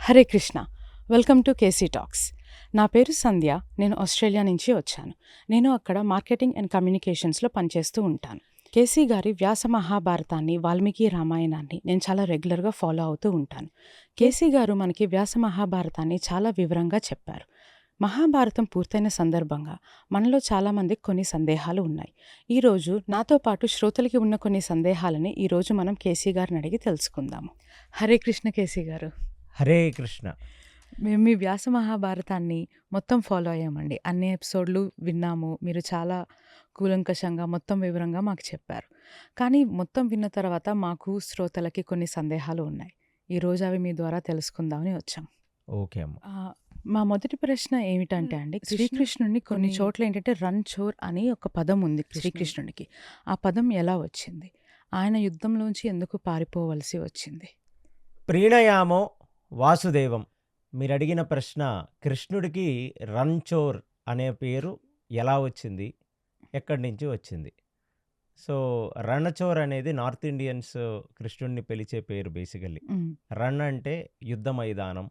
Hare Krishna. Welcome to KC talks. నా పేరు సంధ్య. నేను ఆస్ట్రేలియా నుంచి వచ్చాను. నేను అక్కడ మార్కెటింగ్ అండ్ కమ్యూనికేషన్స్లో పనిచేస్తూ ఉంటాను. కేసీ గారి వ్యాస మహాభారతాన్ని, వాల్మీకి రామాయణాన్ని నేను చాలా రెగ్యులర్గా ఫాలో అవుతూ ఉంటాను. కేసీ గారు మనకి వ్యాస మహాభారతాన్ని చాలా వివరంగా చెప్పారు. మహాభారతం పూర్తయిన సందర్భంగా మనలో చాలామందికి కొన్ని సందేహాలు ఉన్నాయి. ఈరోజు నాతో పాటు శ్రోతలకి ఉన్న కొన్ని సందేహాలని ఈరోజు మనం కేసీ గారిని అడిగి తెలుసుకుందాము. హరే కృష్ణ కేసీ గారు. హరే కృష్ణ. మేము మీ వ్యాస మహాభారతాన్ని మొత్తం ఫాలో అయ్యామండి. అన్ని ఎపిసోడ్లు విన్నాము. మీరు చాలా కూలంకషంగా మొత్తం వివరంగా మాకు చెప్పారు. కానీ మొత్తం విన్న తర్వాత మాకు శ్రోతలకి కొన్ని సందేహాలు ఉన్నాయి. ఈరోజు అవి మీ ద్వారా తెలుసుకుందామని వచ్చాం. ఓకే అమ్మ. మా మొదటి ప్రశ్న ఏమిటంటే అండి, శ్రీకృష్ణుడిని కొన్ని చోట్ల ఏంటంటే రణ్చోర్ అని ఒక పదం ఉంది శ్రీకృష్ణుడికి. ఆ పదం ఎలా వచ్చింది? ఆయన యుద్ధంలోంచి ఎందుకు పారిపోవలసి వచ్చింది? ప్రీణయామో వాసుదేవం. మీరు అడిగిన ప్రశ్న, కృష్ణుడికి రణ్చోర్ అనే పేరు ఎలా వచ్చింది, ఎక్కడి నుంచి వచ్చింది? సో రణచోర్ అనేది నార్త్ ఇండియన్స్ కృష్ణుడిని పిలిచే పేరు బేసికల్లీ. రన్ అంటే యుద్ధ మైదానం,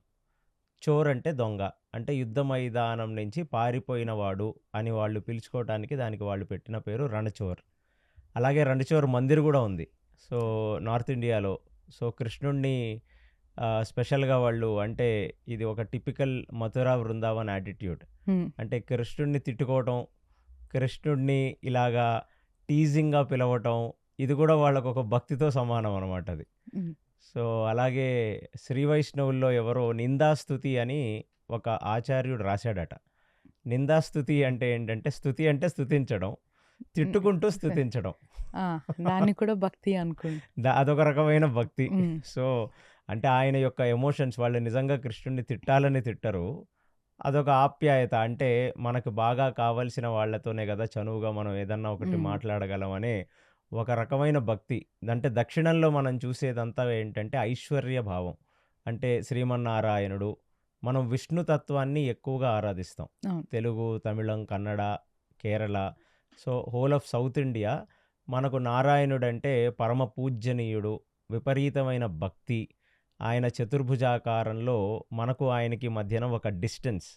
చోర్ అంటే దొంగ, అంటే యుద్ధ మైదానం నుంచి పారిపోయినవాడు అని వాళ్ళు పిలుచుకోవడానికి దానికి వాళ్ళు పెట్టిన పేరు రణచోర్. అలాగే రణచోర్ మందిర్ కూడా ఉంది సో నార్త్ ఇండియాలో. సో కృష్ణుడిని స్పెషల్గా వాళ్ళు, అంటే ఇది ఒక టిపికల్ మథురా బృందావన్ యాటిట్యూడ్. అంటే కృష్ణుడిని తిట్టుకోవటం, కృష్ణుడిని ఇలాగా టీజింగ్గా పిలవటం, ఇది కూడా వాళ్ళకు ఒక భక్తితో సమానం అనమాట అది. సో అలాగే శ్రీ వైష్ణవుల్లో ఎవరో నిందాస్తుతి అని ఒక ఆచార్యుడు రాశాడట. నిందాస్తుతి అంటే ఏంటంటే, స్తుతి అంటే స్తుతించడం, తిట్టుకుంటూ స్తుతించడం, దాన్ని కూడా భక్తి అనుకుంటా. అదొక రకమైన భక్తి. సో అంటే ఆయన యొక్క ఎమోషన్స్, వాళ్ళు నిజంగా కృష్ణుడిని తిట్టాలని తిట్టరు, అదొక ఆప్యాయత. అంటే మనకు బాగా కావలసిన వాళ్ళతోనే కదా చనువుగా మనం ఏదన్నా ఒకటి మాట్లాడగలం అనే ఒక రకమైన భక్తి. అంటే దక్షిణంలో మనం చూసేదంతా ఏంటంటే ఐశ్వర్య భావం. అంటే శ్రీమన్నారాయణుడు, మనం విష్ణుతత్వాన్ని ఎక్కువగా ఆరాధిస్తాం. తెలుగు, తమిళం, Kannada, Kerala, so whole of south India మనకు నారాయణుడు అంటే పరమ పూజ్యనీయుడు, విపరీతమైన భక్తి. ఆయన చతుర్భుజాకారంలో మనకు ఆయనకి మధ్యన ఒక డిస్టెన్స్,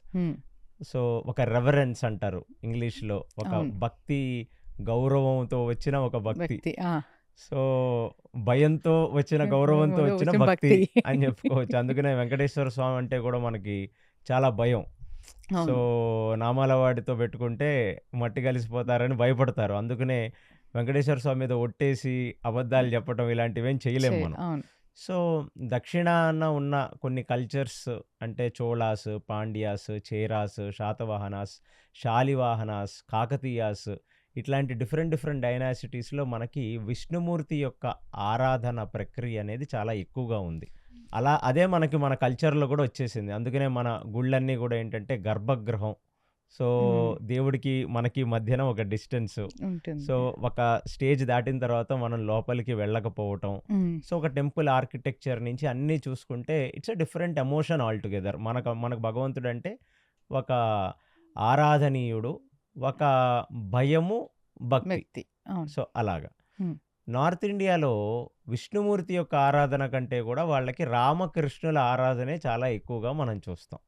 సో ఒక రెవరెన్స్ అంటారు ఇంగ్లీష్లో, ఒక భక్తి, గౌరవంతో వచ్చిన ఒక భక్తి. సో భయంతో వచ్చిన, గౌరవంతో వచ్చిన భక్తి అని చెప్పుకోవచ్చు. అందుకనే వెంకటేశ్వర స్వామి అంటే కూడా మనకి చాలా భయం. సో నామాల వాడితో పెట్టుకుంటే మట్టి కలిసిపోతారని భయపడతారు. అందుకనే వెంకటేశ్వర స్వామి మీద ఒట్టేసి అబద్ధాలు చెప్పడం ఇలాంటివేం చేయలేము మనం. సో దక్షిణాన ఉన్న కొన్ని కల్చర్స్, అంటే చోళాస్, పాండ్యాస్, చేరాస్, శాతవాహనాస్, శాలివాహనాస్, కాకతీయాస్, ఇట్లాంటి డిఫరెంట్ డైనాసిటీస్లో మనకి విష్ణుమూర్తి యొక్క ఆరాధన ప్రక్రియ అనేది చాలా ఎక్కువగా ఉంది. అదే మనకి మన కల్చర్లో కూడా వచ్చేసింది. అందుకనే మన గుళ్ళన్నీ కూడా ఏంటంటే గర్భగృహం. సో దేవుడికి మనకి మధ్యన ఒక డిస్టెన్స్. సో ఒక స్టేజ్ దాటిన తర్వాత మనం లోపలికి వెళ్ళకపోవటం. సో ఒక టెంపుల్ ఆర్కిటెక్చర్ నుంచి అన్నీ చూసుకుంటే it's a different emotion all together. మనకు భగవంతుడు అంటే ఒక ఆరాధనీయుడు, ఒక భయము, భక్తి. సో అలాగా నార్త్ ఇండియాలో విష్ణుమూర్తి యొక్క ఆరాధన కంటే కూడా వాళ్ళకి రామకృష్ణుల ఆరాధనే చాలా ఎక్కువగా మనం చూస్తాం.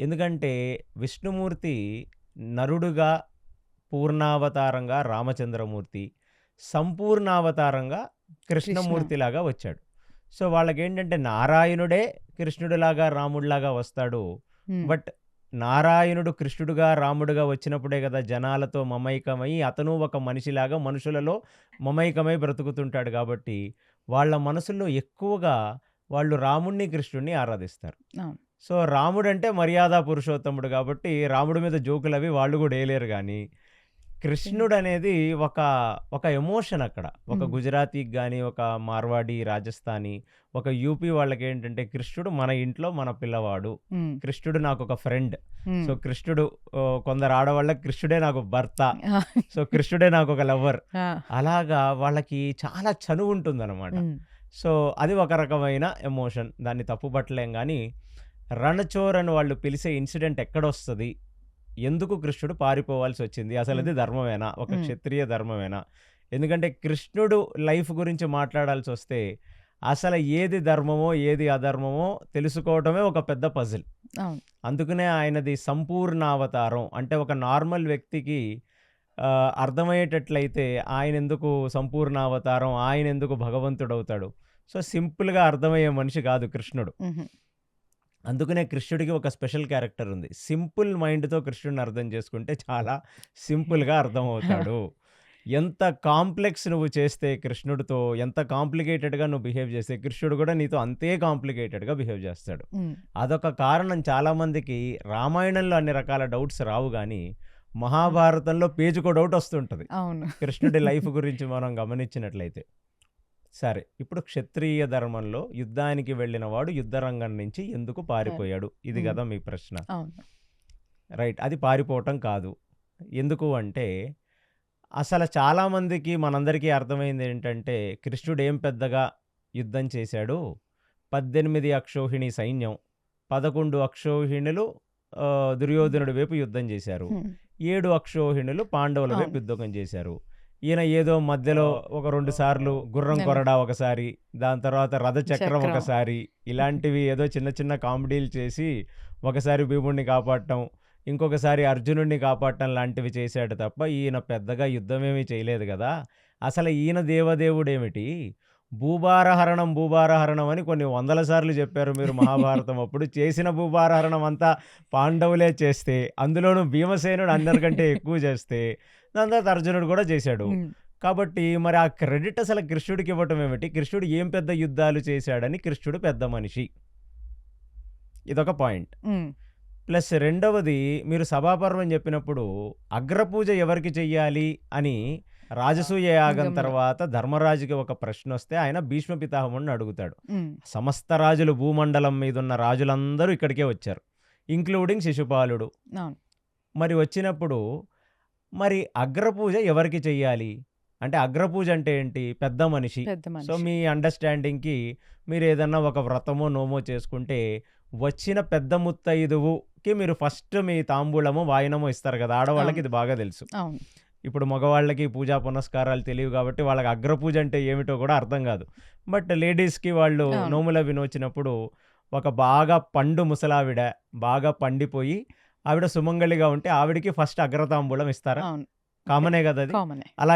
ఎందుకంటే విష్ణుమూర్తి నరుడుగా పూర్ణావతారంగా రామచంద్రమూర్తి, సంపూర్ణావతారంగా కృష్ణమూర్తిలాగా వచ్చాడు. సో వాళ్ళకేంటంటే నారాయణుడే కృష్ణుడిలాగా రాముడిలాగా వస్తాడు. బట్ నారాయణుడు కృష్ణుడుగా రాముడుగా వచ్చినప్పుడే కదా జనాలతో మమైకమై అతను ఒక మనిషిలాగా మనుషులలో మమైకమై బ్రతుకుతుంటాడు. కాబట్టి వాళ్ళ మనసుల్లో ఎక్కువగా వాళ్ళు రాముడిని, కృష్ణుడిని ఆరాధిస్తారు. సో రాముడు అంటే మర్యాద పురుషోత్తముడు కాబట్టి రాముడి మీద జోకులు అవి వాళ్ళు కూడా వేయలేరు. కానీ కృష్ణుడు అనేది ఒక ఎమోషన్. అక్కడ ఒక గుజరాతీకి కానీ, ఒక మార్వాడి, రాజస్థానీ, ఒక యూపీ వాళ్ళకి ఏంటంటే కృష్ణుడు మన ఇంట్లో మన పిల్లవాడు, కృష్ణుడు నాకు ఒక ఫ్రెండ్. సో కృష్ణుడు, కొందరు ఆడవాళ్ళకి కృష్ణుడే నాకు భర్త, సో కృష్ణుడే నాకు ఒక లవర్. అలాగా వాళ్ళకి చాలా చనువు ఉంటుంది అనమాట. సో అది ఒక రకమైన ఎమోషన్, దాన్ని తప్పుపట్టలేం. కానీ రణచోర్ అని వాళ్ళు పిలిచే ఇన్సిడెంట్ ఎక్కడొస్తుంది, ఎందుకు కృష్ణుడు పారిపోవాల్సి వచ్చింది, అసలు అది ధర్మమేనా, ఒక క్షత్రియ ధర్మమేనా, ఎందుకంటే కృష్ణుడు లైఫ్ గురించి మాట్లాడాల్సి వస్తే అసలు ఏది ధర్మమో ఏది అధర్మమో తెలుసుకోవటమే ఒక పెద్ద పజిల్. అవును. అందుకనే ఆయనది సంపూర్ణ అవతారం. అంటే ఒక నార్మల్ వ్యక్తికి అర్థమయ్యేటట్లయితే ఆయన ఎందుకు సంపూర్ణ అవతారం, ఆయన ఎందుకు భగవంతుడవుతాడు. సో సింపుల్గా అర్థమయ్యే మనిషి కాదు కృష్ణుడు. మ్హూ. అందుకనే కృష్ణుడికి ఒక స్పెషల్ క్యారెక్టర్ ఉంది. సింపుల్ మైండ్తో కృష్ణుడిని అర్థం చేసుకుంటే చాలా సింపుల్గా అర్థమవుతాడు. ఎంత కాంప్లెక్స్ నువ్వు చేస్తే కృష్ణుడితో, ఎంత కాంప్లికేటెడ్గా నువ్వు బిహేవ్ చేస్తే కృష్ణుడు కూడా నీతో అంతే కాంప్లికేటెడ్గా బిహేవ్ చేస్తాడు. మ్. అదొక కారణం. చాలామందికి రామాయణంలో అన్ని రకాల డౌట్స్ రావు, కానీ మహాభారతంలో పేజీకో డౌట్ వస్తుంటుంది అవును. కృష్ణుడి లైఫ్ గురించి మనం గమనించినట్లయితే. సరే, ఇప్పుడు క్షత్రియ ధర్మంలో యుద్ధానికి వెళ్ళిన వాడు యుద్ధరంగం నుంచి ఎందుకు పారిపోయాడు? ఇది కదా మీ ప్రశ్న. అవును. రైట్, అది పారిపోవటం కాదు. ఎందుకు అంటే అసలు చాలామందికి మనందరికీ అర్థమైంది ఏంటంటే కృష్ణుడు ఏం పెద్దగా యుద్ధం చేశాడు. 18 అక్షౌహిణి సైన్యం, 11 అక్షౌహిణులు దుర్యోధనుడి వైపు యుద్ధం చేశారు, 7 అక్షౌహిణులు పాండవుల వైపు అవును. యుద్ధం చేశారు. ఈయన ఏదో మధ్యలో ఒక 2 సార్లు గుర్రం కొరడా ఒకసారి, దాని తర్వాత రథచక్రం చక్రం. ఒకసారి, ఇలాంటివి ఏదో చిన్న చిన్న కామెడీలు చేసి ఒకసారి భీముడిని కాపాడటం, ఇంకొకసారి అర్జునుడిని కాపాడటం లాంటివి చేశాడు తప్ప ఈయన పెద్దగా యుద్ధమేమీ చేయలేదు కదా. అసలు ఈయన దేవదేవుడేమిటి? భూభారహరణం అని కొన్ని 100 సార్లు చెప్పారు మీరు మహాభారతం అప్పుడు. చేసిన భూభారహరణం అంతా పాండవులే చేస్తే, అందులోనూ భీమసేనుడు అందరికంటే ఎక్కువ చేస్తే, దాని తర్వాత అర్జునుడు కూడా చేశాడు. మ్. కాబట్టి మరి ఆ క్రెడిట్ అసలు కృష్ణుడికి ఇవ్వటం ఏమిటి? కృష్ణుడు ఏం పెద్ద యుద్ధాలు చేశాడని కృష్ణుడు పెద్ద మనిషి, ఇదొక పాయింట్. మ్. ప్లస్ రెండవది, మీరు సభాపర్వం చెప్పినప్పుడు అగ్రపూజ ఎవరికి చెయ్యాలి అని రాజసూయ యాగం యాగంలో. తర్వాత ధర్మరాజుకి ఒక ప్రశ్న వస్తే ఆయన భీష్మ పితామహుడిని అడుగుతాడు. మ్. సమస్త రాజులు, భూమండలం మీద ఉన్న రాజులందరూ ఇక్కడికే వచ్చారు, ఇంక్లూడింగ్ శిశుపాలుడు. అవును. మరి వచ్చినప్పుడు మరి అగ్రపూజ ఎవరికి చెయ్యాలి అంటే, అగ్రపూజ అంటే ఏంటి? పెద్ద మనిషి. పెద్ద సో మనిషి. మీ అండర్స్టాండింగ్కి మీరు ఏదన్నా ఒక వ్రతమో నోమో చేసుకుంటే వచ్చిన పెద్ద ముత్తైదువుకి మీరు ఫస్ట్ మీ తాంబూలమో వాయినమో ఇస్తారు కదా. ఆడవాళ్ళకి ఇది బాగా తెలుసు. అవును. ఇప్పుడు మగవాళ్ళకి పూజా పునస్కారాలు తెలియవు కాబట్టి వాళ్ళకి అగ్రపూజ అంటే ఏమిటో కూడా అర్థం కాదు. బట్ లేడీస్కి వాళ్ళు అవును. నోముల వినోచినప్పుడు ఒక బాగా పండు ముసలావిడ, బాగా పండిపోయి ఆవిడ సుమంగళిగా ఉంటే ఆవిడికి ఫస్ట్ అగ్రతాంబూలం ఇస్తారా? అవును. కామనే కదా అది. కామనే అలా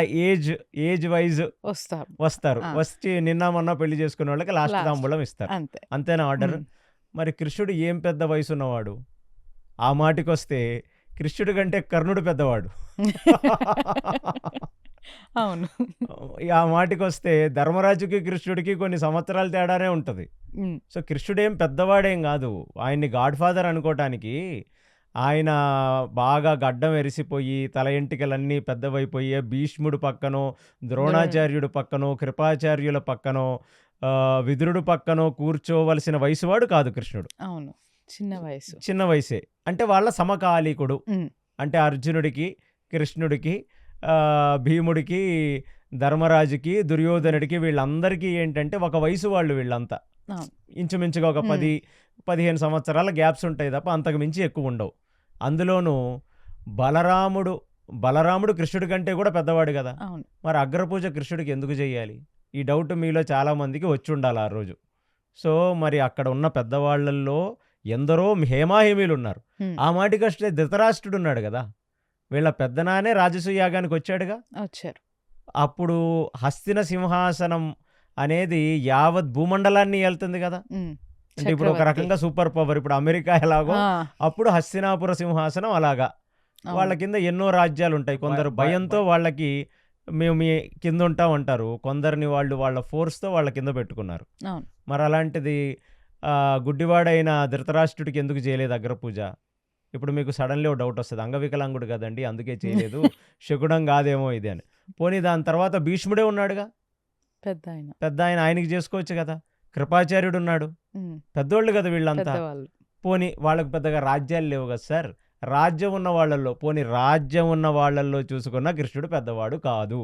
ఏజ్ వైజ్ వస్తారు. వస్తారు. ఆ. వచ్చి నిన్న మొన్న పెళ్లి చేసుకునే వాళ్ళకి లాస్ట్ Last. తాంబూలం ఇస్తారు. అంతే. అంతేనా ఆర్డర్? మ్. మరి కృష్ణుడు ఏం పెద్ద వయసు ఉన్నవాడు? ఆ మాటికొస్తే కృష్ణుడి కంటే కర్ణుడు పెద్దవాడు. అవును. ఆ మాటికొస్తే ధర్మరాజుకి కృష్ణుడికి కొన్ని సంవత్సరాల తేడానే ఉంటుంది. మ్. సో కృష్ణుడేం పెద్దవాడేం కాదు. ఆయన్ని గాడ్ ఫాదర్ అనుకోవటానికి ఆయన బాగా గడ్డం ఎరిసిపోయి తల ఎంటికలన్నీ పెద్దవైపోయి భీష్ముడు పక్కనో, ద్రోణాచార్యుడు పక్కనో, కృపాచార్యుల పక్కనో, విదురుడు పక్కనో కూర్చోవలసిన వయసువాడు కాదు కృష్ణుడు. అవును. చిన్న వయసు. చిన్న వయసే. అంటే వాళ్ళ సమకాలీకుడు. మ్. అంటే అర్జునుడికి, కృష్ణుడికి, భీముడికి, ధర్మరాజుకి, దుర్యోధనుడికి, వీళ్ళందరికీ ఏంటంటే ఒక వయసు వాళ్ళు వీళ్ళంతా. అవును. ఇంచుమించుగా ఒక 10-15 సంవత్సరాల గ్యాప్స్ ఉంటాయి తప్ప అంతకు మించి ఎక్కువ ఉండవు. అందులోనూ బలరాముడు కృష్ణుడి కంటే కూడా పెద్దవాడు కదా. అవును. మరి అగ్రపూజ కృష్ణుడికి ఎందుకు చేయాలి? ఈ డౌట్ మీలో చాలామందికి వచ్చి ఉండాలి ఆ రోజు. సో మరి అక్కడ ఉన్న పెద్దవాళ్ళల్లో ఎందరో హేమాహేమీలు ఉన్నారు. మ్. ఆ మాటికొస్తే ధృతరాష్ట్రుడు ఉన్నాడు కదా, వీళ్ళ పెద్దనానే రాజసూయ యాగానికి వచ్చాడుగా. వచ్చారు. అప్పుడు హస్తిన సింహాసనం అనేది యావత్ భూమండలాన్ని వెళ్తుంది కదా. మ్. అంటే ఇప్పుడు ఒక చక్రవర్తి. రకంగా సూపర్ పవర్. ఇప్పుడు అమెరికా ఎలాగో ఆ. అప్పుడు హస్తినాపుర సింహాసనం అలాగా. అవును. వాళ్ళ కింద ఎన్నో రాజ్యాలు ఉంటాయి. కొందరు భయంతో వాళ్ళకి మేము మీ కింద ఉంటాం అంటారు, కొందరిని వాళ్ళు వాళ్ళ ఫోర్స్తో వాళ్ళ కింద పెట్టుకున్నారు. అవును. మరి అలాంటిది గుడ్డివాడైన ధృతరాష్ట్రుడికి ఎందుకు చేయలేదు అగ్రపూజ? ఇప్పుడు మీకు సడన్లీ ఒక డౌట్ వస్తుంది, అంగవికలాంగుడు కదండి అందుకే చేయలేదు, శకునం కాదేమో ఇది అని. పోనీ దాని తర్వాత భీష్ముడే ఉన్నాడుగా, పెద్ద ఆయన, ఆయనకి చేసుకోవచ్చు కదా. కృపాచార్యుడు ఉన్నాడు, మ్. పెద్దోళ్ళు కదా వీళ్ళంతా. పెద్దవాళ్ళు. పోనీ వాళ్ళకు పెద్దగా రాజ్యాలు లేవు కదా సార్. రాజ్యం ఉన్న వాళ్ళల్లో చూసుకున్న కృష్ణుడు పెద్దవాడు కాదు.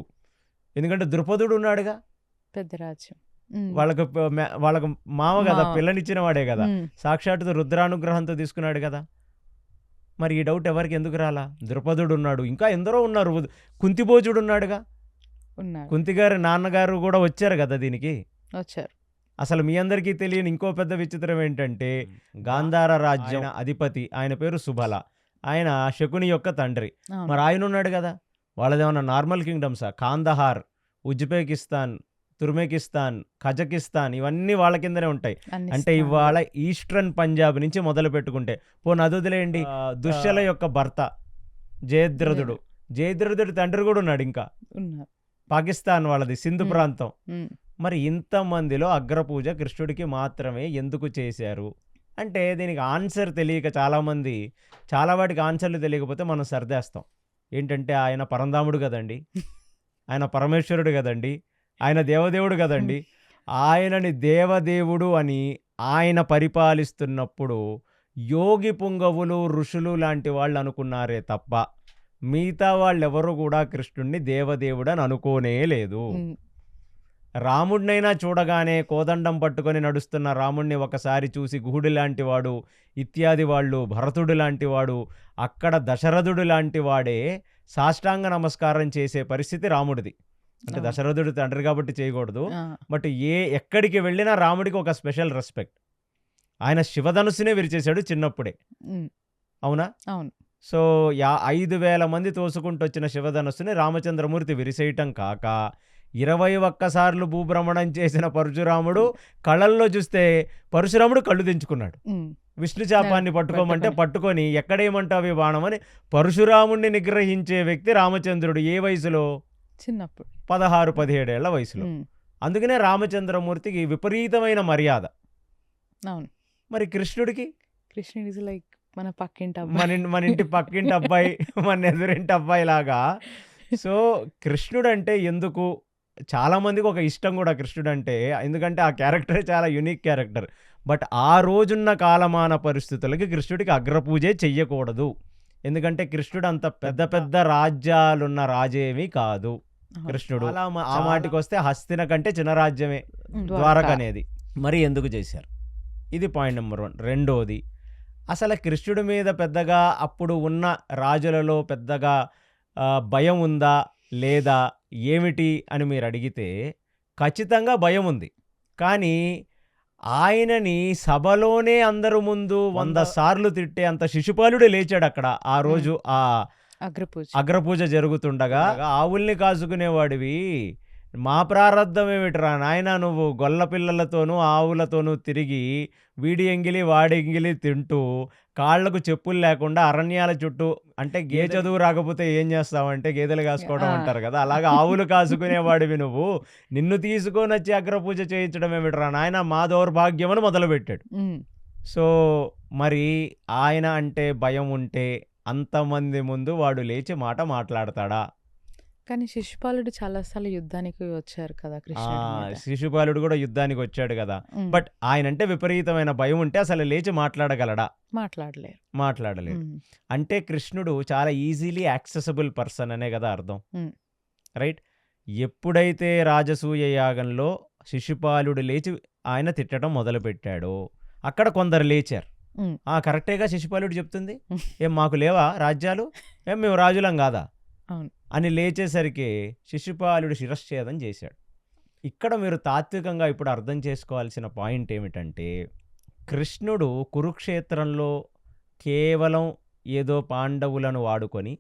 ఎందుకంటే ద్రుపదుడు ఉన్నాడుగా, పెద్ద రాజ్యం. వాళ్ళకు మామ కదా, మావ. పిల్లనిచ్చిన వాడే కదా, మ్. సాక్షాత్తు రుద్రానుగ్రహంతో తీసుకున్నాడు కదా. మరి ఈ డౌట్ ఎవరికి ఎందుకు రాలా? ద్రుపదుడు ఉన్నాడు, ఇంకా ఎందరో ఉన్నారు, కుంతిభోజుడు ఉన్నాడుగా. ఉన్నారు. కుంతి గారి నాన్నగారు కూడా వచ్చారు కదా దీనికి. వచ్చారు. అసలు మీ అందరికీ తెలియని ఇంకో పెద్ద విచిత్రం ఏంటంటే గాంధార రాజ్యం అధిపతి ఆయన పేరు సుబల. ఆయన శకుని యొక్క తండ్రి. అవును. మరి ఆయన ఉన్నాడు కదా, వాళ్ళదేమన్నా నార్మల్ కింగ్డమ్సా? కాందహార్, ఉజ్బెకిస్తాన్, తుర్మెకిస్తాన్, కజకిస్తాన్ ఇవన్నీ వాళ్ళ కిందనే ఉంటాయి. అన్ని అంటే స్థానాలు. ఇవాళ ఈస్టర్న్ పంజాబ్ నుంచి మొదలు పెట్టుకుంటే పోనీ అది వదిలేయండి. దుశ్శల యొక్క భర్త జయద్రథుడు, జయద్రథుడి తండ్రి కూడా ఉన్నాడు ఇంకా. ఉన్నారు. పాకిస్తాన్ వాళ్ళది సింధు మ్మ్. ప్రాంతం. ఉమ్. మరి ఇంతమందిలో అగ్రపూజ కృష్ణుడికి మాత్రమే ఎందుకు చేశారు అంటే దీనికి ఆన్సర్ తెలియక చాలామంది చాలా వాటికి ఆన్సర్లు తెలియకపోతే మనం సర్దేస్తాం. ఏంటంటే ఆయన పరంధాముడు కదండి, ఆయన పరమేశ్వరుడు కదండి, ఆయన దేవదేవుడు కదండి. ఆయనని దేవదేవుడు అని ఆయన పరిపాలిస్తున్నప్పుడు యోగి పుంగవులు ఋషులు లాంటి వాళ్ళు అనుకున్నారే తప్ప మిగతా వాళ్ళెవరూ కూడా కృష్ణుడిని దేవదేవుడు అని అనుకోనే లేదు. ఉమ్. రాముడినైనా చూడగానే కోదండం పట్టుకొని నడుస్తున్న రాముడిని ఒకసారి చూసి గుహుడు లాంటి వాడు ఇత్యాది వాళ్ళు, భరతుడు లాంటి వాడు, అక్కడ దశరథుడు లాంటి వాడే సాష్టాంగ నమస్కారం చేసే పరిస్థితి రాముడిది. అంటే అవును. దశరథుడు తండ్రి కాబట్టి చేయకూడదు, ఆ, బట్ ఎక్కడికి వెళ్ళినా రాముడికి ఒక స్పెషల్ రెస్పెక్ట్. ఆయన శివధనుసునే విరిచేశాడు చిన్నప్పుడే, ఉమ్. అవునా? అవును. సో 5,000 మంది తోసుకుంటూ వచ్చిన శివధనుస్సుని రామచంద్రమూర్తి విరిసేయటం కాక 21 సార్లు భూభ్రమణం చేసిన పరశురాముడు కళ్ళల్లో చూస్తే పరశురాముడు కళ్ళు దించుకున్నాడు. ఉమ్. విష్ణు చాపాన్ని పట్టుకోమంటే పట్టుకొని ఎక్కడేమంటావు ఈ బాణమని పరశురాముడిని నిగ్రహించే వ్యక్తి రామచంద్రుడు. ఏ వయసులో? చిన్నప్పుడు. 16-17 ఏళ్ల వయసులో. ఉమ్. అందుకనే రామచంద్రమూర్తికి విపరీతమైన మర్యాద. అవును. మరి కృష్ణుడికి కృష్ణుడు ఇస్ లైక్ మన పక్కింటి మన అబ్బాయి. మన ఇంటి పక్కింటి అబ్బాయి, మన ఎదురింటి అబ్బాయి లాగా. సో కృష్ణుడు అంటే ఎందుకు చాలా మందికి ఒక ఇష్టం కూడా కృష్ణుడు అంటే, ఎందుకంటే ఆ క్యారెక్టర్ చాలా యూనిక్ క్యారెక్టర్. బట్ ఆ రోజున్న కాలమాన పరిస్థితులకి కృష్ణుడికి అగ్రపూజే చెయ్యకూడదు. ఎందుకంటే కృష్ణుడు అంత పెద్ద పెద్ద రాజ్యాలున్న రాజేమీ కాదు. అవును. కృష్ణుడు ఆ మాటికి వస్తే హస్తిన కంటే చిన్న రాజ్యమే ద్వారక ద్వారక. అనేది. మరి ఎందుకు చేశారు? ఇది పాయింట్ నెంబర్ 1. రెండోది, అసలు కృష్ణుడి మీద పెద్దగా అప్పుడు ఉన్న రాజులలో పెద్దగా భయం ఉందా లేదా ఏమిటి అని మీరు అడిగితే ఖచ్చితంగా భయం ఉంది. కానీ ఆయనని సభలోనే అందరు ముందు 100 సార్లు తిట్టే అంత శిశుపాలుడు లేచాడు అక్కడ ఆ రోజు. ఆ అగ్రపూజ. అగ్రపూజ జరుగుతుండగా ఆవుల్ని కాసుకునేవాడివి, మా ప్రారంధం ఏమిటిరా నాయన, నువ్వు గొల్ల పిల్లలతోనూ ఆవులతోనూ తిరిగి వీడి ఎంగిలి వాడి ఎంగిలి తింటూ కాళ్లకు చెప్పులు లేకుండా అరణ్యాల చుట్టూ, అంటే చదువు రాకపోతే ఏం చేస్తావంటే గేదెలు కాసుకోవడం అంటారు కదా, అలాగా ఆవులు కాసుకునేవాడివి నువ్వు, నిన్ను తీసుకొని వచ్చి అగ్రపూజ చేయించడం ఏమిటిరా నాయన, మా దౌర్భాగ్యం అని మొదలుపెట్టాడు. ఉమ్. సో మరి ఆయన అంటే భయం ఉంటే అంతమంది ముందు వాడు లేచి మాట మాట్లాడతాడా? కానీ శిశుపాలుడు చాలాసార్లు యుద్ధానికి వచ్చారు కదా కృష్ణుడి మీద. శిశుపాలుడు కూడా యుద్ధానికి వచ్చాడు కదా. ఉమ్. బట్ ఆయనంటే విపరీతమైన భయం ఉంటే అసలు లేచి మాట్లాడగలడా? మాట్లాడలేరు. మాట్లాడలేడు. ఉమ్. అంటే కృష్ణుడు చాలా ఈజీలీ యాక్సెసిబుల్ పర్సన్ అనే కదా అర్థం, ఉమ్. రైట్? ఎప్పుడైతే రాజసూయ యాగంలో శిశుపాలుడు లేచి ఆయన తిట్టడం మొదలుపెట్టాడో అక్కడ కొందరు లేచారు. ఉమ్. కరెక్టేగా శిశుపాలుడు చెప్తుంది, ఏం మాకు లేవా రాజ్యాలు, ఏం మేము రాజులం కాదా అవును. అని లేచేసరికి శిశుపాలుడు శిరశ్ఛేదం చేశాడు. ఇక్కడ మీరు తాత్వికంగా ఇప్పుడు అర్థం చేసుకోవాల్సిన పాయింట్ ఏమిటంటే, కృష్ణుడు కురుక్షేత్రంలో కేవలం ఏదో పాండవులను వాడుకొని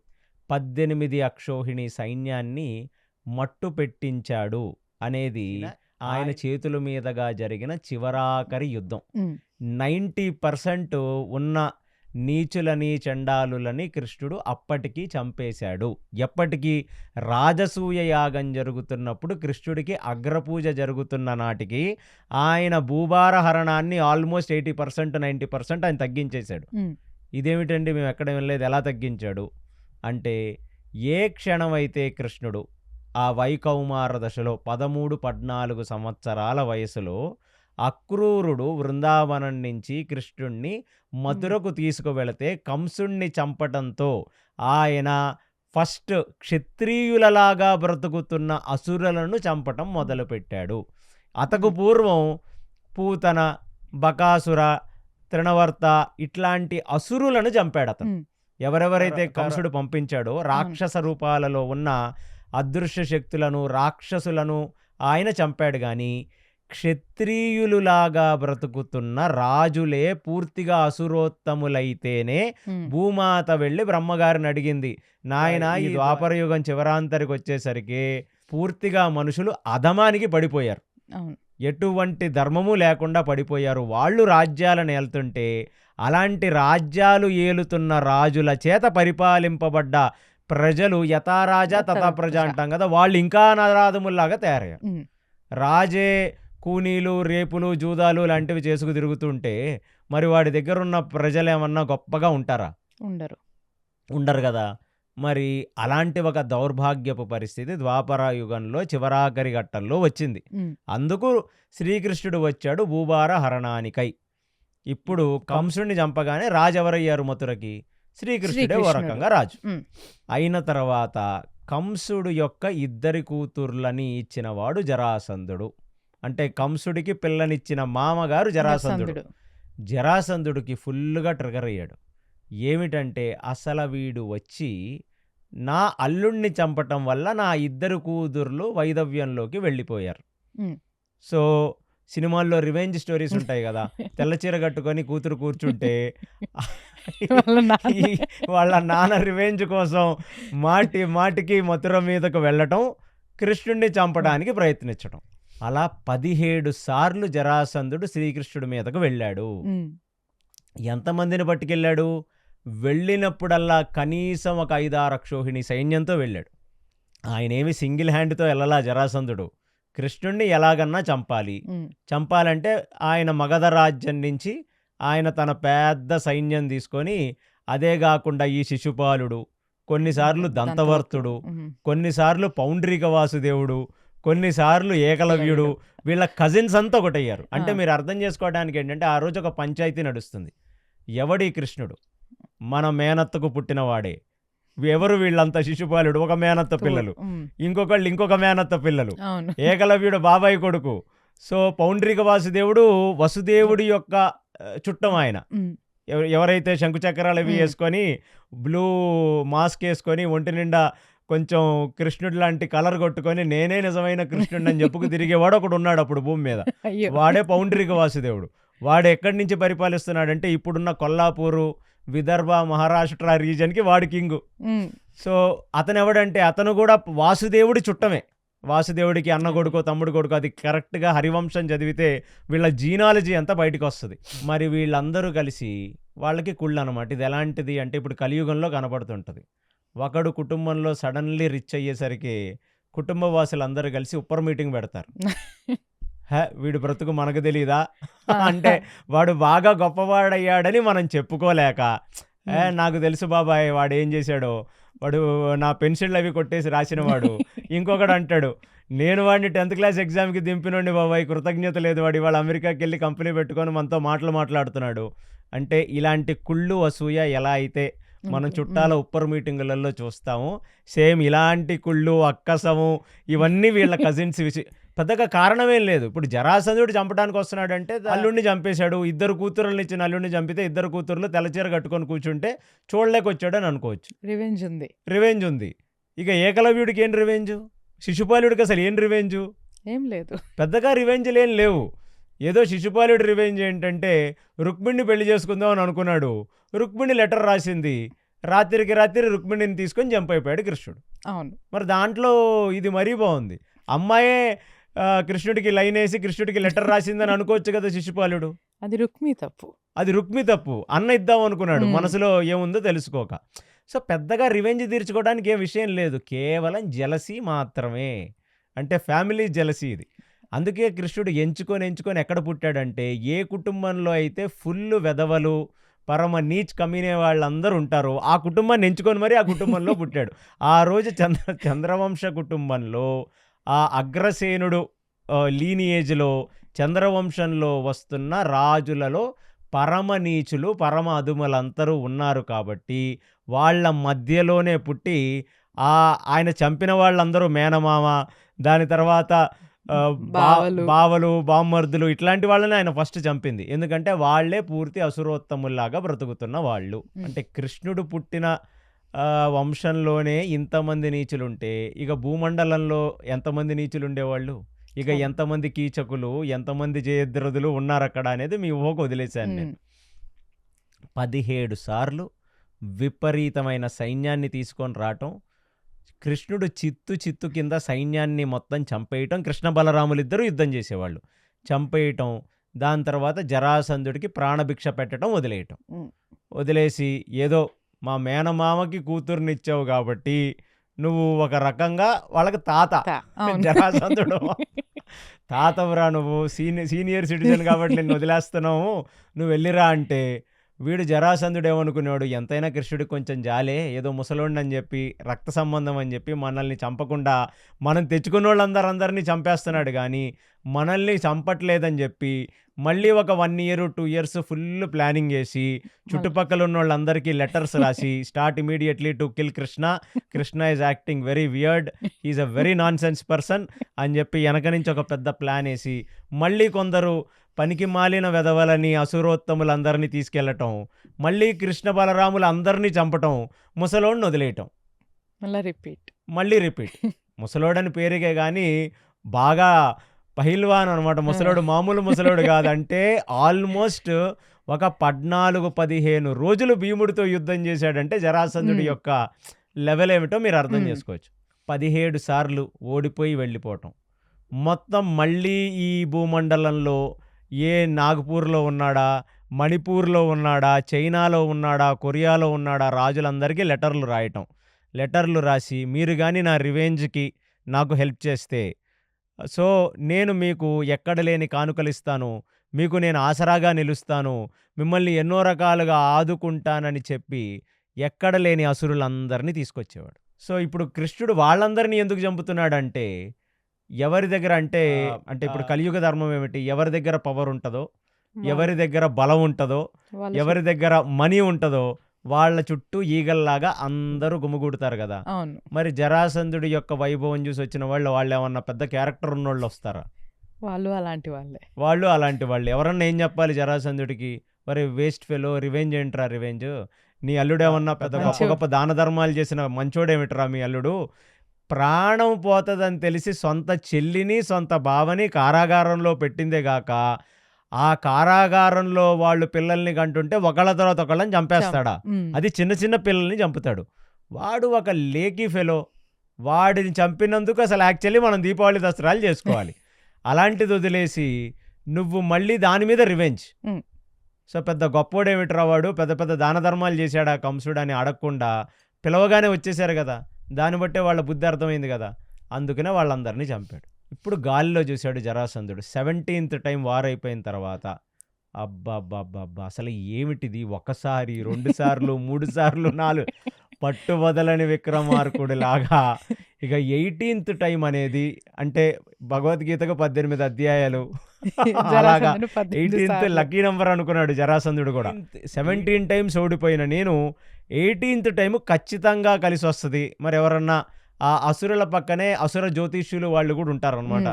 18 అక్షోహిణి సైన్యాన్ని మట్టు పెట్టించాడు అనేది ఆయన చేతుల మీదుగా జరిగిన చివరాఖరి యుద్ధం. ఉమ్. 90% ఉన్న నీచులని చండాలులని కృష్ణుడు అప్పటికి చంపేశాడు. ఎప్పటికీ? రాజసూయ యాగం జరుగుతున్నప్పుడు కృష్ణుడికి అగ్రపూజ జరుగుతున్న నాటికి ఆయన భూభారహరణాన్ని ఆల్మోస్ట్ 80% 90% ఆయన తగ్గించేశాడు. ఉమ్. ఇదేమిటండి మేము ఎక్కడ వెళ్ళలేదు, ఎలా తగ్గించాడు అంటే, ఏ క్షణమైతే కృష్ణుడు ఆ వైకౌమార దశలో 13-14 సంవత్సరాల వయసులో అక్రూరుడు బృందావనం నుంచి కృష్ణుణ్ణి మథురకు తీసుకువెళితే కంసుణ్ణి చంపటంతో ఆయన ఫస్ట్ క్షత్రియులలాగా బ్రతుకుతున్న అసురులను చంపటం మొదలుపెట్టాడు. అతకు పూర్వం పూతన, బకాసుర, తృణవర్త ఇట్లాంటి అసురులను చంపాడు అతను. ఉమ్. ఎవరెవరైతే కంసుడు పంపించాడో రాక్షస రూపాలలో ఉన్న అదృశ్య శక్తులను, రాక్షసులను ఆయన చంపాడు గానీ, క్షత్రియులులాగా బ్రతుకుతున్న రాజులే పూర్తిగా అసురోత్తములైతేనే భూమాత వెళ్ళి బ్రహ్మగారిని అడిగింది, నాయనా ఈ ద్వాపర యుగం చివరాంతరికి వచ్చేసరికి పూర్తిగా మనుషులు అధమానికి పడిపోయారు, ఎటువంటి ధర్మము లేకుండా పడిపోయారు, వాళ్ళు రాజ్యాలను ఏలుతుంటే అలాంటి రాజ్యాలు ఏలుతున్న రాజుల చేత పరిపాలింపబడ్డ ప్రజలు యథారాజా తథా ప్రజ అంటాం కదా, వాళ్ళు ఇంకా నరాధముల్లాగా తయారయ్యారు. రాజే కూనీలు, రేపులు, జూదాలు లాంటివి చేసుకు తిరుగుతుంటే మరి వాడి దగ్గర ఉన్న ప్రజలు ఏమన్నా గొప్పగా ఉంటారా? ఉండరు కదా. మరి అలాంటి ఒక దౌర్భాగ్యపు పరిస్థితి ద్వాపర యుగంలో చివరాఖరి ఘట్టంలో వచ్చింది. అందుకు శ్రీకృష్ణుడు వచ్చాడు భూభార హరణానికై. ఇప్పుడు కంసుడిని చంపగానే రాజు ఎవరయ్యారు మథురకి? శ్రీకృష్ణుడే ఓ రకంగా రాజు అయిన తర్వాత కంసుడు యొక్క 2 కూతుర్లని ఇచ్చినవాడు జరాసంధుడు. అంటే కంసుడికి పిల్లనిచ్చిన మామగారు జరాసంధుడు. జరాసంధుడికి ఫుల్గా ట్రిగర్ అయ్యాడు. ఏమిటంటే అసలు వీడు వచ్చి నా అల్లుణ్ణి చంపటం వల్ల నా 2 కూతుర్లు వైదవ్యంలోకి వెళ్ళిపోయారు. సో సినిమాల్లో రివెంజ్ స్టోరీస్ ఉంటాయి కదా, తెల్లచీర కట్టుకొని కూతురు కూర్చుంటే వాళ్ళ నాన్న రివెంజ్ కోసం మాటికి మథుర మీదకు వెళ్ళటం, కృష్ణుడిని చంపడానికి ప్రయత్నించడం. అలా 17 సార్లు జరాసంధుడు శ్రీకృష్ణుడి మీదకు వెళ్ళాడు. ఎంతమందిని పట్టుకెళ్ళాడు? వెళ్ళినప్పుడల్లా కనీసం ఒక 5-6 అక్షోహిణి సైన్యంతో వెళ్ళాడు. ఆయనేమి సింగిల్ హ్యాండ్తో వెళ్ళలా జరాసంధుడు. కృష్ణుణ్ణి ఎలాగన్నా చంపాలంటే ఆయన మగధ రాజ్యం నుంచి ఆయన తన పెద్ద సైన్యం తీసుకొని, అదే కాకుండా ఈ శిశుపాలుడు, కొన్నిసార్లు దంతవర్తుడు, కొన్నిసార్లు పౌండ్రిక వాసుదేవుడు, కొన్నిసార్లు ఏకలవ్యుడు, వీళ్ళ కజిన్స్ అంతా ఒకటయ్యారు. అంటే మీరు అర్థం చేసుకోవడానికి ఏంటంటే ఆ రోజు ఒక పంచాయతీ నడుస్తుంది. ఎవడి కృష్ణుడు? మన మేనత్తకు పుట్టినవాడే. ఎవరు వీళ్ళంతా? శిశుపాలుడు ఒక మేనత్త పిల్లలు, ఇంకొకళ్ళు ఇంకొక మేనత్త పిల్లలు, ఏకలవ్యుడు బాబాయ్ కొడుకు. సో పౌండ్రిక వాసుదేవుడు వసుదేవుడి యొక్క చుట్టం. ఆయన ఎవరైతే శంకుచక్రాలు అవి వేసుకొని బ్లూ మాస్క్ వేసుకొని ఒంటి నిండా కొంచెం కృష్ణుడు లాంటి కలర్ కొట్టుకొని నేనే నిజమైన కృష్ణుడు అని చెప్పుకు తిరిగేవాడు ఒకడు ఉన్నాడు అప్పుడు భూమి మీద. వాడే పౌండ్రిక వాసుదేవుడు. వాడు ఎక్కడి నుంచి పరిపాలిస్తున్నాడంటే ఇప్పుడున్న కొల్లాపూరు, విదర్భ, మహారాష్ట్ర రీజన్కి వాడు కింగు. సో అతను ఎవడంటే అతను కూడా వాసుదేవుడి చుట్టమే. వాసుదేవుడికి అన్న కొడుకో తమ్ముడు కొడుకో, అది కరెక్ట్గా హరివంశం చదివితే వీళ్ళ జీనాలజీ అంతా బయటకు వస్తుంది. మరి వీళ్ళందరూ కలిసి వాళ్ళకి కుళ్ళు అనమాట. ఇది ఎలాంటిది అంటే ఇప్పుడు కలియుగంలో కనపడుతుంటుంది. ఒకడు కుటుంబంలో సడన్లీ రిచ్ అయ్యేసరికి కుటుంబ వాసులందరూ కలిసి ఉప్పర్ మీటింగ్ పెడతారు. వీడు బ్రతుకు మనకు తెలీదా అంటే వాడు బాగా గొప్పవాడయ్యాడని మనం చెప్పుకోలేక, నాకు తెలుసు బాబాయ్ వాడు ఏం చేశాడో, వాడు నా పెన్షన్లు అవి కొట్టేసి రాసినవాడు. ఇంకొకడు అంటాడు, నేను వాడిని 10th క్లాస్ ఎగ్జామ్కి దింపినండి బాబాయ్, కృతజ్ఞత లేదు, వాడు ఇవాళ అమెరికాకి వెళ్ళి కంపెనీ పెట్టుకొని మనతో మాట్లాడుతున్నాడు. అంటే ఇలాంటి కుళ్ళు అసూయ ఎలా అయితే మనం చుట్టాల ఉప్పర్ మీటింగులలో చూస్తాము, సేమ్ ఇలాంటి కుళ్ళు అక్కసము ఇవన్నీ వీళ్ళ కజిన్స్. పెద్దగా కారణమేం లేదు. ఇప్పుడు జరాసంధుడు చంపడానికి వస్తున్నాడంటే అల్లుడిని చంపేశాడు. 2 కూతురులను ఇచ్చిన అల్లుడిని చంపితే 2 కూతురులు తెల్లచీర కట్టుకొని కూర్చుంటే చూడలేకొచ్చాడని అనుకోవచ్చు. రివెంజ్ ఉంది. ఇక ఏకలవ్యుడికి ఏం రివెంజ్? శిశుపాలుడికి అసలు ఏం రివెంజ్? ఏం లేదు. పెద్దగా రివెంజ్లు ఏం లేవు. ఏదో శిశుపాలుడి రివెంజ్ ఏంటంటే రుక్మిణిని పెళ్లి చేసుకుందాం అని అనుకున్నాడు. రుక్మిణి లెటర్ రాసింది. రాత్రి రుక్మిణిని తీసుకొని చంపైపోయాడు కృష్ణుడు. అవును. మరి దాంట్లో ఇది మరీ బాగుంది. అమ్మాయే కృష్ణుడికి లైన్ వేసి కృష్ణుడికి లెటర్ రాసిందని అనుకోవచ్చు కదా శిశుపాలుడు. అది రుక్మి తప్పు. అన్న ఇద్దాం అనుకున్నాడు, మనసులో ఏముందో తెలుసుకోక. సో పెద్దగా రివెంజ్ తీర్చుకోవడానికి ఏ విషయం లేదు, కేవలం జలసీ మాత్రమే. అంటే ఫ్యామిలీ జలసీ ఇది. అందుకే కృష్ణుడు ఎంచుకొని ఎక్కడ పుట్టాడంటే ఏ కుటుంబంలో అయితే ఫుల్ వెధవలు, పరమ నీచ్ కమీనే వాళ్ళందరూ ఉంటారో ఆ కుటుంబాన్ని ఎంచుకొని మరి ఆ కుటుంబంలో పుట్టాడు. ఆ రోజు చంద్రవంశ కుటుంబంలో ఆ అగ్రసేనుడు లీనియేజ్లో చంద్రవంశంలో వస్తున్న రాజులలో పరమ నీచులు, పరమ అదుమలందరూ ఉన్నారు కాబట్టి వాళ్ళ మధ్యలోనే పుట్టి ఆయన చంపిన వాళ్ళందరూ మేనమామ, దాని తర్వాత బావలు, బామ్మర్దులు, ఇట్లాంటి వాళ్ళని ఆయన ఫస్ట్ చంపింది. ఎందుకంటే వాళ్లే పూర్తి అసురోత్తముల్లాగా బ్రతుకుతున్న వాళ్ళు. అంటే కృష్ణుడు పుట్టిన వంశంలోనే ఇంతమంది నీచులుంటే ఇక భూమండలంలో ఎంతమంది నీచులుండేవాళ్ళు? ఇక అవును. ఎంతమంది కీచకులు, ఎంతమంది జయద్రథులు ఉన్నారక్కడ అనేది మీ ఊహకు వదిలేశాను హ్మ్. నేను. 17 సార్లు విపరీతమైన సైన్యాన్ని తీసుకొని రావటం, కృష్ణుడు చిత్తు చిత్తు కింద సైన్యాన్ని మొత్తం చంపేయటం, కృష్ణ బలరాములిద్దరూ యుద్ధం చేసేవాళ్ళు. చంపేయటం, దాని తర్వాత జరాసంధుడికి ప్రాణభిక్ష పెట్టడం, వదిలేయటం. హ్మ్. వదిలేసి ఏదో మా మేనమామకి కూతుర్నిచ్చావు కాబట్టి నువ్వు ఒక రకంగా వాళ్ళకి తాత. అవును. జరాసంధుడు తాతవురా నువ్వు సీనియర్ సిటిజన్ కాబట్టి నిన్ను వదిలేస్తున్నావు, నువ్వు వెళ్ళిరా అంటే వీడు జరాసంధుడు ఏమనుకునేవాడు, ఎంతైనా కృష్ణుడికి కొంచెం జాలే, ఏదో ముసలోడిని అని చెప్పి రక్త సంబంధం అని చెప్పి మనల్ని చంపకుండా మనం తెచ్చుకున్న వాళ్ళందరినీ చంపేస్తున్నాడు కానీ మనల్ని చంపట్లేదని చెప్పి మళ్ళీ ఒక 1 year 2 years ఫుల్ ప్లానింగ్ చేసి చుట్టుపక్కల ఉన్న వాళ్ళందరికీ లెటర్స్ రాసి start immediately to kill Krishna, Krishna is acting very weird, is a very non sense person అని చెప్పి వెనక నుంచి ఒక పెద్ద ప్లాన్ వేసి మళ్ళీ కొందరు పనికి మాలిన వెధవలని అసురోత్తములందరినీ తీసుకెళ్లటం, మళ్ళీ కృష్ణ బలరాములు అందరినీ చంపటం, ముసలోడిని వదిలేయటం, మళ్ళీ రిపీట్. ముసలోడని పేరుగే కానీ బాగా పహిల్వాన్ అనమాట ముసలోడు, మామూలు ముసలోడు కాదంటే ఆల్మోస్ట్ ఒక 14-15 రోజులు భీముడితో యుద్ధం చేశాడంటే జరాసంధుడి యొక్క లెవెల్ ఏమిటో మీరు అర్థం చేసుకోవచ్చు. 17 సార్లు ఓడిపోయి వెళ్ళిపోవటం, మొత్తం మళ్ళీ ఈ భూమండలంలో ఏ నాగపూర్లో ఉన్నాడా, మణిపూర్లో ఉన్నాడా, చైనాలో ఉన్నాడా, కొరియాలో ఉన్నాడా రాజులందరికీ లెటర్లు రాయటం. లెటర్లు రాసి మీరు కానీ నా రివెంజ్కి నాకు హెల్ప్ చేస్తే సో నేను మీకు ఎక్కడ లేని కానుకలిస్తాను, మీకు నేను ఆసరాగా నిలుస్తాను, మిమ్మల్ని ఎన్నో రకాలుగా ఆదుకుంటానని చెప్పి ఎక్కడ లేని అసురులందరినీ తీసుకొచ్చేవాడు. సో ఇప్పుడు కృష్ణుడు వాళ్ళందరినీ ఎందుకు చంపుతున్నాడంటే ఎవరి దగ్గర అంటే ఇప్పుడు కలియుగ ధర్మం ఏమిటి, ఎవరి దగ్గర పవర్ ఉంటుందో, ఎవరి దగ్గర బలం ఉంటుందో, ఎవరి దగ్గర మనీ ఉంటుందో వాళ్ళ చుట్టూ ఈగల్లాగా అందరూ గుమిగూడుతారు కదా. మరి జరాసంధుడి యొక్క వైభవం చూసి వచ్చిన వాళ్ళు ఏమన్నా పెద్ద క్యారెక్టర్ ఉన్నోళ్ళు వస్తారా? వాళ్ళు అలాంటి వాళ్ళే. ఎవరన్నా ఏం చెప్పాలి జరాసంధుడికి, మరి వేస్ట్ ఫెలో, రివెంజ్ ఏంట్రా రివెంజ్, నీ అల్లుడు ఏమన్నా పెద్ద గొప్ప గొప్ప దాన ధర్మాలు చేసిన మంచోడేమిట్రా మీ అల్లుడు, ప్రాణం పోతుందని తెలిసి సొంత చెల్లిని సొంత బావని కారాగారంలో పెట్టిందే గాక ఆ కారాగారంలో వాళ్ళు పిల్లల్ని కంటుంటే ఒకళ్ళ తర్వాత ఒకళ్ళని చంపేస్తాడా, అది చిన్న చిన్న పిల్లల్ని చంపుతాడు. వాడు ఒక లేకీ ఫెలో, వాడిని చంపినందుకు అసలు యాక్చువల్లీ మనం దీపావళి దసరాలు చేసుకోవాలి. అలాంటిది వదిలేసి నువ్వు మళ్ళీ దాని మీద రివెంజ్. సో పెద్ద గొప్పోడేమిట్రా వాడు, పెద్ద పెద్ద దాన ధర్మాలు చేశాడా కంసుడు అని అడగకుండా పిలవగానే వచ్చేసారు కదా, దాన్ని బట్టే వాళ్ళ బుద్ధి అర్థమైంది కదా, అందుకనే వాళ్ళందరినీ చంపాడు. ఇప్పుడు గాలిలో చూశాడు జరాసంధుడు. 17th టైం వార్ అయిపోయిన తర్వాత అబ్బా అసలు ఏమిటిది, 1 సారి 2 సార్లు 3 సార్లు 4 పట్టు వదలని విక్రమార్కుడు లాగా ఇక 18th టైం అనేది అంటే భగవద్గీతకు 18 అధ్యాయాలు అలాగా 18th లక్కీ నెంబర్ అనుకున్నాడు జరాసంధుడు కూడా. 17 టైమ్స్ ఓడిపోయిన నేను 18th టైం ఖచ్చితంగా కలిసి వస్తుంది. మరి ఎవరన్నా ఆ అసురుల పక్కనే అసుర జ్యోతిష్యులు వాళ్ళు కూడా ఉంటారు అనమాట,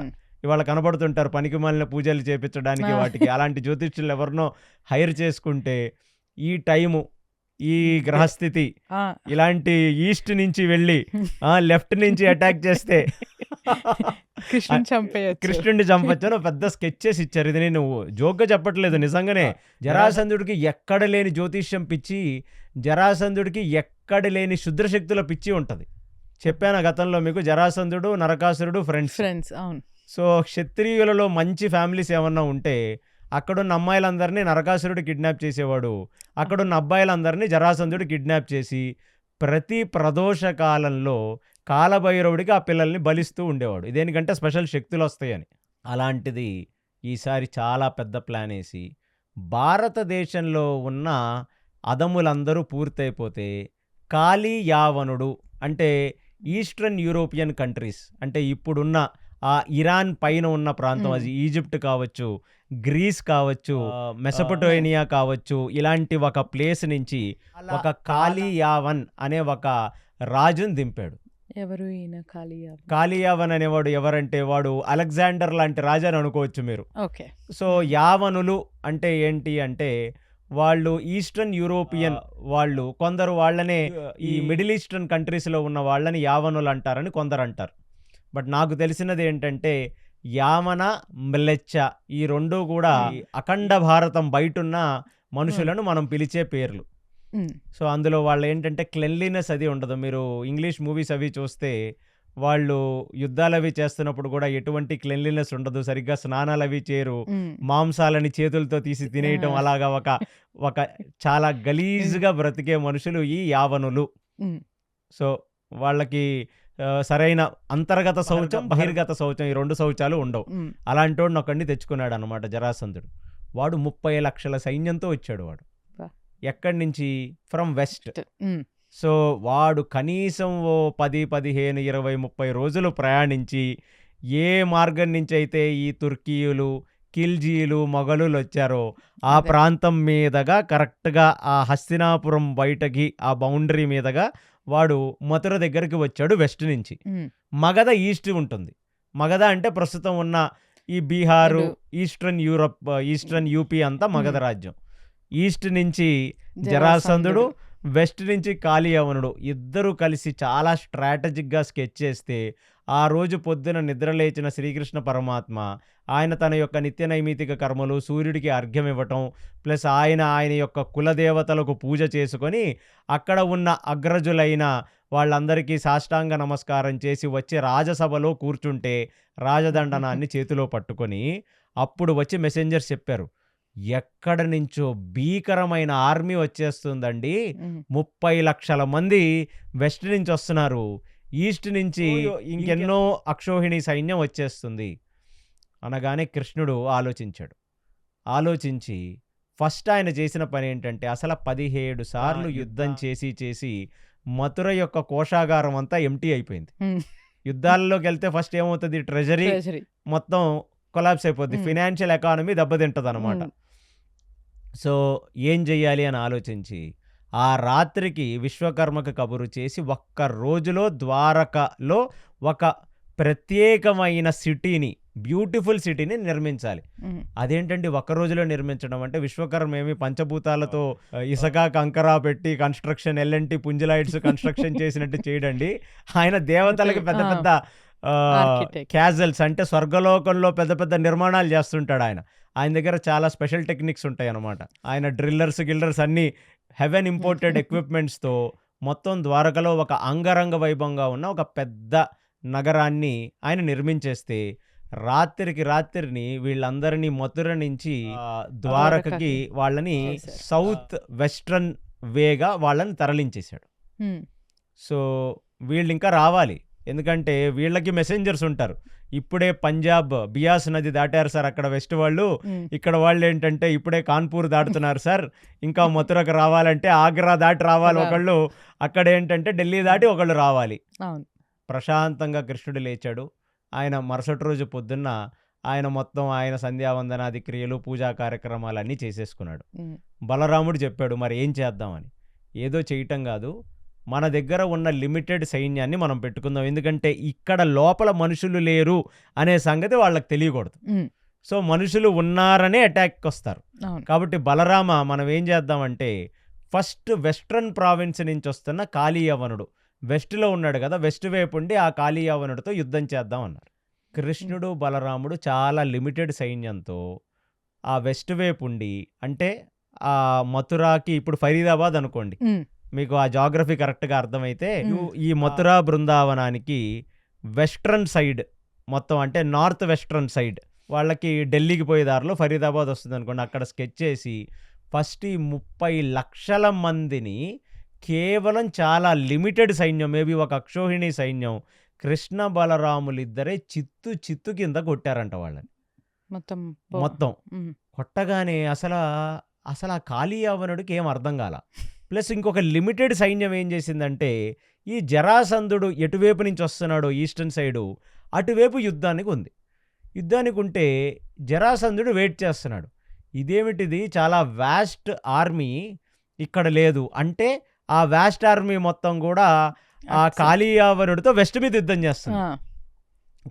ఇవాళ కనబడుతుంటారు పనికి మాలిన పూజలు చేపించడానికి వాటికి. అలాంటి జ్యోతిష్యులు ఎవరినో హైర్ చేసుకుంటే ఈ టైము, ఈ గ్రహస్థితి ఇలాంటి ఈస్ట్ నుంచి వెళ్ళి లెఫ్ట్ నుంచి అటాక్ చేస్తే కృష్ణుడిని చంపొచ్చు అని పెద్ద స్కెచ్ చేసి ఇచ్చారు. ఇది నేను జోక్గా చెప్పట్లేదు, నిజంగానే. జరాసంధుడికి ఎక్కడ లేని జ్యోతిష్యం పిచ్చి, జరాసంధుడికి ఎక్కడ లేని శుద్రశక్తుల పిచ్చి ఉంటుంది. చెప్పాను గతంలో మీకు, జరాసంధుడు నరకాసురుడు ఫ్రెండ్స్. సో క్షత్రియులలో మంచి ఫ్యామిలీస్ ఏమన్నా ఉంటే అక్కడున్న అమ్మాయిలందరినీ నరకాసురుడు కిడ్నాప్ చేసేవాడు, అక్కడున్న అబ్బాయిలందరినీ జరాసంధుడు కిడ్నాప్ చేసి ప్రతి ప్రదోష కాలంలో కాలభైరవుడికి ఆ పిల్లల్ని బలిస్తూ ఉండేవాడు. ఇదేనికంటే స్పెషల్ శక్తులు వస్తాయని. అలాంటిది ఈసారి చాలా పెద్ద ప్లాన్ వేసి భారతదేశంలో ఉన్న అదములందరూ పూర్తయిపోతే కాళీ యావనుడు అంటే ఈస్టర్న్ యూరోపియన్ కంట్రీస్ అంటే ఇప్పుడున్న ఆ ఇరాన్ పైన ఉన్న ప్రాంతం, అది ఈజిప్ట్ కావచ్చు, గ్రీస్ కావచ్చు, మెసొపొటేమియా కావచ్చు, ఇలాంటి ఒక ప్లేస్ నుంచి ఒక కాళీ యావన్ అనే ఒక రాజుని దింపాడు. ఎవరు ఈయన కాళీ యావన్ అనేవాడు ఎవరంటే వాడు అలెగ్జాండర్ లాంటి రాజు అని అనుకోవచ్చు మీరు. సో యావనులు అంటే ఏంటి అంటే వాళ్ళు ఈస్టర్న్ యూరోపియన్ వాళ్ళు, కొందరు వాళ్ళనే ఈ మిడిల్ ఈస్టర్న్ కంట్రీస్లో ఉన్న వాళ్ళని యావనులు అంటారని కొందరు అంటారు. బట్ నాకు తెలిసినది ఏంటంటే యామన, మ్లెచ్చ ఈ రెండు కూడా అఖండ భారతం బయటున్న మనుషులను మనం పిలిచే పేర్లు. సో అందులో వాళ్ళు ఏంటంటే క్లెన్లీనెస్ అది ఉండదు. మీరు ఇంగ్లీష్ మూవీస్ అవి చూస్తే వాళ్ళు యుద్ధాలు అవి చేస్తున్నప్పుడు కూడా ఎటువంటి క్లెన్లీనెస్ ఉండదు, సరిగ్గా స్నానాలు అవి చేయరు, మాంసాలని చేతులతో తీసి తినేయటం, అలాగా ఒక చాలా గలీజ్గా బ్రతికే మనుషులు ఈ యావనులు. సో వాళ్ళకి సరైన అంతర్గత శౌచం, బహిర్గత శౌచం, ఈ 2 శౌచాలు ఉండవు. అలాంటి వాడిని ఒకడిని తెచ్చుకున్నాడు అనమాట జరాసంధుడు. వాడు 30 లక్షల సైన్యంతో వచ్చాడు. వాడు ఎక్కడి నుంచి? From west. సో వాడు కనీసం ఓ 10, 15, 20, 30 రోజులు ప్రయాణించి ఏ మార్గం నుంచి అయితే ఈ తుర్కీయులు, ఖిల్జీలు, మొఘలులు వచ్చారో ఆ ప్రాంతం మీదగా కరెక్ట్గా ఆ హస్తినాపురం బయటకి ఆ బౌండరీ మీదగా వాడు మథుర దగ్గరికి వచ్చాడు వెస్ట్ నుంచి. మగధ ఈస్ట్ ఉంటుంది. మగధ అంటే ప్రస్తుతం ఉన్న ఈ Bihar, eastern Europe, eastern UP అంతా మగధ రాజ్యం. ఈస్ట్ నుంచి జరాసంధుడు, వెస్ట్ నుంచి కాళీయవనుడు ఇద్దరు కలిసి చాలా స్ట్రాటజిక్గా స్కెచ్ చేస్తే ఆ రోజు పొద్దున నిద్రలేచిన శ్రీకృష్ణ పరమాత్మ ఆయన తన యొక్క నిత్య నైమితిక కర్మలు, సూర్యుడికి అర్ఘ్యం ఇవ్వటం, ప్లస్ ఆయన యొక్క కులదేవతలకు పూజ చేసుకొని అక్కడ ఉన్న అగ్రజులైన వాళ్ళందరికీ సాష్టాంగ నమస్కారం చేసి వచ్చి రాజసభలో కూర్చుంటే రాజదండనాన్ని చేతిలో పట్టుకొని అప్పుడు వచ్చి మెసెంజర్స్ చెప్పారు, ఎక్కడ నుంచో భీకరమైన ఆర్మీ వచ్చేస్తుందండి, 30 లక్షల మంది వెస్ట్ నుంచి వస్తున్నారు, ఈస్ట్ నుంచి ఇంకెన్నో అక్షోహిణి సైన్యం వచ్చేస్తుంది అనగానే కృష్ణుడు ఆలోచించి ఫస్ట్ ఆయన చేసిన పని ఏంటంటే అసలు 17 సార్లు యుద్ధం చేసి మథుర యొక్క కోశాగారం అంతా ఎంటీ అయిపోయింది. యుద్ధాలలోకి వెళ్తే ఫస్ట్ ఏమవుతుంది, ట్రెజరీ మొత్తం కొలాప్స్ అయిపోద్ది, ఫినాన్షియల్ ఎకానమీ దెబ్బతింటుంది అనమాట. సో ఏం చెయ్యాలి అని ఆలోచించి ఆ రాత్రికి విశ్వకర్మకు కబురు చేసి ఒక్క రోజులో ద్వారకలో ఒక ప్రత్యేకమైన సిటీని, బ్యూటిఫుల్ సిటీని నిర్మించాలి. అదేంటండి ఒక్క రోజులో నిర్మించడం అంటే? విశ్వకర్మ ఏమి పంచభూతాలతో ఇసుక కంకర పెట్టి కన్స్ట్రక్షన్, ఎల్ఎన్టీ పుంజులైట్స్ కన్స్ట్రక్షన్ చేసినట్టు చేయడండి. ఆయన దేవతలకి పెద్ద పెద్ద క్యాజల్స్ అంటే స్వర్గలోకంలో పెద్ద పెద్ద నిర్మాణాలు చేస్తుంటాడు. ఆయన దగ్గర చాలా స్పెషల్ టెక్నిక్స్ ఉంటాయి అన్నమాట. ఆయన గిల్డర్స్ అన్నీ హెవెన్ ఇంపోర్టెడ్ ఎక్విప్మెంట్స్తో మొత్తం ద్వారకలో ఒక అంగరంగ వైభవంగా ఉన్న ఒక పెద్ద నగరాన్ని ఆయన నిర్మించేస్తే రాత్రిని వీళ్ళందరినీ మథుర నుంచి ద్వారకకి వాళ్ళని సౌత్ వెస్ట్రన్ వేగా వాళ్ళని తరలించేశాడు. సో వీళ్ళు ఇంకా రావాలి, ఎందుకంటే వీళ్ళకి మెసెంజర్స్ ఉంటారు. ఇప్పుడే పంజాబ్ బియాస్ నది దాటారు సార్ అక్కడ వెస్ట్ వాళ్ళు, ఇక్కడ వాళ్ళు ఏంటంటే ఇప్పుడే కాన్పూర్ దాటుతున్నారు సార్, ఇంకా మథురకు రావాలంటే ఆగ్రా దాటి రావాలి ఒకళ్ళు, అక్కడ ఏంటంటే ఢిల్లీ దాటి ఒకళ్ళు రావాలి. ప్రశాంతంగా కృష్ణుడు లేచాడు. ఆయన మరుసటి రోజు పొద్దున్న ఆయన సంధ్యావందనాది క్రియలు, పూజా కార్యక్రమాలన్నీ చేసేసుకున్నాడు. బలరాముడు చెప్పాడు మరి ఏం చేద్దామని. ఏదో చేయటం కాదు, మన దగ్గర ఉన్న లిమిటెడ్ సైన్యాన్ని మనం పెట్టుకుందాం, ఎందుకంటే ఇక్కడ లోపల మనుషులు లేరు అనే సంగతి వాళ్ళకి తెలియకూడదు. సో మనుషులు ఉన్నారనే అటాక్కి వస్తారు. కాబట్టి బలరామ మనం ఏం చేద్దామంటే ఫస్ట్ వెస్ట్రన్ ప్రావిన్స్ నుంచి వస్తున్న కాళీయవనుడు వెస్ట్లో ఉన్నాడు కదా, వెస్ట్ వైపు ఉండి ఆ కాళీయవనుడితో యుద్ధం చేద్దాం అన్నారు. కృష్ణుడు బలరాముడు చాలా లిమిటెడ్ సైన్యంతో ఆ వెస్ట్ వైపు ఉండి, అంటే ఆ మథురాకి ఇప్పుడు ఫరీదాబాద్ అనుకోండి, మీకు ఆ జాగ్రఫీ కరెక్ట్గా అర్థమైతే ఈ మథురా బృందావనానికి వెస్ట్రన్ సైడ్ మొత్తం, అంటే నార్త్ వెస్ట్రన్ సైడ్ వాళ్ళకి ఢిల్లీకి పోయే దారిలో ఫరీదాబాద్ వస్తుంది అనుకోండి, అక్కడ స్కెచ్ చేసి ఫస్ట్ ఈ 30 లక్షల మందిని కేవలం చాలా లిమిటెడ్ సైన్యం, మేబీ ఒక అక్షోహిణి సైన్యం, కృష్ణ బలరాములిద్దరే చిత్తు కింద కొట్టారంట వాళ్ళని మొత్తం. కొట్టగానే అసలు ఆ కాళీయవనుడికి ఏం అర్థం కాల. ప్లస్ ఇంకొక లిమిటెడ్ సైన్యం ఏం చేసిందంటే ఈ జరాసంధుడు ఎటువైపు నుంచి వస్తున్నాడో ఈస్టర్న్ సైడు అటువైపు యుద్ధానికి ఉంటే జరాసంధుడు వెయిట్ చేస్తున్నాడు, ఇదేమిటిది చాలా వాస్ట్ ఆర్మీ ఇక్కడ లేదు అంటే ఆ వాస్ట్ ఆర్మీ మొత్తం కూడా ఆ కాళీయవనుడితో వెస్ట్ మీద యుద్ధం చేస్తుంది.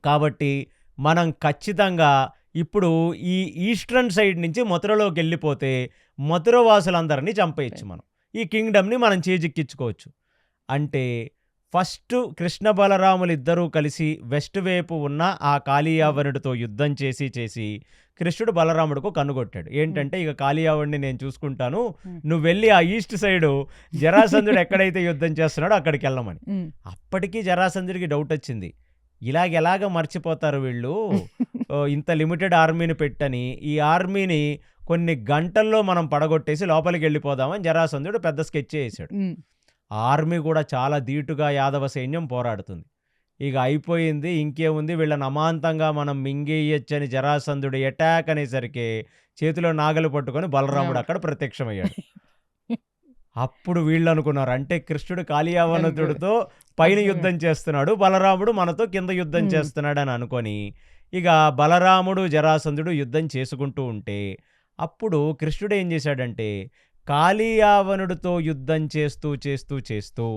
కాబట్టి మనం ఖచ్చితంగా ఇప్పుడు ఈ ఈస్టర్న్ సైడ్ నుంచి మథురలోకి వెళ్ళిపోతే మథుర వాసులందరినీ చంపేయచ్చు మనం. ఈ కింగ్డమ్ని మనం చేజిక్కించుకోవచ్చు. అంటే ఫస్ట్ కృష్ణ బలరాములు ఇద్దరూ కలిసి వెస్ట్ వైపు ఉన్న ఆ కాళీయావనుడితో యుద్ధం చేసి కృష్ణుడు బలరాముడికి కన్నుగొట్టాడు. ఏంటంటే ఇక కాళీయావుడిని నేను చూసుకుంటాను, నువ్వు వెళ్ళి ఆ ఈస్ట్ సైడు జరాసంధుడు ఎక్కడైతే యుద్ధం చేస్తున్నాడో అక్కడికి వెళ్ళమని. అప్పటికీ జరాసంధుడికి డౌట్ వచ్చింది, ఎలాగ మర్చిపోతారు వీళ్ళు, ఇంత లిమిటెడ్ ఆర్మీని పెట్టని, ఈ ఆర్మీని కొన్ని గంటల్లో మనం పడగొట్టేసి లోపలికి వెళ్ళిపోదామని జరాసంధుడు పెద్ద స్కెచ్ చేసాడు. ఆర్మీ కూడా చాలా ధీటుగా యాదవ సైన్యం పోరాడుతుంది. ఇక అయిపోయింది, ఇంకేముంది, వీళ్ళని అమాంతంగా మనం మింగేయచ్చని జరాసంధుడు అటాక్ అనేసరికి చేతిలో నాగలు పట్టుకొని బలరాముడు అక్కడ ప్రత్యక్షమయ్యాడు. అప్పుడు వీళ్ళు అనుకున్నారు, అంటే కృష్ణుడు కాళీయావనుడితో పైన యుద్ధం చేస్తున్నాడు, బలరాముడు మనతో కింద యుద్ధం చేస్తున్నాడు అని అనుకొని ఇక బలరాముడు జరాసంధుడు యుద్ధం చేసుకుంటూ ఉంటే అప్పుడు కృష్ణుడు ఏం చేశాడంటే కాళీయావనుడితో యుద్ధం చేస్తూ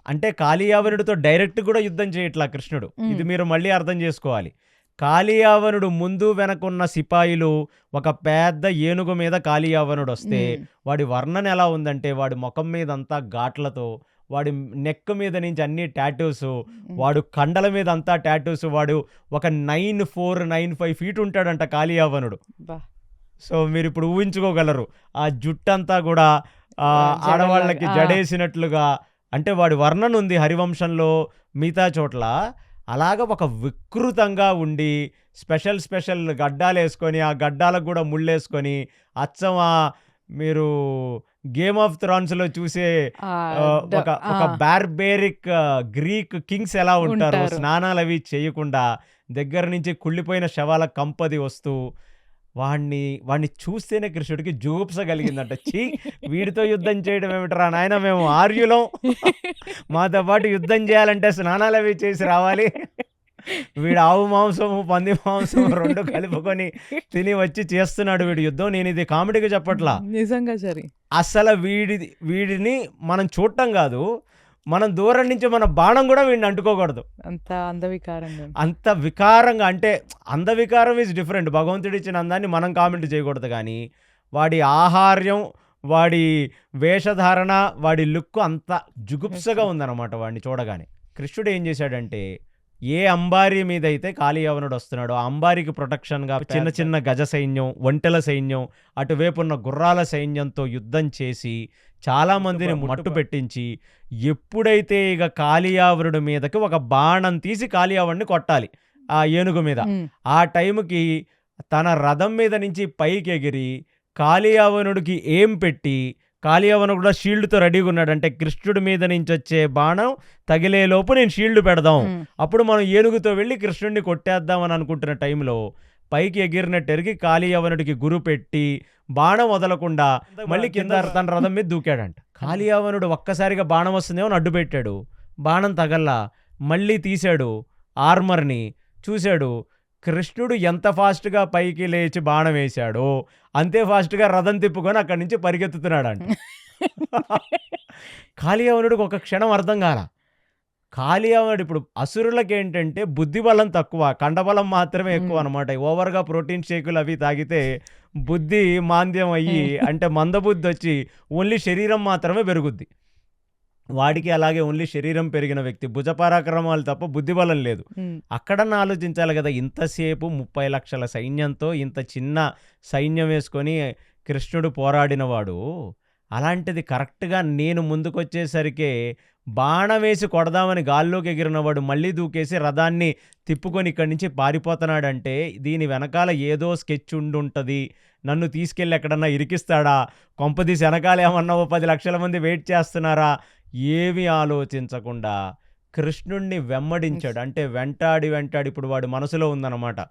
అంటే కాళీయావనుడితో డైరెక్ట్ కూడా యుద్ధం చేయట్లా కృష్ణుడు. ఇది మీరు మళ్ళీ అర్థం చేసుకోవాలి. కాళీయావనుడు ముందు వెనకున్న సిపాయిలు ఒక పెద్ద ఏనుగు మీద కాళీయావనుడు వస్తే వాడి వర్ణన ఎలా ఉందంటే వాడి ముఖం మీద అంతా ఘాట్లతో, వాడి నెక్ మీద నుంచి అన్ని టాటూస్, వాడు కండల మీద అంతా టాటూస్, వాడు ఒక 9'4'9'5" ఫీట్ ఉంటాడంట కాళీయావనుడు. సో మీరు ఇప్పుడు ఊహించుకోగలరు, ఆ జుట్టంతా కూడా ఆడవాళ్ళకి జడేసినట్లుగా. అంటే వాడి వర్ణన ఉంది హరివంశంలో మిగతా చోట్ల. అలాగ ఒక వికృతంగా ఉండి స్పెషల్ గడ్డాలు వేసుకొని, ఆ గడ్డాలకు కూడా ముళ్ళేసుకొని, అచ్చం మీరు గేమ్ ఆఫ్ థ్రాన్స్లో చూసే ఒక బార్బేరిక్ గ్రీక్ కింగ్స్ ఎలా ఉంటారు, స్నానాలు అవి చేయకుండా దగ్గర నుంచి కుళ్ళిపోయిన శవాల కంపది వస్తూ వాడిని చూస్తేనే కృష్ణుడికి జూప్స కలిగిందంట. చీ, వీడితో యుద్ధం చేయడం ఏమిటరా నాయన, మేము ఆర్యులం, మాతో పాటు యుద్ధం చేయాలంటే స్నానాలు అవి చేసి రావాలి, వీడు ఆవు మాంసము పంది మాంసం రెండు కలుపుకొని తిని వచ్చి చేస్తున్నాడు వీడు యుద్ధం. నేను ఇది కామెడీగా చెప్పట్లా, నిజంగా సరే. అసలు వీడిని మనం చూడటం కాదు, మనం దూరం నుంచి మన బాణం కూడా వీడిని అంటుకోకూడదు. అంత వికారంగా, అంటే అందవికారం ఈజ్ డిఫరెంట్. భగవంతుడు ఇచ్చిన అందాన్ని మనం కామెంట్ చేయకూడదు, కానీ వాడి ఆహార్యం, వాడి వేషధారణ, వాడి లుక్ అంత జుగుప్సగా ఉందన్నమాట వాడిని చూడగానే. కృష్ణుడు ఏం చేశాడంటే ఏ అంబారీ మీద అయితే కాళీయావనుడు వస్తున్నాడో ఆ అంబారీకి ప్రొటెక్షన్గా చిన్న గజ సైన్యం, ఒంటెల సైన్యం, అటువైపు ఉన్న గుర్రాల సైన్యంతో యుద్ధం చేసి చాలా మందిని మట్టు పెట్టించి, ఎప్పుడైతే ఇక కాళీయావనుడి మీదకి ఒక బాణం తీసి కాళీయావనుడిని కొట్టాలి ఆ ఏనుగు మీద, ఆ టైంకి తన రథం మీద నుంచి పైకి ఎగిరి కాళీయావనుడికి ఏం పెట్టి, కాళీయావనుడు కూడా షీల్డ్తో రెడీగా ఉన్నాడు. అంటే కృష్ణుడి మీద నుంచి వచ్చే బాణం తగిలేలోపు నేను షీల్డ్ పెడదాం, అప్పుడు మనం ఏనుగుతో వెళ్ళి కృష్ణుడిని కొట్టేద్దామని అనుకుంటున్న టైంలో పైకి ఎగిరినట్టు ఎరిగి కాళీయావనుడికి గురు పెట్టి బాణం వదలకుండా మళ్ళీ కింద తన రథం మీద దూకాడంట. కాళీయావనుడు ఒక్కసారిగా బాణం వస్తుందేమో అడ్డు పెట్టాడు, బాణం తగల్లా, మళ్ళీ తీశాడు ఆర్మర్ని, చూశాడు కృష్ణుడు ఎంత ఫాస్ట్గా పైకి లేచి బాణం వేశాడో అంతే ఫాస్ట్గా రథం తిప్పుకొని అక్కడి నుంచి పరిగెత్తుతున్నాడంట. కాళీయావనుడికి ఒక క్షణం అర్థం కాల. కాళీయావనుడు ఇప్పుడు అసురులకి ఏంటంటే బుద్ధి బలం తక్కువ, కండబలం మాత్రమే ఎక్కువ అనమాట. ఓవర్గా ప్రోటీన్ షేకులు అవి తాగితే బుద్ధి మాంద్యం అయ్యి, అంటే మందబుద్ధి వచ్చి ఓన్లీ శరీరం మాత్రమే పెరుగుద్ది. వాడికి అలాగే ఓన్లీ శరీరం పెరిగిన వ్యక్తి, భుజపరాక్రమాలు తప్ప బుద్ధిబలం లేదు. అక్కడన్నా ఆలోచించాలి కదా, ఇంతసేపు 30 లక్షల సైన్యంతో ఇంత చిన్న సైన్యం వేసుకొని కృష్ణుడు పోరాడినవాడు, అలాంటిది కరెక్ట్గా నేను ముందుకొచ్చేసరికే బాణం వేసి కొడదామని గాల్లోకి ఎగిరినవాడు మళ్ళీ దూకేసి రథాన్ని తిప్పుకొని ఇక్కడి నుంచి పారిపోతున్నాడంటే దీని వెనకాల ఏదో స్కెచ్ ఉండుంటుంది. నన్ను తీసుకెళ్ళి ఎక్కడన్నా ఇరికిస్తాడా, కొంపదీసి వెనకాల ఏమన్నా 10 లక్షల మంది వెయిట్ చేస్తున్నారా, ఏమీ ఆలోచించకుండా కృష్ణుణ్ణి వెంబడించాడు. అంటే వెంటాడి ఇప్పుడు వాడి మనసులో ఉందన్నమాట,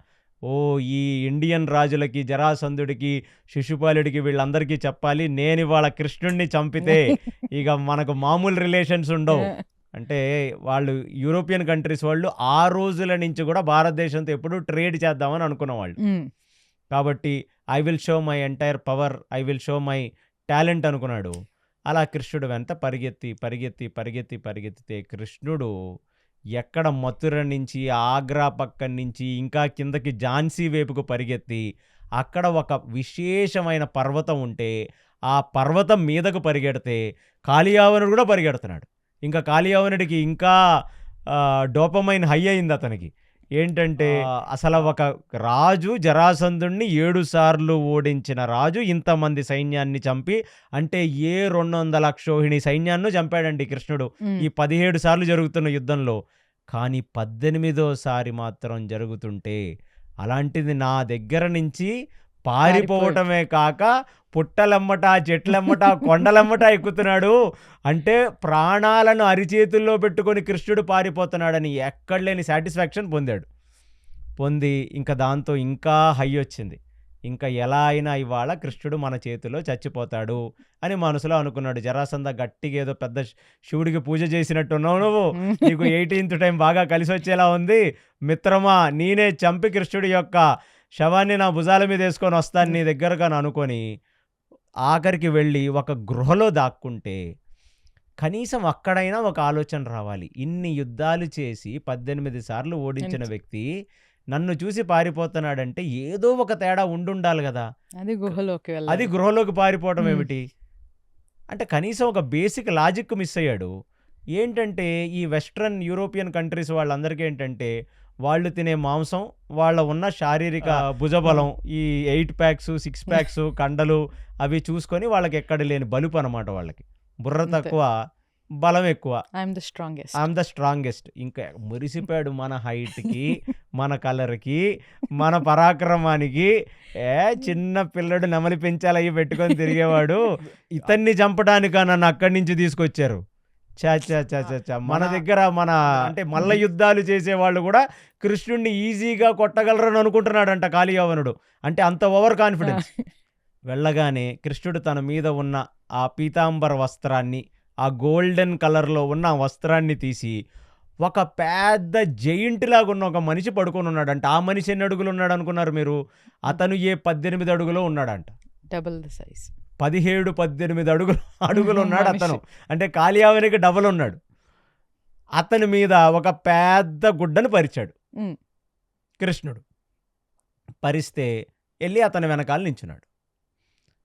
ఓ ఈ ఇండియన్ రాజులకి, జరాసంధుడికి, శిశుపాలుడికి, వీళ్ళందరికీ చెప్పాలి, నేను ఇవాళ కృష్ణుణ్ణి చంపితే ఇక మనకు మామూలు రిలేషన్స్ ఉండవు. అంటే వాళ్ళు యూరోపియన్ కంట్రీస్ వాళ్ళు ఆ రోజుల నుంచి కూడా భారతదేశంతో ఎప్పుడూ ట్రేడ్ చేద్దామని అనుకున్నవాళ్ళు. కాబట్టి I will show my entire power, I will show my talent అనుకున్నాడు. అలా కృష్ణుడు వెంట పరిగెత్తితే కృష్ణుడు ఎక్కడ మథుర నుంచి, ఆగ్రా పక్కన నుంచి, ఇంకా కిందకి ఝాన్సీ వైపుకు పరిగెత్తి, అక్కడ ఒక విశేషమైన పర్వతం ఉంటే, ఆ పర్వతం మీదకు పరిగెడితే, కాళియావనుడు కూడా పరిగెడుతున్నాడు. ఇంకా కాళియావనుడికి ఇంకా డోపమైన్ హై అయింది అతనికి. ఏంటంటే అసలు ఒక రాజు జరాసంధుణ్ణి 7 సార్లు ఓడించిన రాజు ఇంతమంది సైన్యాన్ని చంపి, అంటే ఏ 200 అక్షోహిణి సైన్యాన్ని చంపాడండి కృష్ణుడు ఈ 17 సార్లు జరుగుతున్న యుద్ధంలో. కానీ 18వ సారి మాత్రం జరుగుతుంటే, అలాంటిది నా దగ్గర నుంచి పారిపోవటమే కాక పుట్టలెమ్మట, చెట్లెమ్మట, కొండలెమ్మట ఎక్కుతున్నాడు. అంటే ప్రాణాలను అరిచేతుల్లో పెట్టుకొని కృష్ణుడు పారిపోతున్నాడని ఎక్కడ లేని సాటిస్ఫాక్షన్ పొంది ఇంకా దాంతో ఇంకా హై వచ్చింది. ఇంకా ఎలా అయినా ఇవాళ కృష్ణుడు మన చేతిలో చచ్చిపోతాడు అని మనసులో అనుకున్నాడు. జరాసంధ గట్టిగా ఏదో పెద్ద శివుడికి పూజ చేసినట్టున్నావు నువ్వు, నీకు 18th టైం బాగా కలిసి వచ్చేలా ఉంది మిత్రమా, నేనే చంపి కృష్ణుడి యొక్క శవాన్ని నా భుజాల మీద వేసుకొని వస్తాను నీ దగ్గరగా అనుకొని ఆఖరికి వెళ్ళి ఒక గృహలో దాక్కుంటే, కనీసం అక్కడైనా ఒక ఆలోచన రావాలి. ఇన్ని యుద్ధాలు చేసి 18 సార్లు ఓడించిన వ్యక్తి నన్ను చూసి పారిపోతున్నాడంటే ఏదో ఒక తేడా ఉండుండాలి కదా. అది గృహలోకి పారిపోవడం ఏమిటి అంటే కనీసం ఒక బేసిక్ లాజిక్ మిస్ అయ్యాడు. ఏంటంటే ఈ వెస్ట్రన్ యూరోపియన్ కంట్రీస్ వాళ్ళందరికీ ఏంటంటే, వాళ్ళు తినే మాంసం, వాళ్ళ ఉన్న శారీరక భుజబలం, ఈ 8 ప్యాక్స్ 6 ప్యాక్స్ కండలు అవి చూసుకొని వాళ్ళకి ఎక్కడ లేని బలుపు అనమాట. వాళ్ళకి బుర్ర తక్కువ, బలం ఎక్కువ. I'm the strongest. ఇంకా మురిసిపోయాడు మన హైట్కి, మన కలర్కి, మన పరాక్రమానికి. చిన్న పిల్లడు నెమలి పెంచాలి అయ్యి పెట్టుకొని తిరిగేవాడు. ఇతన్ని చంపడానికా నన్ను అక్కడి నుంచి తీసుకొచ్చారు. చా మన దగ్గర మన అంటే మల్ల యుద్ధాలు చేసేవాళ్ళు కూడా కృష్ణుడిని ఈజీగా కొట్టగలరని అనుకుంటున్నాడంట కాళియావనుడు. అంటే అంత ఓవర్ కాన్ఫిడెన్స్. వెళ్ళగానే కృష్ణుడు తన మీద ఉన్న ఆ పీతాంబర వస్త్రాన్ని, ఆ గోల్డెన్ కలర్లో ఉన్న వస్త్రాన్ని తీసి ఒక పెద్ద జైంట్ లాగా ఉన్న ఒక మనిషి పడుకొని ఉన్నాడంట. ఆ మనిషి ఎన్ని అడుగులు ఉన్నాడు అనుకున్నారు మీరు? అతను 18 అడుగులో ఉన్నాడంట. Double the size. 17-18 అడుగులు ఉన్నాడు అతను. అంటే కాళియావనికి డబల్ ఉన్నాడు. అతని మీద ఒక పెద్ద గుడ్డను పరిచాడు కృష్ణుడు. పరిస్తే వెళ్ళి అతని వెనకాల నించున్నాడు.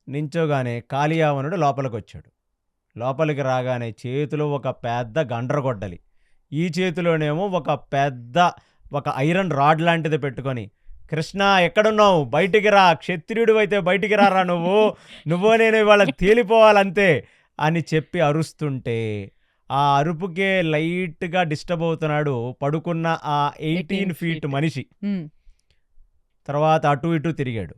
నించోగానే కాళియావనుడు లోపలికి వచ్చాడు. లోపలికి రాగానే చేతిలో ఒక పెద్ద గండ్రగొడ్డలి, ఈ చేతిలోనేమో ఒక ఐరన్ రాడ్ లాంటిది పెట్టుకొని, కృష్ణ ఎక్కడున్నావు, బయటికి రా, క్షత్రియుడు అయితే బయటికి రారా, నువ్వో నేను ఇవాళ తేలిపోవాలంతే అని చెప్పి అరుస్తుంటే, ఆ అరుపుకే లైట్గా డిస్టర్బ్ అవుతున్నాడు పడుకున్న ఆ 18 ఫీట్ మనిషి. తర్వాత అటు ఇటు తిరిగాడు.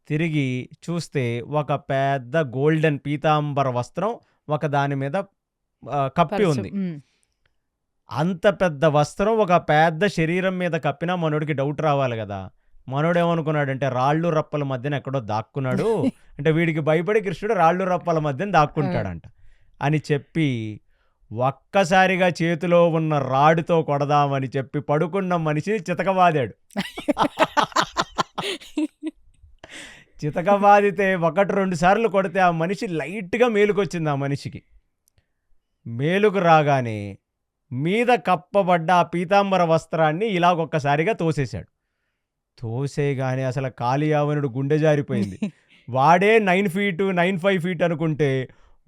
తిరిగి చూస్తే ఒక పెద్ద గోల్డెన్ పీతాంబర వస్త్రం ఒక దాని మీద కప్పి ఉంది. అంత పెద్ద వస్త్రం ఒక పెద్ద శరీరం మీద కప్పినా మనోడికి డౌట్ రావాలి కదా. మనోడు ఏమనుకున్నాడంటే రాళ్ళు రప్పల మధ్యన ఎక్కడో దాక్కున్నాడు, అంటే వీడికి భయపడి కృష్ణుడు రాళ్ళు రప్పల మధ్యన దాక్కుంటాడంట అని చెప్పి ఒక్కసారిగా చేతిలో ఉన్న రాడుతో కొడదామని చెప్పి పడుకున్న మనిషిని చితకబాదాడు. చితకబాదితే 1-2 సార్లు కొడితే ఆ మనిషి లైట్గా మేలుకొచ్చింది. ఆ మనిషికి మేలుకు రాగానే మీద కప్పబడ్డ ఆ పీతాంబర వస్త్రాన్ని ఇలాగొక్కసారిగా తోసేశాడు. తోసేగానే అసలు కాళియావనుడు గుండె జారిపోయింది. వాడే 9 ఫీట్ 9-5 ఫీట్ అనుకుంటే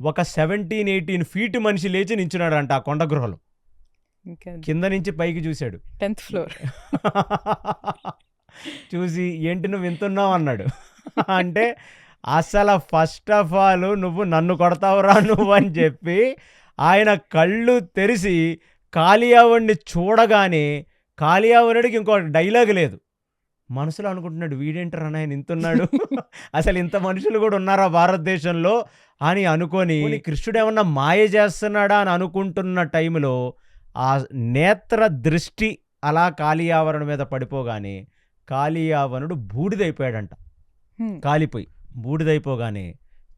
ఒక 17-18 ఫీట్ మనిషి లేచి నించున్నాడంట ఆ కొండ గృహలో. కింద నుంచి పైకి చూశాడు, 10th ఫ్లోర్. చూసి ఏంటి నువ్వు వింటున్నావు అన్నాడు. అంటే అసలు ఫస్ట్ ఆఫ్ ఆల్ నువ్వు నన్ను కొడతావురా నువ్వు అని చెప్పి ఆయన కళ్ళు తెరిచి కాళియావనుడిని చూడగానే కాళియావనుడికి ఇంకో డైలాగ్ లేదు. మనసులో అనుకుంటున్నాడు, వీడేంటారా ఆయన ఇంతున్నాడు, అసలు ఇంత మనుషులు కూడా ఉన్నారా భారతదేశంలో అని అనుకొని కృష్ణుడు ఏమన్నా మాయ చేస్తున్నాడా అని అనుకుంటున్న టైంలో ఆ నేత్ర దృష్టి అలా కాళియావనుడి మీద పడిపోగానే కాళియావనుడు బూడిదైపోయాడంట. కాలిపోయి బూడిదైపోగానే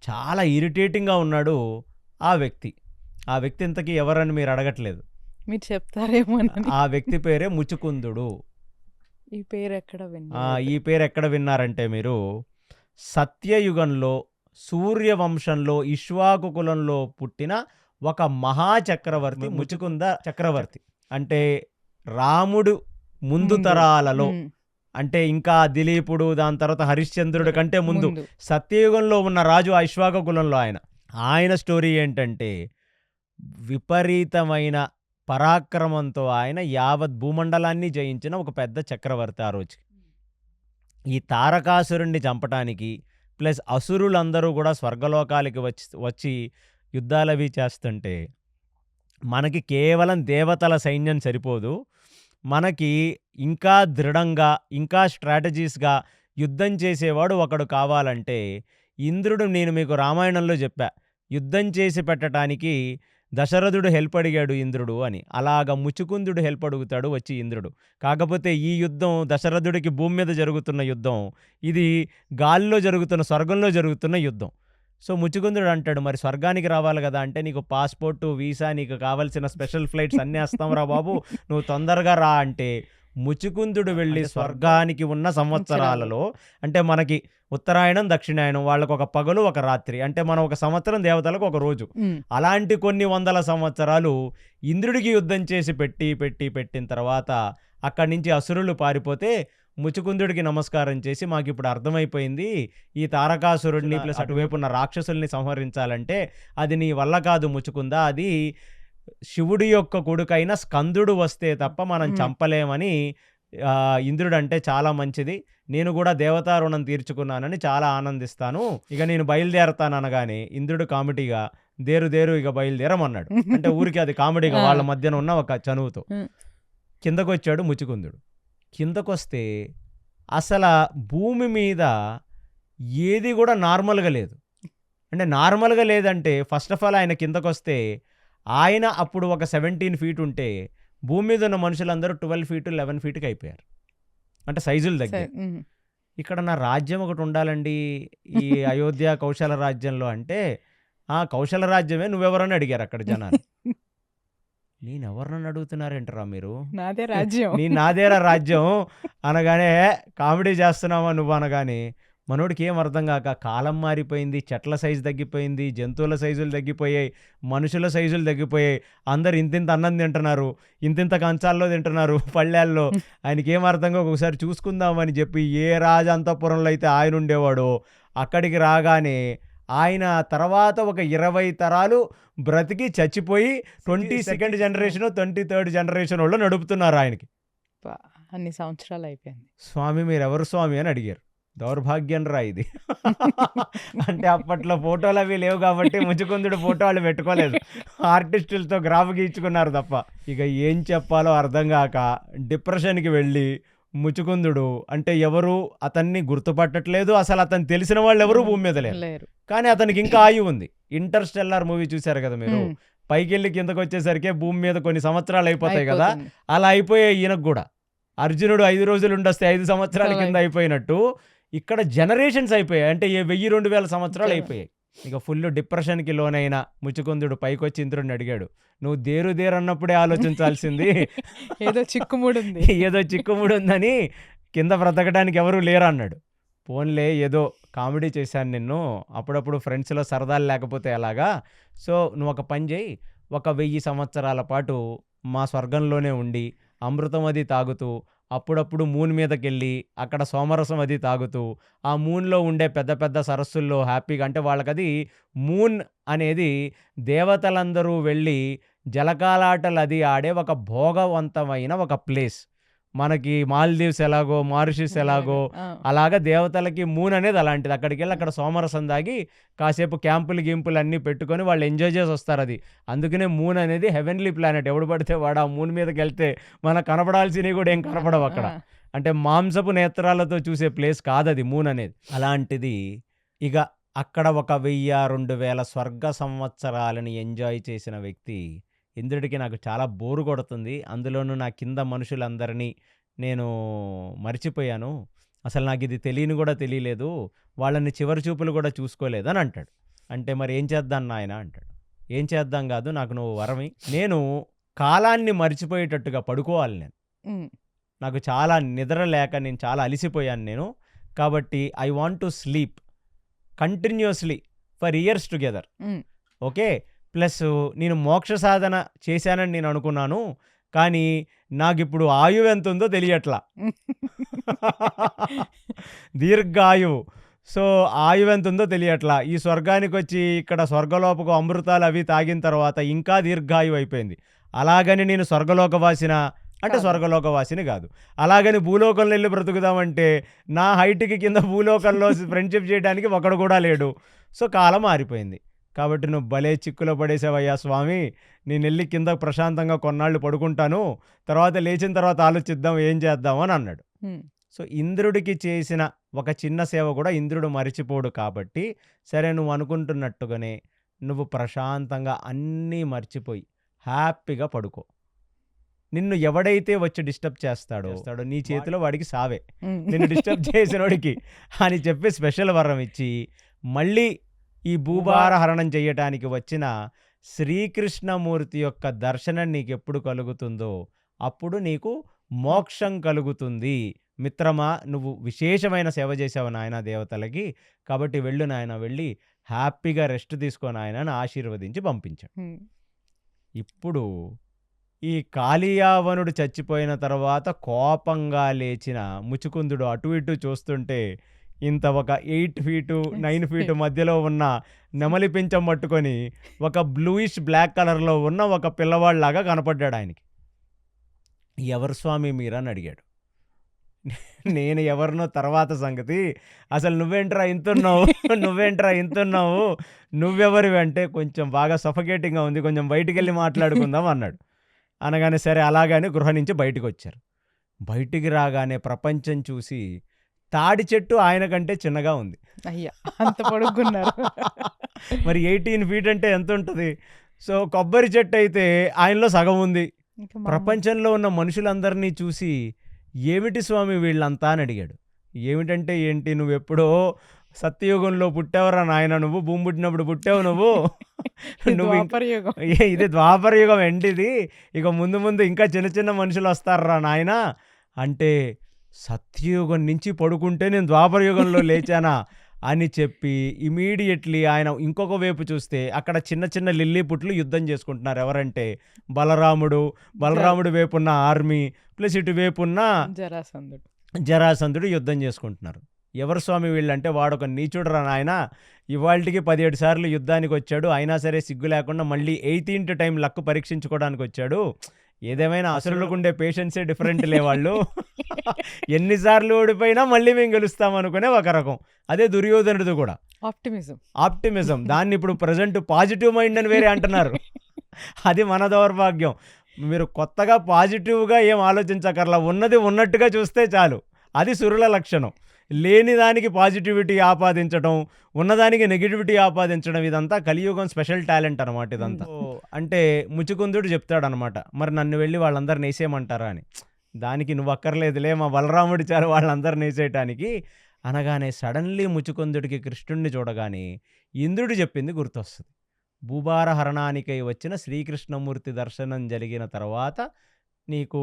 చాలా ఇరిటేటింగ్గా ఉన్నాడు ఆ వ్యక్తి. ఆ వ్యక్తి ఇంతకీ ఎవరని మీరు అడగట్లేదు, మీరు చెప్తారేమో. ఆ వ్యక్తి పేరే ముచుకుందుడు. ఈ పేరు ఎక్కడ విన్నారంటే మీరు సత్యయుగంలో సూర్యవంశంలో ఇక్ష్వాకు కులంలో పుట్టిన ఒక మహాచక్రవర్తి ముచుకుంద చక్రవర్తి. అంటే రాముడు ముందు ముందు. తరాలలో హ్మ్. అంటే ఇంకా దిలీపుడు దాని తర్వాత హరిశ్చంద్రుడి కంటే ముందు ముందు. సత్యయుగంలో ఉన్న రాజు ఐశ్వాక కులంలో ఆయన స్టోరీ ఏంటంటే విపరీతమైన పరాక్రమంతో ఆయన యావత్ భూమండలాన్ని జయించిన ఒక పెద్ద చక్రవర్తి ఆ రోజు. ఈ తారకాసురుణ్ణి చంపటానికి ప్లస్ అసురులందరూ కూడా స్వర్గలోకాలకి వచ్చి యుద్ధాలవి చేస్తుంటే మనకి కేవలం దేవతల సైన్యం సరిపోదు, మనకి ఇంకా దృఢంగా ఇంకా స్ట్రాటజీస్గా యుద్ధం చేసేవాడు ఒకడు కావాలంటే ఇంద్రుడు, నేను మీకు రామాయణంలో చెప్పా, యుద్ధం చేసి పెట్టడానికి దశరథుడు హెల్ప్ అడిగాడు ఇంద్రుడు అని. అలాగ ముచుకుందుడు హెల్ప్ అడుగుతాడు వచ్చి ఇంద్రుడు. కాకపోతే ఈ యుద్ధం దశరథుడికి భూమి మీద జరుగుతున్న యుద్ధం, ఇది గాలిలో జరుగుతున్న స్వర్గంలో జరుగుతున్న యుద్ధం. సో ముచుకుందుడు అంటాడు, మరి స్వర్గానికి రావాలి కదా అంటే, నీకు పాస్పోర్టు వీసా నీకు కావాల్సిన స్పెషల్ ఫ్లైట్స్ అన్నీ వేస్తాం రా బాబు, నువ్వు తొందరగా రా అంటే ముచుకుందుడు వెళ్ళి స్వర్గానికి ఉన్న సంవత్సరాలలో, అంటే మనకి ఉత్తరాయణం దక్షిణాయనం, వాళ్ళకు ఒక పగలు ఒక రాత్రి, అంటే మనం ఒక సంవత్సరం, దేవతలకు ఒక రోజు, అలాంటి కొన్ని వందల సంవత్సరాలు ఇంద్రుడికి యుద్ధం చేసి పెట్టిన తర్వాత అక్కడి నుంచి అసురులు పారిపోతే ముచుకుందుడికి నమస్కారం చేసి, మాకు ఇప్పుడు అర్థమైపోయింది, ఈ తారకాసురుడిని ప్లస్ అటువైపు ఉన్న రాక్షసుల్ని సంహరించాలంటే అది నీ వల్ల కాదు ముచుకుందా, అది శివుడి యొక్క కొడుకైన స్కందుడు వస్తే తప్ప మనం చంపలేమని ఇంద్రుడు అంటే చాలా మంచిది, నేను కూడా దేవతా రుణం తీర్చుకున్నానని చాలా ఆనందిస్తాను, ఇక నేను బయలుదేరతాను అనగానే ఇంద్రుడు కామెడీగా దేరు ఇక బయలుదేరమన్నాడు. అంటే ఊరికి అది కామెడీగా వాళ్ళ మధ్యన ఉన్న ఒక చనువుతో కిందకు వచ్చాడు ముచుకుందుడు. కిందకొస్తే అసలు భూమి మీద ఏది కూడా నార్మల్గా లేదు. అంటే నార్మల్గా లేదంటే ఫస్ట్ ఆఫ్ ఆల్ ఆయన కిందకొస్తే ఆయన అప్పుడు ఒక 17 feet ఉంటే భూమి మీద ఉన్న మనుషులందరూ 12 feet 11 feetకి అయిపోయారు. అంటే సైజులు దగ్గర. ఇక్కడ నా రాజ్యం ఒకటి ఉండాలండి ఈ అయోధ్య కౌశల రాజ్యంలో అంటే, ఆ కౌశల రాజ్యమే, నువ్వెవరని అడిగారు అక్కడ జనాలు. నేనెవరినని అడుగుతున్నారేంటరా మీరు, నాదే రాజ్యం, నాదేరా రాజ్యం అనగానే, కామెడీ చేస్తున్నావా నువ్వు అనగానే మనోడికి ఏం అర్థం కాక, కాలం మారిపోయింది, చెట్ల సైజు తగ్గిపోయింది, జంతువుల సైజులు తగ్గిపోయాయి, మనుషుల సైజులు తగ్గిపోయాయి, అందరు ఇంతింత అన్నం తింటున్నారు, ఇంతింత కంచాల్లో తింటున్నారు పళ్ళాల్లో. ఆయనకి ఏం అర్థంగా ఒకసారి చూసుకుందామని చెప్పి ఏ రాజంతపురంలో అయితే ఆయన ఉండేవాడో అక్కడికి రాగానే ఆయన తర్వాత ఒక 20 తరాలు బ్రతికి చచ్చిపోయి 22nd జనరేషన్ 23rd జనరేషన్ వాళ్ళు నడుపుతున్నారు ఆయనకి. అన్ని సంవత్సరాలు అయిపోయింది. స్వామి మీరెవరు స్వామి అని అడిగారు. దౌర్భాగ్యం రా ఇది. అంటే అప్పట్లో ఫోటోలు అవి లేవు కాబట్టి ముచుకుందుడు ఫోటో వాళ్ళు పెట్టుకోలేదు, ఆర్టిస్టులతో గ్రాఫ్ గీయించుకున్నారు తప్ప. ఇక ఏం చెప్పాలో అర్థం కాక డిప్రెషన్కి వెళ్ళి ముచుకుందుడు అంటే ఎవరు అతన్ని గుర్తుపట్టట్లేదు, అసలు అతను తెలిసిన వాళ్ళు ఎవరు భూమి మీద లేరు. కానీ అతనికి ఇంకా ఆయువు ఉంది. ఇంటర్స్టెల్లార్ మూవీ చూశారు కదా మీరు, పైకి వెళ్ళి కిందకు వచ్చేసరికి భూమి మీద కొన్ని సంవత్సరాలు అయిపోతాయి కదా, అలా అయిపోయాయి ఈయనకు కూడా. అర్జునుడు 5 రోజులు ఉండొస్తే 5 సంవత్సరాల కింద అయిపోయినట్టు ఇక్కడ జనరేషన్స్ అయిపోయాయి, అంటే 1000-2000 సంవత్సరాలు అయిపోయాయి. ఇక ఫుల్ డిప్రెషన్కి లోనైన ముచుకుందుడు పైకొచ్చి ఇంద్రుడిని అడిగాడు, నువ్వు దేరు అన్నప్పుడే ఆలోచించాల్సింది, ఏదో చిక్కుముడు ఉందని, కింద బ్రతకడానికి ఎవరు లేరు అన్నాడు. పోన్లే ఏదో కామెడీ చేశాను నిన్ను, అప్పుడప్పుడు ఫ్రెండ్స్లో సరదాలు లేకపోతే ఎలాగా, సో నువ్వు ఒక పని చేయి, ఒక 1000 సంవత్సరాల పాటు మా స్వర్గంలోనే ఉండి అమృతం అది తాగుతూ, అప్పుడప్పుడు మూన్ మీదకి వెళ్ళి అక్కడ సోమరసం అది తాగుతూ, ఆ మూన్లో ఉండే పెద్ద పెద్ద సరస్సుల్లో హ్యాపీగా, అంటే వాళ్ళకది మూన్ అనేది దేవతలందరూ వెళ్ళి జలకాలాటలు అది ఆడే ఒక భోగవంతమైన ఒక ప్లేస్. మనకి మాల్దీవ్స్ ఎలాగో, మారిషస్ ఎలాగో, అలాగా దేవతలకి మూన్ అనేది అలాంటిది. అక్కడికి వెళ్ళి అక్కడ సోమరసం దాగి కాసేపు క్యాంపులు అన్నీ పెట్టుకొని వాళ్ళు ఎంజాయ్ చేసి వస్తారు. అది అందుకనే మూన్ అనేది హెవెన్లీ ప్లానెట్. ఎవడు పడితే వాడు ఆ మూన్ మీదకి వెళ్తే మనకు కనపడాల్సినవి కూడా ఏం కనపడవు అక్కడ. అంటే మాంసపు నేత్రాలతో చూసే ప్లేస్ కాదది మూన్ అనేది. అలాంటిది ఇక అక్కడ ఒక 1000-2000 స్వర్గ సంవత్సరాలని ఎంజాయ్ చేసిన వ్యక్తి ఇంద్రుడికి, నాకు చాలా బోరు కొడుతుంది, అందులోనూ నా కింద మనుషులందరినీ నేను మర్చిపోయాను, అసలు నాకు ఇది తెలియని కూడా తెలియలేదు, వాళ్ళని చివరి చూపులు కూడా చూసుకోలేదు అని అంటాడు. అంటే మరి ఏం చేద్దాం నాయన అంటాడు. ఏం చేద్దాం కాదు, నాకు నువ్వు వరమి, నేను కాలాన్ని మర్చిపోయేటట్టుగా పడుకోవాలి, నాకు చాలా నిద్ర లేక నేను చాలా అలిసిపోయాను నేను, కాబట్టి I want to sleep continuously for years together, okay, plus నేను మోక్ష సాధన చేశానని నేను అనుకున్నాను, కానీ నాకిప్పుడు ఆయువు ఎంత ఉందో తెలియట్లా. దీర్ఘాయువు. సో, ఆయువు ఎంత ఉందో తెలియట్లా. ఈ స్వర్గానికొచ్చి ఇక్కడ స్వర్గలోపకు అమృతాలు అవి తాగిన తర్వాత ఇంకా దీర్ఘాయువు అయిపోయింది. అలాగని నేను స్వర్గలోకవాసినా అంటే కాదు. స్వర్గలోకవాసిని కాదు. అలాగని భూలోకంలో ఎళ్లి బ్రతుకుదామంటే నా హైట్‌కి కింద భూలోకంలో ఫ్రెండ్‌షిప్ చేయడానికి ఒకడు కూడా లేడు. సో, కాలం మారిపోయింది. కాబట్టి నువ్వు భలే చిక్కులో పడేసావయ్యా స్వామి. నేనెళ్ళి కింద ప్రశాంతంగా కొన్నాళ్ళు పడుకుంటాను. తర్వాత లేచిన తర్వాత ఆలోచిద్దాం ఏం చేద్దాం అని అన్నాడు. హ్మ్. సో, ఇంద్రుడికి చేసిన ఒక చిన్న సేవ కూడా ఇంద్రుడు మరిచిపోడు కాబట్టి, సరే నువ్వు అనుకుంటున్నట్టుగానే నువ్వు ప్రశాంతంగా అన్నీ మర్చిపోయి హ్యాపీగా పడుకో. నిన్ను ఎవడైతే వచ్చి డిస్టర్బ్ చేస్తాడో నీ చేతిలో వాడికి సావే. హ్మ్. నిన్ను డిస్టర్బ్ చేసినోడికి అని చెప్పి స్పెషల్ వరం ఇచ్చి, మళ్ళీ ఈ భూభార హరణం చేయటానికి వచ్చిన శ్రీకృష్ణమూర్తి యొక్క దర్శనం నీకెప్పుడు కలుగుతుందో, అప్పుడు నీకు మోక్షం కలుగుతుంది. మిత్రమా, నువ్వు విశేషమైన సేవ చేసావు నాయనా దేవతలకి. కాబట్టి వెళ్ళు నాయనా, వెళ్ళి హ్యాపీగా రెస్ట్ తీసుకో నాయనా అని ఆశీర్వదించి పంపించాడు. హ్మ్. ఇప్పుడు ఈ కాళీయావనుడు చచ్చిపోయిన తర్వాత కోపంగా లేచిన ముచుకుందుడు అటు ఇటు చూస్తుంటే ఇంత ఒక 8 ఫీటు 9 ఫీటు మధ్యలో ఉన్న నెమలి పించం పట్టుకొని ఒక బ్లూయిష్ బ్లాక్ కలర్లో ఉన్న ఒక పిల్లవాడిలాగా కనపడ్డాడు ఆయనకి. ఎవరు స్వామి మీరని అడిగాడు. నేను ఎవరినో తర్వాత సంగతి, అసలు నువ్వేంట్రా ఇంతున్నావు, నువ్వేంట్రా ఇంతున్నావు, నువ్వెవరివి అంటే కొంచెం బాగా సఫకేటింగ్గా ఉంది, కొంచెం బయటికి వెళ్ళి మాట్లాడుకుందాం అన్నాడు. అనగానే సరే అలాగని గృహ నుంచి బయటికి వచ్చారు. బయటికి రాగానే ప్రపంచం చూసి తాడి చెట్టు ఆయన కంటే చిన్నగా ఉంది. అయ్యా! అంత పొడుగున్నారు. మరి 18 ఫీట్ అంటే ఎంత ఉంటుంది? సో, కొబ్బరి చెట్టు అయితే ఆయనలో సగం ఉంది. ఇంకా మామూలు. ప్రపంచంలో ఉన్న మనుషులందరినీ చూసి ఏమిటి స్వామి వీళ్ళంతా అని అడిగాడు. ఏమిటంటే ఏంటి, నువ్వెప్పుడో సత్యయుగంలో పుట్టావురా నాయన, నువ్వు భూమి పుట్టినప్పుడు పుట్టావు నువ్వు. ఈ నువ్వు ద్వాపర యుగం. ఇది ద్వాపర యుగం ఎండిది, ఇక ముందు ముందు ఇంకా చిన్న చిన్న మనుషులు వస్తారా నాయన అంటే, సత్యయుగం నుంచి పడుకుంటే నేను ద్వాపర యుగంలో లేచానా అని చెప్పి ఇమీడియట్లీ ఆయన ఇంకొక వైపు చూస్తే అక్కడ చిన్న చిన్న లిల్లీ పుట్లు యుద్ధం చేసుకుంటున్నారు. ఎవరంటే బలరాముడు వైపున్న ఆర్మీ ప్లస్ ఇటు వైపున్న జరాసంధుడు. జరాసంధుడు యుద్ధం చేసుకుంటున్నారు. ఎవరు స్వామి వీళ్ళంటే, వాడొక నీచుడురా నాయన, ఇవాళకి 17 సార్లు యుద్ధానికి వచ్చాడు, అయినా సరే సిగ్గు లేకుండా మళ్ళీ 18th టైం లక్కు పరీక్షించుకోవడానికి వచ్చాడు. ఏదేమైనా అసురులకుండే పేషెన్సే డిఫరెంట్ లే వాళ్ళు. ఎన్నిసార్లు ఓడిపోయినా మళ్ళీ మేము గెలుస్తాం అనుకునే ఒక రకం. అదే దుర్యోధనుడు కూడా ఆప్టిమిజం. దాన్ని ఇప్పుడు ప్రజెంట్ పాజిటివ్ మైండ్ అని వేరే అంటున్నారు. అది మన దౌర్భాగ్యం. మీరు కొత్తగా పాజిటివ్గా ఏం ఆలోచించకర్లా, ఉన్నది ఉన్నట్టుగా చూస్తే చాలు. అది సురుల లక్షణం. లేని దానికి పాజిటివిటీ ఆపాదించడం, ఉన్నదానికి నెగిటివిటీ ఆపాదించడం, ఇదంతా కలియుగం స్పెషల్ టాలెంట్ అనమాట ఇదంతా. అంటే ముచుకుందుడు చెప్తాడనమాట, మరి నన్ను వెళ్ళి వాళ్ళందరిని వేసేయమంటారా అని. దానికి నువ్వు అక్కర్లేదులే, మా బలరాముడి చాలు వాళ్ళందరిని వేసేయటానికి అనగానే సడన్లీ ముచుకుందుడికి కృష్ణుడిని చూడగానే ఇంద్రుడు చెప్పింది గుర్తొస్తుంది. భూభార హరణానికై వచ్చిన శ్రీకృష్ణమూర్తి దర్శనం జరిగిన తర్వాత నీకు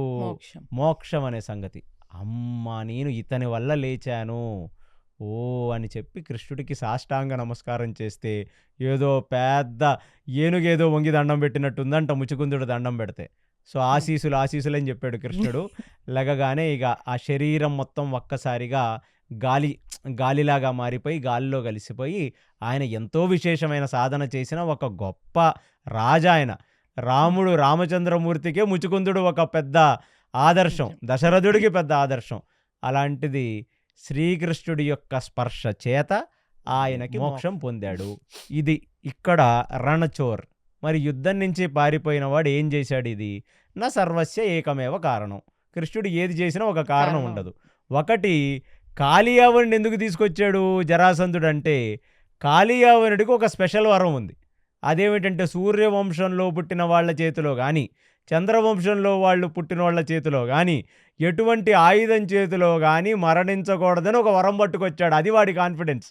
మోక్షం అనే సంగతి. అమ్మా, నేను ఇతని వల్ల లేచాను ఓ అని చెప్పి కృష్ణుడికి సాష్టాంగ నమస్కారం చేస్తే ఏదో పెద్ద ఏనుగేదో వంగి దండం పెట్టినట్టుందంట ముచుకుందుడు దండం పెడితే. సో ఆశీసులు అని చెప్పాడు కృష్ణుడు. లెగగానే ఇక ఆ శరీరం మొత్తం ఒక్కసారిగా గాలిలాగా మారిపోయి గాలిలో కలిసిపోయి ఆయన ఎంతో విశేషమైన సాధన చేసిన ఒక గొప్ప రాజా ఆయన. రామచంద్రమూర్తికే ముచుకుందుడు ఒక పెద్ద ఆదర్శం, దశరథుడికి పెద్ద ఆదర్శం. అలాంటిది శ్రీకృష్ణుడి యొక్క స్పర్శ చేత ఆయనకి మోక్షం పొందాడు. ఇది ఇక్కడ రణచోర్. మరి యుద్ధం నుంచి పారిపోయిన వాడు ఏం చేశాడు? ఇది నా సర్వస్య ఏకమేవ కారణం. కృష్ణుడు ఏది చేసినా ఒక కారణం ఉండదు. ఒకటి, కాళీయావనుడిని ఎందుకు తీసుకొచ్చాడు జరాసంధుడు అంటే, కాళీయావనుడికి ఒక స్పెషల్ వరం ఉంది. అదేమిటంటే, సూర్యవంశంలో పుట్టిన వాళ్ళ చేతిలో కానీ, చంద్రవంశంలో వాళ్ళు పుట్టిన వాళ్ళ చేతిలో కానీ, ఎటువంటి ఆయుధం చేతిలో కానీ మరణించకూడదని ఒక వరం పట్టుకొచ్చాడు. అది వాడి కాన్ఫిడెన్స్.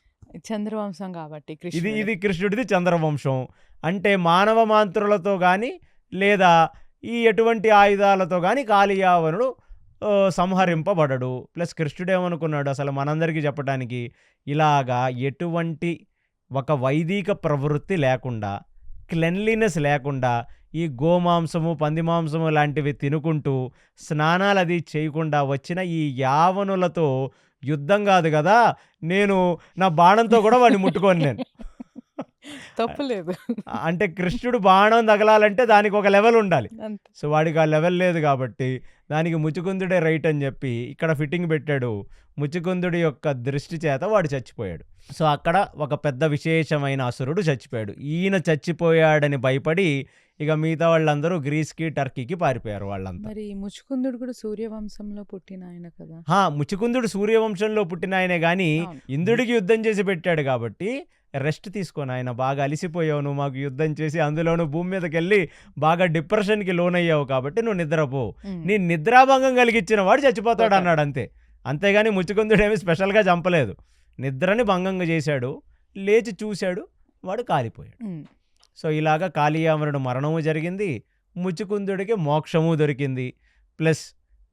చంద్రవంశం కాబట్టి ఇది కృష్ణుడిది చంద్రవంశం. అంటే మానవ మాంత్రులతో కానీ లేదా ఈ ఎటువంటి ఆయుధాలతో కానీ కాళీయావనుడు సంహరింపబడడు. ప్లస్ కృష్ణుడేమనుకున్నాడు అసలు మనందరికీ చెప్పడానికి, ఇలాగా ఎటువంటి ఒక వైదిక ప్రవృత్తి లేకుండా, క్లెన్లీనెస్ లేకుండా ఈ గోమాంసము, పంది మాంసము లాంటివి తినుకుంటూ స్నానాలు అది చేయకుండా వచ్చిన ఈ యావనులతో యుద్ధం కాదు కదా, నేను నా బాణంతో కూడా వాడిని ముట్టుకోను నేను. తప్పులేదు. అంటే కృష్ణుడు బాణం తగలాలంటే దానికి ఒక లెవెల్ ఉండాలి. అంతే. సో వాడికి ఆ లెవెల్ లేదు కాబట్టి దానికి ముచుకుందుడే రైట్ అని చెప్పి ఇక్కడ ఫిట్టింగ్ పెట్టాడు. ముచుకుందుడి యొక్క దృష్టి చేత వాడు చచ్చిపోయాడు. సో అక్కడ ఒక పెద్ద విశేషమైన అసురుడు చచ్చిపోయాడు. ఈయన చచ్చిపోయాడని భయపడి ఇక మిగతా వాళ్ళందరూ గ్రీస్కి, టర్కీకి పారిపోయారు వాళ్ళంతా. మరి ముచుకుందుడు కూడా సూర్యవంశంలో పుట్టిన ఆయన కదా. ముచుకుందుడు సూర్యవంశంలో పుట్టిన ఆయనే గాని అవును. ఇంద్రుడికి యుద్ధం చేసి పెట్టాడు కాబట్టి రెస్ట్ తీసుకొని ఆయన బాగా అలిసిపోయావు, నువ్వు మాకు యుద్ధం చేసి అందులోనూ భూమి మీదకి వెళ్ళి బాగా డిప్రెషన్కి లోనయ్యావు కాబట్టి నువ్వు నిద్రపో, నీ నిద్రాభంగం కలిగించిన వాడు చచ్చిపోతాడు అన్నాడు అంతే. అంతేగాని ముచుకుందుడేమి స్పెషల్గా చంపలేదు, నిద్రని భంగంగా చేశాడు. లేచి చూశాడు, వాడు కాలిపోయాడు. సో ఇలాగా కాళీయామరుడు మరణము జరిగింది, ముచుకుందుడికి మోక్షము దొరికింది. ప్లస్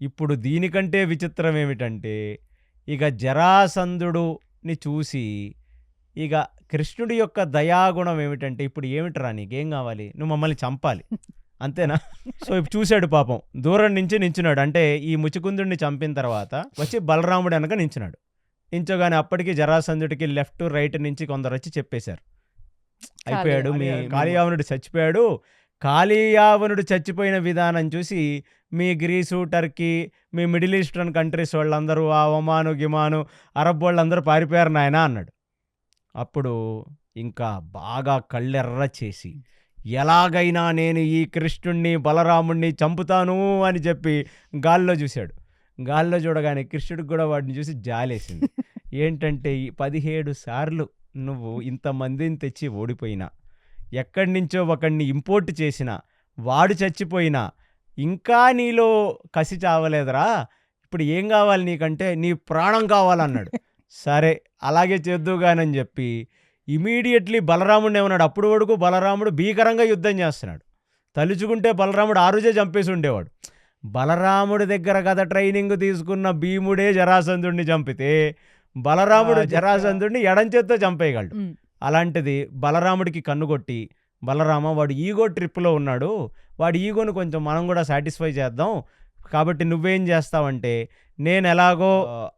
ఇప్పుడు దీనికంటే విచిత్రం ఏమిటంటే ఇక జరాసంధుడుని చూసి ఇక కృష్ణుడి యొక్క దయాగుణం ఏమిటంటే, ఇప్పుడు ఏమిట్రా నీకేం కావాలి, నువ్వు మమ్మల్ని చంపాలి అంతేనా? సో ఇప్పుడు చూశాడు పాపం, దూరం నుంచి నించున్నాడు. అంటే ఈ ముచుకుందుడిని చంపిన తర్వాత వచ్చి బలరాముడు వెనక నించున్నాడు. నించోగానే అప్పటికి జరాసంధుడికి లెఫ్ట్ రైట్ నుంచి కొందరు వచ్చి చెప్పేశారు, అయిపోయాడు, మీ కాళీయావనుడు చచ్చిపోయాడు. కాళీయావనుడు చచ్చిపోయిన విధానం చూసి మీ గ్రీసు, టర్కీ, మీ మిడిల్ ఈస్టర్న్ కంట్రీస్ వాళ్ళందరూ, ఆ ఒమాను, గిమాను, అరబ్ వాళ్ళందరూ పారిపోయారు నాయన అన్నాడు. అప్పుడు ఇంకా బాగా కళ్ళెర్ర చేసి ఎలాగైనా నేను ఈ కృష్ణుణ్ణి, బలరాముణ్ణి చంపుతాను అని చెప్పి గాల్లో చూశాడు. గాల్లో చూడగానే కృష్ణుడికి కూడా వాడిని చూసి జాలేసింది. ఏంటంటే ఈ 17 సార్లు నువ్వు ఇంతమందిని తెచ్చి ఓడిపోయినా, ఎక్కడి నుంచో ఒకడిని ఇంపోర్ట్ చేసినా, వాడు చచ్చిపోయినా ఇంకా నీలో కసి చావలేదురా, ఇప్పుడు ఏం కావాలి నీకంటే నీ ప్రాణం కావాలన్నాడు. సరే అలాగే చేద్దుగానని చెప్పి ఇమీడియట్లీ బలరాముడిని ఏమన్నాడు. అప్పుడు వరకు బలరాముడు భీకరంగా యుద్ధం చేస్తున్నాడు. తలుచుకుంటే బలరాముడు ఆ రోజే చంపేసి ఉండేవాడు. బలరాముడి దగ్గర కదా ట్రైనింగ్ తీసుకున్న భీముడే జరాసంధుడిని చంపితే బలరాముడు జరాసంధుడిని ఎడం చేత్తో చంపేయగలడు. అలాంటిది బలరాముడికి కన్ను కొట్టి, బలరామ వాడు ఈగో ట్రిప్లో ఉన్నాడు, వాడి ఈగోను కొంచెం మనం కూడా సాటిస్ఫై చేద్దాం, కాబట్టి నువ్వేం చేస్తావంటే, నేను ఎలాగో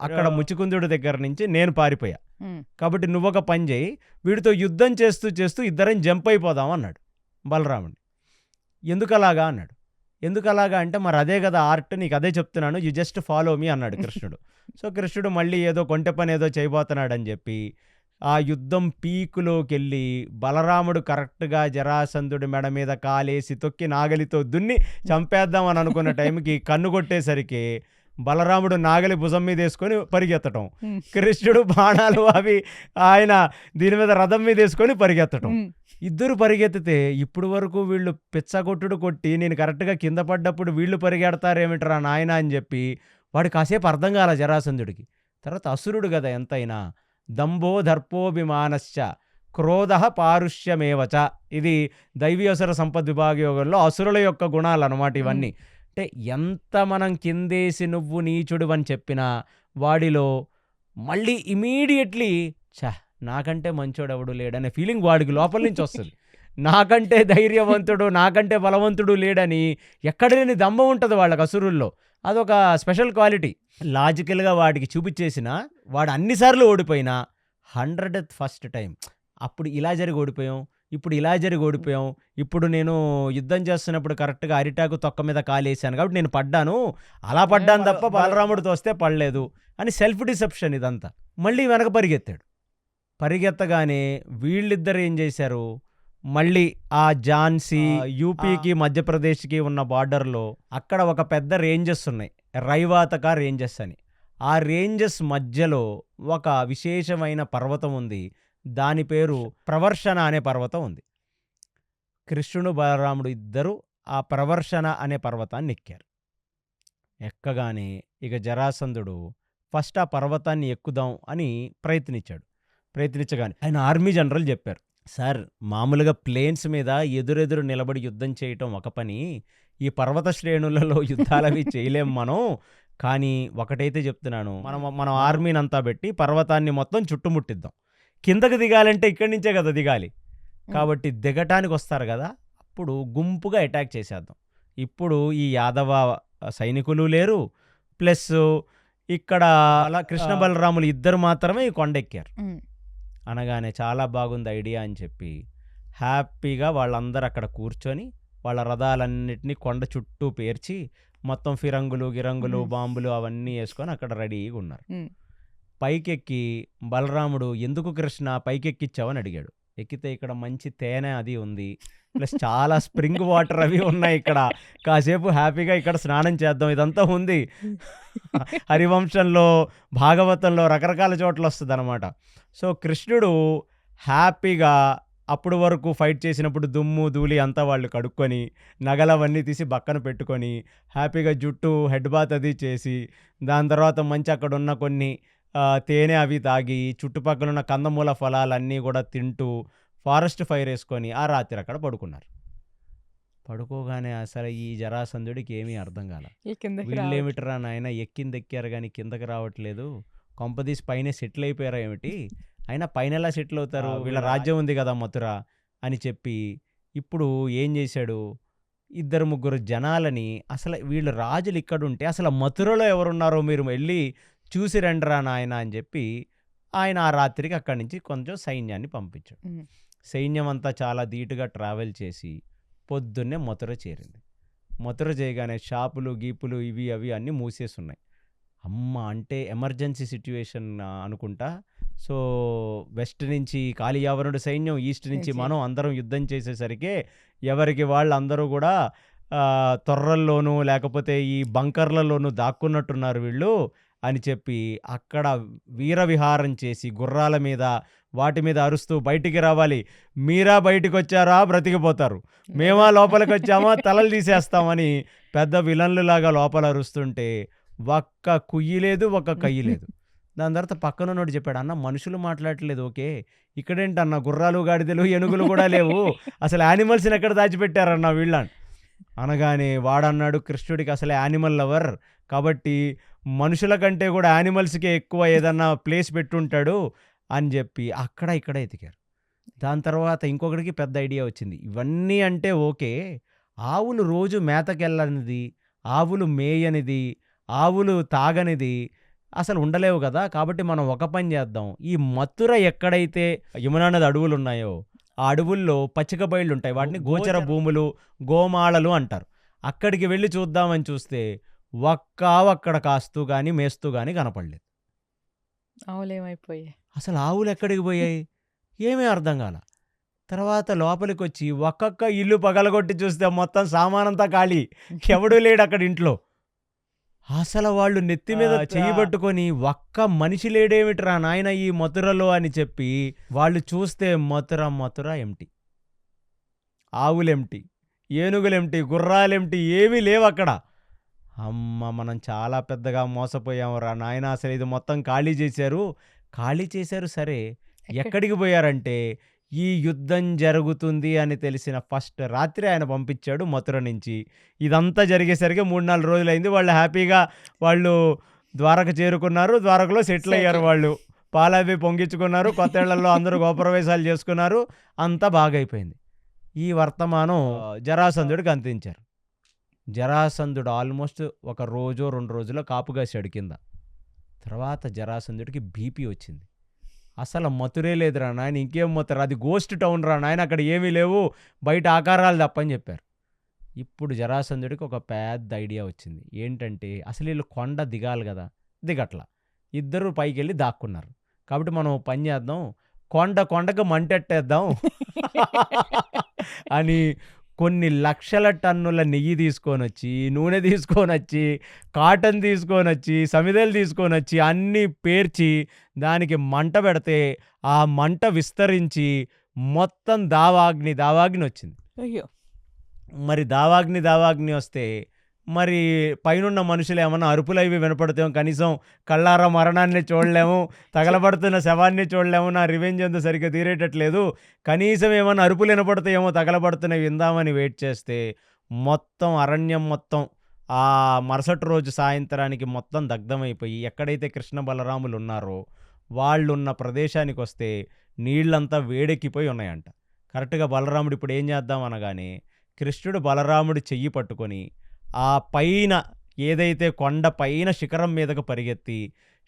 అక్కడ ముచుకుందుడి దగ్గర నుంచి నేను పారిపోయా, కాబట్టి నువ్వొక పని చేయి, వీడితో యుద్ధం చేస్తూ చేస్తూ ఇద్దరం జంప్ అయిపోదాం అన్నాడు బలరాముడిని. ఎందుకలాగా అన్నాడు. ఎందుకలాగా అంటే మరి అదే కదా ఆర్ట్, నీకు అదే చెప్తున్నాను, యు జస్ట్ ఫాలో మీ అన్నాడు కృష్ణుడు. సో కృష్ణుడు మళ్ళీ ఏదో కొంటె పని ఏదో చేయబోతున్నాడని చెప్పి ఆ యుద్ధం పీకులోకి వెళ్ళి బలరాముడు కరెక్ట్గా జరాసంధుడి మెడ మీద కాలేసి తొక్కి నాగలితో దున్ని చంపేద్దామని అనుకున్న టైంకి కన్ను కొట్టేసరికి బలరాముడు నాగలి భుజం మీద వేసుకొని పరిగెత్తటం, కృష్ణుడు బాణాలు అవి ఆయన దీని మీద రథం మీద వేసుకొని పరిగెత్తటం. ఇద్దరు పరిగెత్తితే ఇప్పుడు వరకు వీళ్ళు పిచ్చగొట్టుడు కొట్టి నేను కరెక్ట్గా కింద పడ్డప్పుడు వీళ్ళు పరిగెడతారేమిట్రా నాయన అని చెప్పి వాడు కాసేపు అర్థం కాల జరాసంధుడికి. తర్వాత అసురుడు కదా ఎంతైనా, దంభో దర్పోభిమానశ్చ క్రోధ పారుష్యమేవచ, ఇది దైవీయసుర సంపద్విభాగ యోగంలో అసురుల యొక్క గుణాలు అన్నమాట ఇవన్నీ. అంటే ఎంత మనం కిందేసి నువ్వు నీచుడు అని చెప్పినా వాడిలో మళ్ళీ ఇమీడియట్లీ నాకంటే మంచోడెవడు లేడనే ఫీలింగ్ వాడికి లోపల నుంచి వస్తుంది. నాకంటే ధైర్యవంతుడు, నాకంటే బలవంతుడు లేడని ఎక్కడ లేని దమ్ము ఉంటుంది వాళ్ళకి అసురుల్లో. అదొక స్పెషల్ క్వాలిటీ. లాజికల్గా వాడికి చూపించేసిన వాడు అన్నిసార్లు ఓడిపోయినా 101st టైం అప్పుడు ఇలా జరిగి ఓడిపోయాం, ఇప్పుడు ఇలా జరిగి ఓడిపోయాం, ఇప్పుడు నేను యుద్ధం చేస్తున్నప్పుడు కరెక్ట్గా అరిటాకు తొక్క మీద కాలేసాను కాబట్టి నేను పడ్డాను, అలా పడ్డాను తప్ప బలరాముడితో వస్తే పడలేదు అని సెల్ఫ్ డిసెప్షన్ ఇదంతా. మళ్ళీ వెనక పరిగెత్తాడు. పరిగెత్తగానే వీళ్ళిద్దరు ఏం చేశారు, మళ్ళీ ఆ ఝాన్సీ యూపీకి మధ్యప్రదేశ్కి ఉన్న బార్డర్లో అక్కడ ఒక పెద్ద రేంజెస్ ఉన్నాయి, రైవాతక రేంజెస్ అని. ఆ రేంజెస్ మధ్యలో ఒక విశేషమైన పర్వతం ఉంది, దాని పేరు ప్రవర్షణ అనే పర్వతం ఉంది. కృష్ణుడు బలరాముడు ఇద్దరు ఆ ప్రవర్షణ అనే పర్వతాన్ని ఎక్కారు. ఎక్కగానే ఇక జరాసంధుడు ఫస్ట్ ఆ పర్వతాన్ని ఎక్కుదాం అని ప్రయత్నించగానే ఆయన ఆర్మీ జనరల్ చెప్పారు, సార్ మామూలుగా ప్లేన్స్ మీద ఎదురెదురు నిలబడి యుద్ధం చేయటం ఒక పని, ఈ పర్వత శ్రేణులలో యుద్ధాలవి చేయలేం మనం, కానీ ఒకటైతే చెప్తున్నాను, మనం ఆర్మీని అంతా పెట్టి పర్వతాన్ని మొత్తం చుట్టుముట్టిద్దాం. కిందకి దిగాలంటే ఇక్కడి నుంచే కదా దిగాలి, కాబట్టి దిగటానికి వస్తారు కదా అప్పుడు గుంపుగా అటాక్ చేసేద్దాం. ఇప్పుడు ఈ యాదవ సైనికులు లేరు. ప్లస్ ఇక్కడ కృష్ణ బలరాములు ఇద్దరు మాత్రమే ఈ కొండెక్కారు. అనగానే చాలా బాగుంది ఐడియా అని చెప్పి హ్యాపీగా వాళ్ళందరూ అక్కడ కూర్చొని వాళ్ళ రథాలన్నిటినీ కొండ చుట్టూ పేర్చి మొత్తం ఫిరంగులు గిరంగులు బాంబులు అవన్నీ వేసుకొని అక్కడ రెడీగా ఉన్నారు. పైకెక్కి బలరాముడు ఎందుకు కృష్ణ పైకెక్కిచ్చావని అడిగాడు. ఎక్కితే ఇక్కడ మంచి తేనె అది ఉంది, ప్లస్ చాలా స్ప్రింగ్ వాటర్ అవి ఉన్నాయి, ఇక్కడ కాసేపు హ్యాపీగా ఇక్కడ స్నానం చేద్దాం, ఇదంతా ఉంది. హరివంశంలో భాగవతంలో రకరకాల చోట్ల వస్తుంది అనమాట. సో కృష్ణుడు హ్యాపీగా అప్పుడు వరకు ఫైట్ చేసినప్పుడు దుమ్ము ధూళి అంతా వాళ్ళు కడుక్కొని నగలవన్నీ తీసి పక్కన పెట్టుకొని హ్యాపీగా జుట్టు హెడ్ బాత్ అది చేసి దాని తర్వాత మంచి అక్కడ ఉన్న కొన్ని తేనె అవి తాగి చుట్టుపక్కల ఉన్న కందమూల ఫలాలన్నీ కూడా తింటూ ఫారెస్ట్ ఫైర్ వేసుకొని ఆ రాత్రి అక్కడ పడుకున్నారు. పడుకోగానే అసలు ఈ జరాసంధుడికి ఏమీ అర్థం కాల. వీళ్ళేమిటరా నాయన ఎక్కింది ఎక్కారు కానీ కిందకి రావట్లేదు, కొంపదీసి పైన సెటిల్ అయిపోయారా ఏమిటి, అయినా పైన ఎలా సెటిల్ అవుతారు, వీళ్ళ రాజ్యం ఉంది కదా మథుర అని చెప్పి ఇప్పుడు ఏం చేశాడు, ఇద్దరు ముగ్గురు జనాలని అసలు వీళ్ళు రాజులు ఇక్కడ ఉంటే అసలు మథురలో ఎవరున్నారో మీరు వెళ్ళి చూసి రండిరా నాయన అని చెప్పి ఆయన ఆ రాత్రికి అక్కడి నుంచి కొంచెం సైన్యాన్ని పంపించాడు. సైన్యం అంతా చాలా ధీటుగా ట్రావెల్ చేసి పొద్దున్నే మథుర చేరింది. మథుర చేయగానే షాపులు గీపులు ఇవి అవి అన్నీ మూసేసి ఉన్నాయి. అమ్మ అంటే ఎమర్జెన్సీ సిచ్యువేషన్ అనుకుంటా. సో వెస్ట్ నుంచి కాళీయావనుడి సైన్యం, ఈస్ట్ నుంచి మనం అందరం యుద్ధం చేసేసరికి ఎవరికి వాళ్ళు అందరూ కూడా తొర్రల్లోనూ లేకపోతే ఈ బంకర్లలోనూ దాక్కున్నట్టున్నారు వీళ్ళు అని చెప్పి అక్కడ వీరవిహారం చేసి గుర్రాల మీద వాటి మీద అరుస్తూ బయటికి రావాలి, మీరా బయటికి వచ్చారా బ్రతికిపోతారు, మేమా లోపలికి వచ్చామా తలలు తీసేస్తామని పెద్ద విలన్లు లాగా లోపల అరుస్తుంటే ఒక్క కుయ్యి లేదు ఒక్క కయ్యి లేదు. దాని తర్వాత పక్కనోడు చెప్పాడు, అన్న మనుషులు మాట్లాడట్లేదు ఓకే, ఇక్కడేంటన్న గుర్రాలు గాడిదలు ఏనుగులు కూడా లేవు, అసలు యానిమల్స్ని ఎక్కడ దాచిపెట్టారన్న వీళ్ళని అనగానే వాడన్నాడు, కృష్ణుడికి అసలే యానిమల్ లవర్ కాబట్టి మనుషుల కంటే కూడా యానిమల్స్కే ఎక్కువ ఏదన్నా ప్లేస్ పెట్టుంటాడు అని చెప్పి అక్కడ ఇక్కడ ఎతికారు. దాని తర్వాత ఇంకొకటికి పెద్ద ఐడియా వచ్చింది. ఇవన్నీ అంటే ఓకే, ఆవులు రోజు మేతకెళ్ళనిది, ఆవులు మేయనిది, ఆవులు తాగనిది అసలు ఉండలేవు కదా, కాబట్టి మనం ఒక పని చేద్దాం, ఈ మథుర ఎక్కడైతే యమునా నది అడవులు ఉన్నాయో ఆ అడవుల్లో పచ్చిక బయళ్ళు ఉంటాయి, వాటిని గోచర భూములు గోమాళలు అంటారు, అక్కడికి వెళ్ళి చూద్దామని చూస్తే అక్కడ కాస్తూ కానీ మేస్తూ కానీ కనపడలేదు. ఆవులేమైపోయాయి, అసలు ఆవులు ఎక్కడికి పోయాయి ఏమీ అర్థం కాల. తర్వాత లోపలికి వచ్చి ఒక్కొక్క ఇల్లు పగలగొట్టి చూస్తే మొత్తం సామానంతా ఖాళీ, ఎవడూ లేడు అక్కడ ఇంట్లో. అసలు వాళ్ళు నెత్తి మీద చెయ్యి పట్టుకొని ఒక్క మనిషి లేడేమిట్రా నాయన ఈ మథురలో అని చెప్పి వాళ్ళు చూస్తే మథుర ఎంటీ, ఆవులెంటి, ఏనుగులెంటి, గుర్రాలెంటి, ఏమీ లేవు అక్కడ. అమ్మ మనం చాలా పెద్దగా మోసపోయామురా నాయన, అసలు ఇది మొత్తం ఖాళీ చేశారు సరే, ఎక్కడికి పోయారంటే ఈ యుద్ధం జరుగుతుంది అని తెలిసిన ఫస్ట్ రాత్రి ఆయన పంపించాడు మథుర నుంచి. ఇదంతా జరిగేసరికి 3-4 రోజులైంది. వాళ్ళు హ్యాపీగా వాళ్ళు ద్వారక చేరుకున్నారు, ద్వారకలో సెటిల్ అయ్యారు, వాళ్ళు పాలవి పొంగించుకున్నారు, కొత్తేళ్లలో అందరూ గోప్రవేశాలు చేసుకున్నారు, అంతా బాగైపోయింది. ఈ వర్తమానం జరాసంధుడికి అందించారు. జరాసంధుడు ఆల్మోస్ట్ 1 రోజో 2 రోజుల్లో కాపుగాసాడు కింద. తర్వాత జరాసంధుడికి బీపీ వచ్చింది. అసలు మథురే లేదురా నాయన, ఇంకేం మథుర, అది గోస్ట్ టౌన్ రా నాయన, అక్కడ ఏమీ లేవు, బయట ఆకారాలు తప్పని చెప్పారు. ఇప్పుడు జరాసంధుడికి ఒక పెద్ద ఐడియా వచ్చింది. ఏంటంటే అసలు వీళ్ళు కొండ దిగాలి కదా, దిగట్లా, ఇద్దరు పైకి వెళ్ళి దాక్కున్నారు. కాబట్టి మనం పని చేద్దాం, కొండకు మంటెట్టేద్దాం అని కొన్ని లక్షల టన్నుల నెయ్యి తీసుకొని వచ్చి, నూనె తీసుకొని వచ్చి, కాటన్ తీసుకొని వచ్చి, సమిదలు తీసుకొని వచ్చి అన్నీ పేర్చి దానికి మంట పెడితే ఆ మంట విస్తరించి మొత్తం దావాగ్ని వచ్చింది. అయ్యో, మరి దావాగ్ని వస్తే మరి పైనున్న మనుషులు ఏమన్నా అరుపులు అవి వినపడతాం, కనీసం కళ్ళారా మరణాన్ని చూడలేము, తగలబడుతున్న శవాన్ని చూడలేము, నా రివెంజ్ అంతా సరిగ్గా తీరేటట్లేదు, కనీసం ఏమన్నా అరుపులు వినపడతాయేమో తగలబడుతున్నవి విందామని వెయిట్ చేస్తే మొత్తం అరణ్యం మొత్తం ఆ మరుసటి రోజు సాయంత్రానికి మొత్తం దగ్ధమైపోయి ఎక్కడైతే కృష్ణ బలరాములు ఉన్నారో వాళ్ళున్న ప్రదేశానికి వస్తే నీళ్ళంతా వేడెక్కిపోయి ఉన్నాయంట. కరెక్ట్గా బలరాముడు ఇప్పుడు ఏం చేద్దాం అనగానే కృష్ణుడు బలరాముడి చెయ్యి పట్టుకొని ఆ పైన ఏదైతే కొండ పైన శిఖరం మీదకు పరిగెత్తి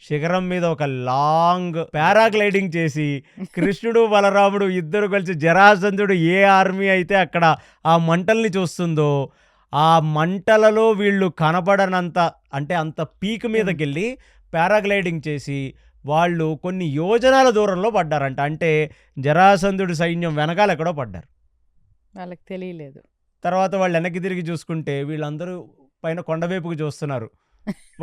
శిఖరం మీద ఒక లాంగ్ పారాగ్లైడింగ్ చేసి కృష్ణుడు బలరాముడు ఇద్దరు కలిసి జరాసంధుడు ఏ ఆర్మీ అయితే అక్కడ ఆ మంటల్ని చూస్తుందో ఆ మంటలలో వీళ్ళు కనబడనంత అంటే అంత పీక్ మీదకి వెళ్ళి పారాగ్లైడింగ్ చేసి వాళ్ళు కొన్ని యోజనాల దూరంలో పడ్డారంట. అంటే జరాసంధుడి సైన్యం వెనకాల ఎక్కడో పడ్డారు. వాళ్ళకి తెలియలేదు. తర్వాత వాళ్ళు వెనక్కి తిరిగి చూసుకుంటే వీళ్ళందరూ పైన కొండవైపుకు చూస్తున్నారు,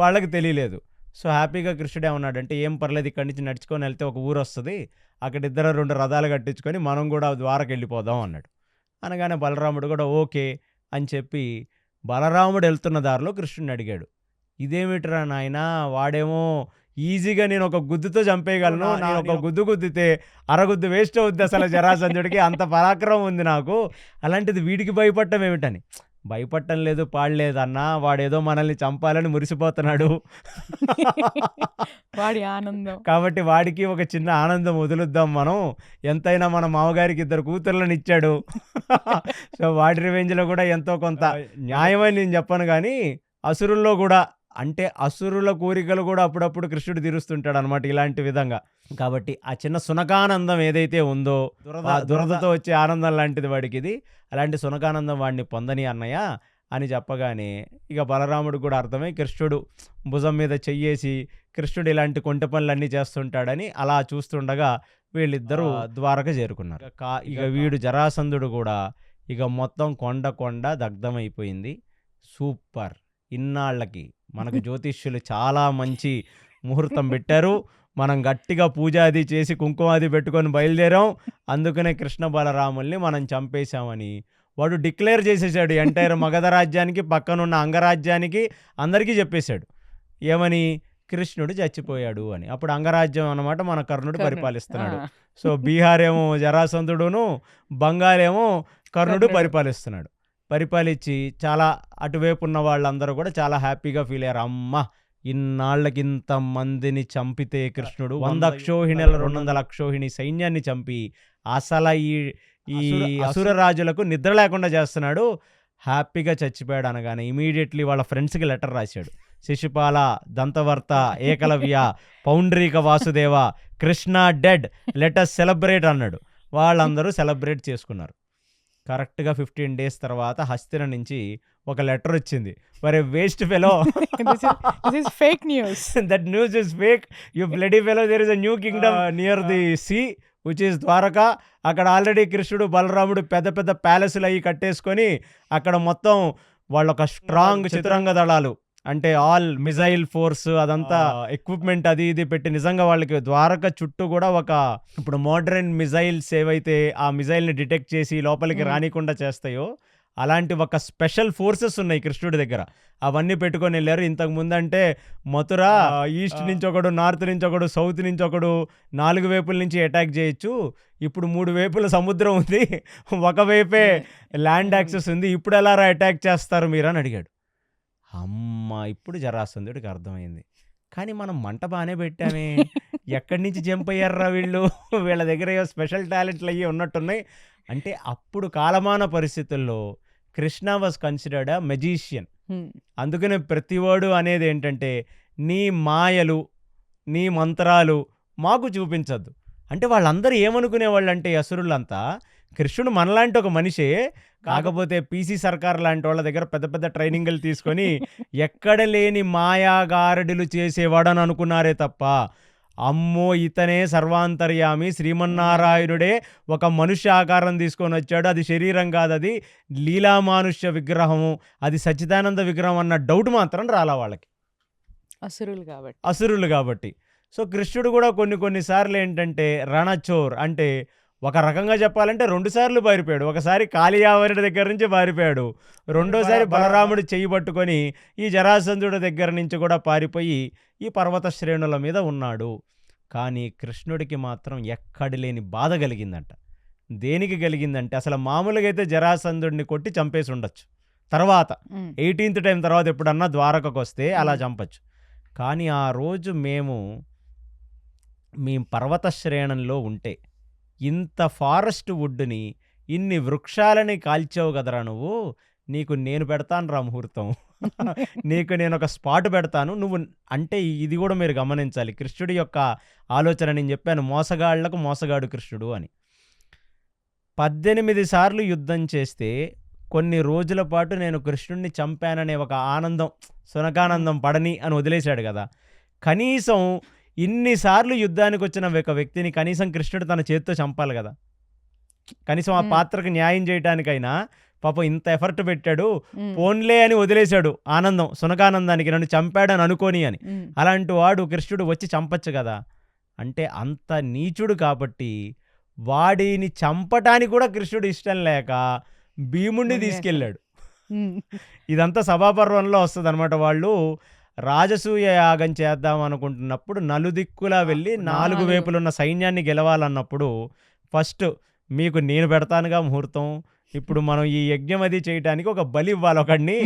వాళ్ళకి తెలియలేదు. సో హ్యాపీగా కృష్ణుడు ఏమన్నాడంటే ఏం పర్లేదు, ఇక్కడి నుంచి నడుచుకొని వెళ్తే ఒక ఊరు వస్తుంది, అక్కడ 2 రథాలు కట్టించుకొని మనం కూడా ద్వారకు వెళ్ళిపోదాం అన్నాడు. అనగానే బలరాముడు కూడా ఓకే అని చెప్పి బలరాముడు వెళ్తున్న దారిలో కృష్ణుడిని అడిగాడు, ఇదేమిట్రా నాయనా, వాడేమో ఈజీగా నేను ఒక గుద్దుతో చంపేయగలను, నేను ఒక గుద్దు గుద్దితే అరగుద్దు వేస్ట్ అవుద్ది అసలు జరాసంధుడికి, అంత పరాక్రమం ఉంది నాకు, అలాంటిది వీడికి భయపడటం ఏమిటని. భయపడటం లేదు పాడలేదన్నా, వాడేదో మనల్ని చంపాలని మురిసిపోతున్నాడు వాడి ఆనందం. కాబట్టి వాడికి ఒక చిన్న ఆనందం వదులుద్దాం మనం, ఎంతైనా మన మామగారికి 2 కూతుర్లను ఇచ్చాడు సో వాడి రివెంజ్లో కూడా ఎంతో కొంత న్యాయమని నేను చెప్పను, కానీ అసురుల్లో కూడా అంటే అసురుల కోరికలు కూడా అప్పుడప్పుడు కృష్ణుడు తీరుస్తుంటాడు అనమాట ఇలాంటి విధంగా. కాబట్టి ఆ చిన్న సునకానందం ఏదైతే ఉందో దురదతో వచ్చే ఆనందం లాంటిది వాడికి ఇది, అలాంటి సునకానందం వాడిని పొందని అన్నయ్య అని చెప్పగానే ఇక బలరాముడు కూడా అర్థమై కృష్ణుడు భుజం మీద చెయ్యేసి కృష్ణుడు ఇలాంటి కొంటె పనులన్నీ చేస్తుంటాడని అలా చూస్తుండగా వీళ్ళిద్దరూ ద్వారక చేరుకున్నారు. ఇక వీడు జరాసంధుడు కూడా ఇక మొత్తం కొండ దగ్ధమైపోయింది. సూపర్, ఇన్నాళ్ళకి మనకు జ్యోతిష్యులు చాలా మంచి ముహూర్తం పెట్టారు, మనం గట్టిగా పూజ అది చేసి కుంకుమ అది పెట్టుకొని బయలుదేరాం, అందుకనే కృష్ణ బలరాముల్ని మనం చంపేశామని వాడు డిక్లేర్ చేసేసాడు. ఎంటైర్ మగధ రాజ్యానికి, పక్కనున్న అంగరాజ్యానికి అందరికీ చెప్పేశాడు ఏమని, కృష్ణుడు చచ్చిపోయాడు అని. అప్పుడు అంగరాజ్యం అన్నమాట మన కర్ణుడు పరిపాలిస్తున్నాడు. సో బీహార్ ఏమో జరాసంధుడును, బంగాల్ ఏమో కర్ణుడు పరిపాలిస్తున్నాడు. పరిపాలించి చాలా అటువైపు ఉన్న వాళ్ళందరూ కూడా చాలా హ్యాపీగా ఫీల్ అయ్యారు. అమ్మ, ఇన్నాళ్ళకి ఇంతమందిని చంపితే కృష్ణుడు 100 అక్షోహిణుల 200 అక్షోహిణి సైన్యాన్ని చంపి అసలు ఈ అసుర రాజులకు నిద్ర లేకుండా చేస్తున్నాడు, హ్యాపీగా చచ్చిపోయాడు అనగానే ఇమీడియట్లీ వాళ్ళ ఫ్రెండ్స్కి లెటర్ రాశాడు. Shishupala, Dantavarta, Ekalavya, Poundraka Vasudeva, Krishna dead, let's celebrate అన్నాడు. వాళ్ళందరూ సెలబ్రేట్ చేసుకున్నారు. కరెక్ట్గా 15 days తర్వాత హస్తిన నుంచి ఒక లెటర్ వచ్చింది. మరి waste fellow, fake news, that news is fake, you bloody fellow, there is a new kingdom near the sea which is Dwaraka. అక్కడ ఆల్రెడీ కృష్ణుడు బలరాముడు పెద్ద ప్యాలెస్లు అవి కట్టేసుకొని అక్కడ మొత్తం వాళ్ళొక స్ట్రాంగ్ చతురంగ దళాలు అంటే ఆల్ మిజైల్ ఫోర్స్ అదంతా ఎక్విప్మెంట్ అది ఇది పెట్టి నిజంగా వాళ్ళకి ద్వారక చుట్టూ కూడా ఒక ఇప్పుడు మోడర్న్ మిజైల్స్ ఏవైతే ఆ మిజైల్ని డిటెక్ట్ చేసి లోపలికి రానికుండా చేస్తాయో అలాంటి ఒక స్పెషల్ ఫోర్సెస్ ఉన్నాయి కృష్ణుడి దగ్గర. అవన్నీ పెట్టుకొని వెళ్ళారు. ఇంతకు ముందంటే మథుర ఈస్ట్ నుంచి ఒకడు, నార్త్ నుంచి ఒకడు, సౌత్ నుంచి ఒకడు 4 వైపుల నుంచి అటాక్ చేయొచ్చు. ఇప్పుడు 3 వైపుల సముద్రం ఉంది, ఒకవైపే ల్యాండ్ యాక్సెస్ ఉంది, ఇప్పుడు ఎలా అటాక్ చేస్తారు మీరు అని అడిగాడు. అమ్మ, ఇప్పుడు జరాసంధుడికి అర్థమైంది. కానీ మనం మంట బాగానే పెట్టామే, ఎక్కడి నుంచి జంప్ అయ్యారా వీళ్ళు, వీళ్ళ దగ్గర ఏవో స్పెషల్ టాలెంట్లు అయ్యి ఉన్నట్టున్నాయి అంటే. అప్పుడు కాలమాన పరిస్థితుల్లో Krishna was considered a magician. అందుకనే ప్రతివాడు అనేది ఏంటంటే నీ మాయలు, నీ మంత్రాలు మాకు చూపించద్దు అంటే. వాళ్ళందరూ ఏమనుకునేవాళ్ళు అంటే అసురులంతా కృష్ణుడు మనలాంటి ఒక మనిషే, కాకపోతే పీసీ సర్కార్ లాంటి వాళ్ళ దగ్గర పెద్ద ట్రైనింగ్లు తీసుకొని ఎక్కడ లేని మాయాగారడులు చేసేవాడని అనుకున్నారే తప్ప, అమ్మో ఇతనే సర్వాంతర్యామి, శ్రీమన్నారాయణుడే ఒక మనుష్య ఆకారం తీసుకొని వచ్చాడు, అది శరీరం కాదు, అది లీలామానుష్య విగ్రహము, అది సచ్చిదానంద విగ్రహం అన్న డౌట్ మాత్రం రాలా వాళ్ళకి, అసురులు కాబట్టి. సో కృష్ణుడు కూడా కొన్నిసార్లు ఏంటంటే రణచోర్ అంటే ఒక రకంగా చెప్పాలంటే 2 సార్లు పారిపోయాడు. ఒకసారి కాళియావరుడి దగ్గర నుంచి పారిపోయాడు, రెండోసారి బలరాముడు చెయ్యి పట్టుకొని ఈ జరాసంధుడి దగ్గర నుంచి కూడా పారిపోయి ఈ పర్వత శ్రేణుల మీద ఉన్నాడు. కానీ కృష్ణుడికి మాత్రం ఎక్కడి లేని బాధ కలిగిందంట. దేనికి కలిగిందంటే అసలు మామూలుగా అయితే జరాసంధుడిని కొట్టి చంపేసి ఉండొచ్చు, తర్వాత 18th టైం తర్వాత ఎప్పుడన్నా ద్వారకకు వస్తే అలా చంపచ్చు. కానీ ఆ రోజు మేము పర్వత శ్రేణంలో ఉంటే ఇంత ఫారెస్ట్ వుడ్ని ఇన్ని వృక్షాలని కాల్చావు కదరా నువ్వు, నీకు నేను పెడతాను రా ముహూర్తం, నీకు నేను ఒక స్పాట్ పెడతాను నువ్వు. అంటే ఇది కూడా మీరు గమనించాలి, కృష్ణుడి యొక్క ఆలోచన. నేను చెప్పాను మోసగాళ్లకు మోసగాడు కృష్ణుడు అని. 18 సార్లు యుద్ధం చేస్తే కొన్ని రోజుల పాటు నేను కృష్ణుడిని చంపాననే ఒక ఆనందం, సునకానందం పడని అని వదిలేశాడు కదా. కనీసం ఇన్నిసార్లు యుద్ధానికి వచ్చిన ఒక వ్యక్తిని కనీసం కృష్ణుడు తన చేతితో చంపాలి కదా. కనీసం ఆ పాత్రకు న్యాయం చేయడానికైనా పాపం ఇంత ఎఫర్ట్ పెట్టాడు, పోన్లే అని వదిలేశాడు. ఆనందం, సునకానందానికి, నన్ను చంపాడని అనుకోని అని. అలాంటి వాడు కృష్ణుడు వచ్చి చంపచ్చు కదా. అంటే అంత నీచుడు కాబట్టి వాడిని చంపటానికి కూడా కృష్ణుడు ఇష్టం లేక భీముడిని తీసుకెళ్ళాడు. ఇదంతా సభాపర్వంలో వస్తుంది అనమాట. వాళ్ళు రాజసూయ యాగం చేద్దాం అనుకుంటున్నప్పుడు నలుదిక్కులా వెళ్ళి 4 వైపులున్న సైన్యాన్ని గెలవాలన్నప్పుడు ఫస్ట్ మీకు నేను పెడతానుగా ముహూర్తం, ఇప్పుడు మనం ఈ యజ్ఞం అది చేయడానికి ఒక బలి ఇవ్వాలి ఒకడిని,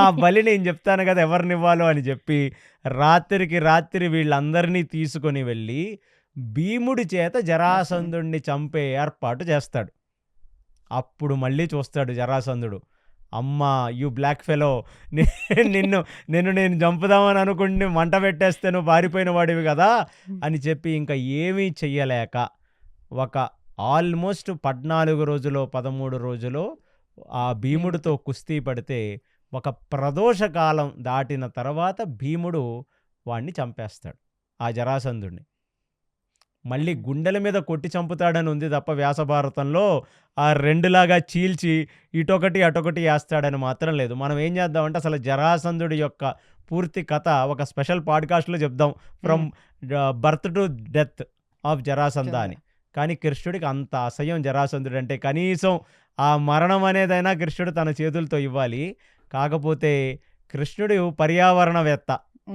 ఆ బలి నేను చెప్తాను కదా ఎవరిని ఇవ్వాలో అని చెప్పి రాత్రికి రాత్రి వీళ్ళందరినీ తీసుకొని వెళ్ళి భీముడి చేత జరాసంధుడిని చంపే ఏర్పాటు చేస్తాడు. అప్పుడు మళ్ళీ చూస్తాడు జరాసంధుడు, అమ్మా యూ బ్లాక్ ఫెలో, నేను చంపుదామని అనుకుని మంట పెట్టేస్తే నువ్వు పారిపోయిన వాడివి కదా అని చెప్పి ఇంకా ఏమీ చెయ్యలేక ఒక ఆల్మోస్ట్ 14 రోజులో 13 రోజులో ఆ భీముడితో కుస్తీ పడితే ఒక ప్రదోషకాలం దాటిన తర్వాత భీముడు వాడిని చంపేస్తాడు, ఆ జరాసంధుడిని. మళ్ళీ గుండెల మీద కొట్టి చంపుతాడని ఉంది తప్ప వ్యాసభారతంలో ఆ 2లాగా చీల్చి ఇటొకటి అటొకటి వేస్తాడని మాత్రం లేదు. మనం ఏం చేద్దామంటే అసలు జరాసంధుడి యొక్క పూర్తి కథ ఒక స్పెషల్ పాడ్కాస్ట్లో చెప్దాం, from birth to death of Jarasandha అని. కానీ కృష్ణుడికి అంత అసహ్యం జరాసంధుడు అంటే, కనీసం ఆ మరణం అనేదైనా కృష్ణుడు తన చేతులతో ఇవ్వాలి. కాకపోతే కృష్ణుడు పర్యావరణవేత్త,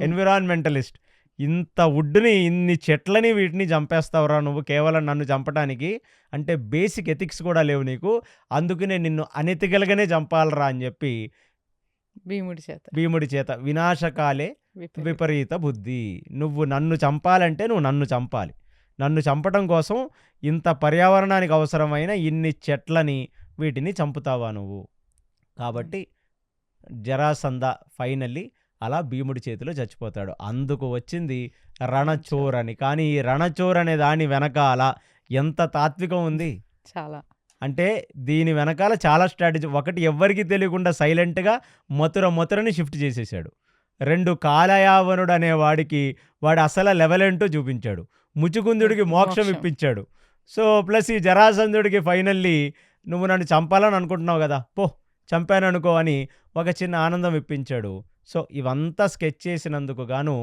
ఎన్విరాన్మెంటలిస్ట్. ఇంత వుడ్ని, ఇన్ని చెట్లని, వీటిని చంపేస్తావురా నువ్వు కేవలం నన్ను చంపడానికి, అంటే బేసిక్ ఎథిక్స్ కూడా లేవు నీకు, అందుకనే నిన్ను అనెతికల్గానే చంపాలరా అని చెప్పి భీముడి చేత వినాశకాలే విపరీత బుద్ధి, నువ్వు నన్ను చంపాలంటే నువ్వు నన్ను చంపాలి, నన్ను చంపడం కోసం ఇంత పర్యావరణానికి అవసరమైన ఇన్ని చెట్లని, వీటిని చంపుతావా నువ్వు. కాబట్టి జరాసంధ ఫైనల్లీ అలా భీముడి చేతిలో చచ్చిపోతాడు. అందుకు వచ్చింది రణచోర్ అని. కానీ ఈ రణచోర్ అనే దాని వెనకాల ఎంత తాత్వికం ఉంది చాలా. అంటే దీని వెనకాల చాలా స్ట్రాటజీ. ఒకటి, ఎవ్వరికి తెలియకుండా సైలెంట్గా మథురని షిఫ్ట్ చేసేసాడు. 2, కాలయావనుడు అనే వాడికి వాడు అసలు లెవెల్ ఏంటో చూపించాడు. ముచుకుందుడికి మోక్షం ఇప్పించాడు. సో ప్లస్ ఈ జరాసంధుడికి ఫైనల్లీ నువ్వు నన్ను చంపాలని అనుకుంటున్నావు కదా, పో చంపాను అనుకో అని ఒక చిన్న ఆనందం ఇప్పించాడు. సో ఇవంతా స్కెచ్ చేసినందుకు గాను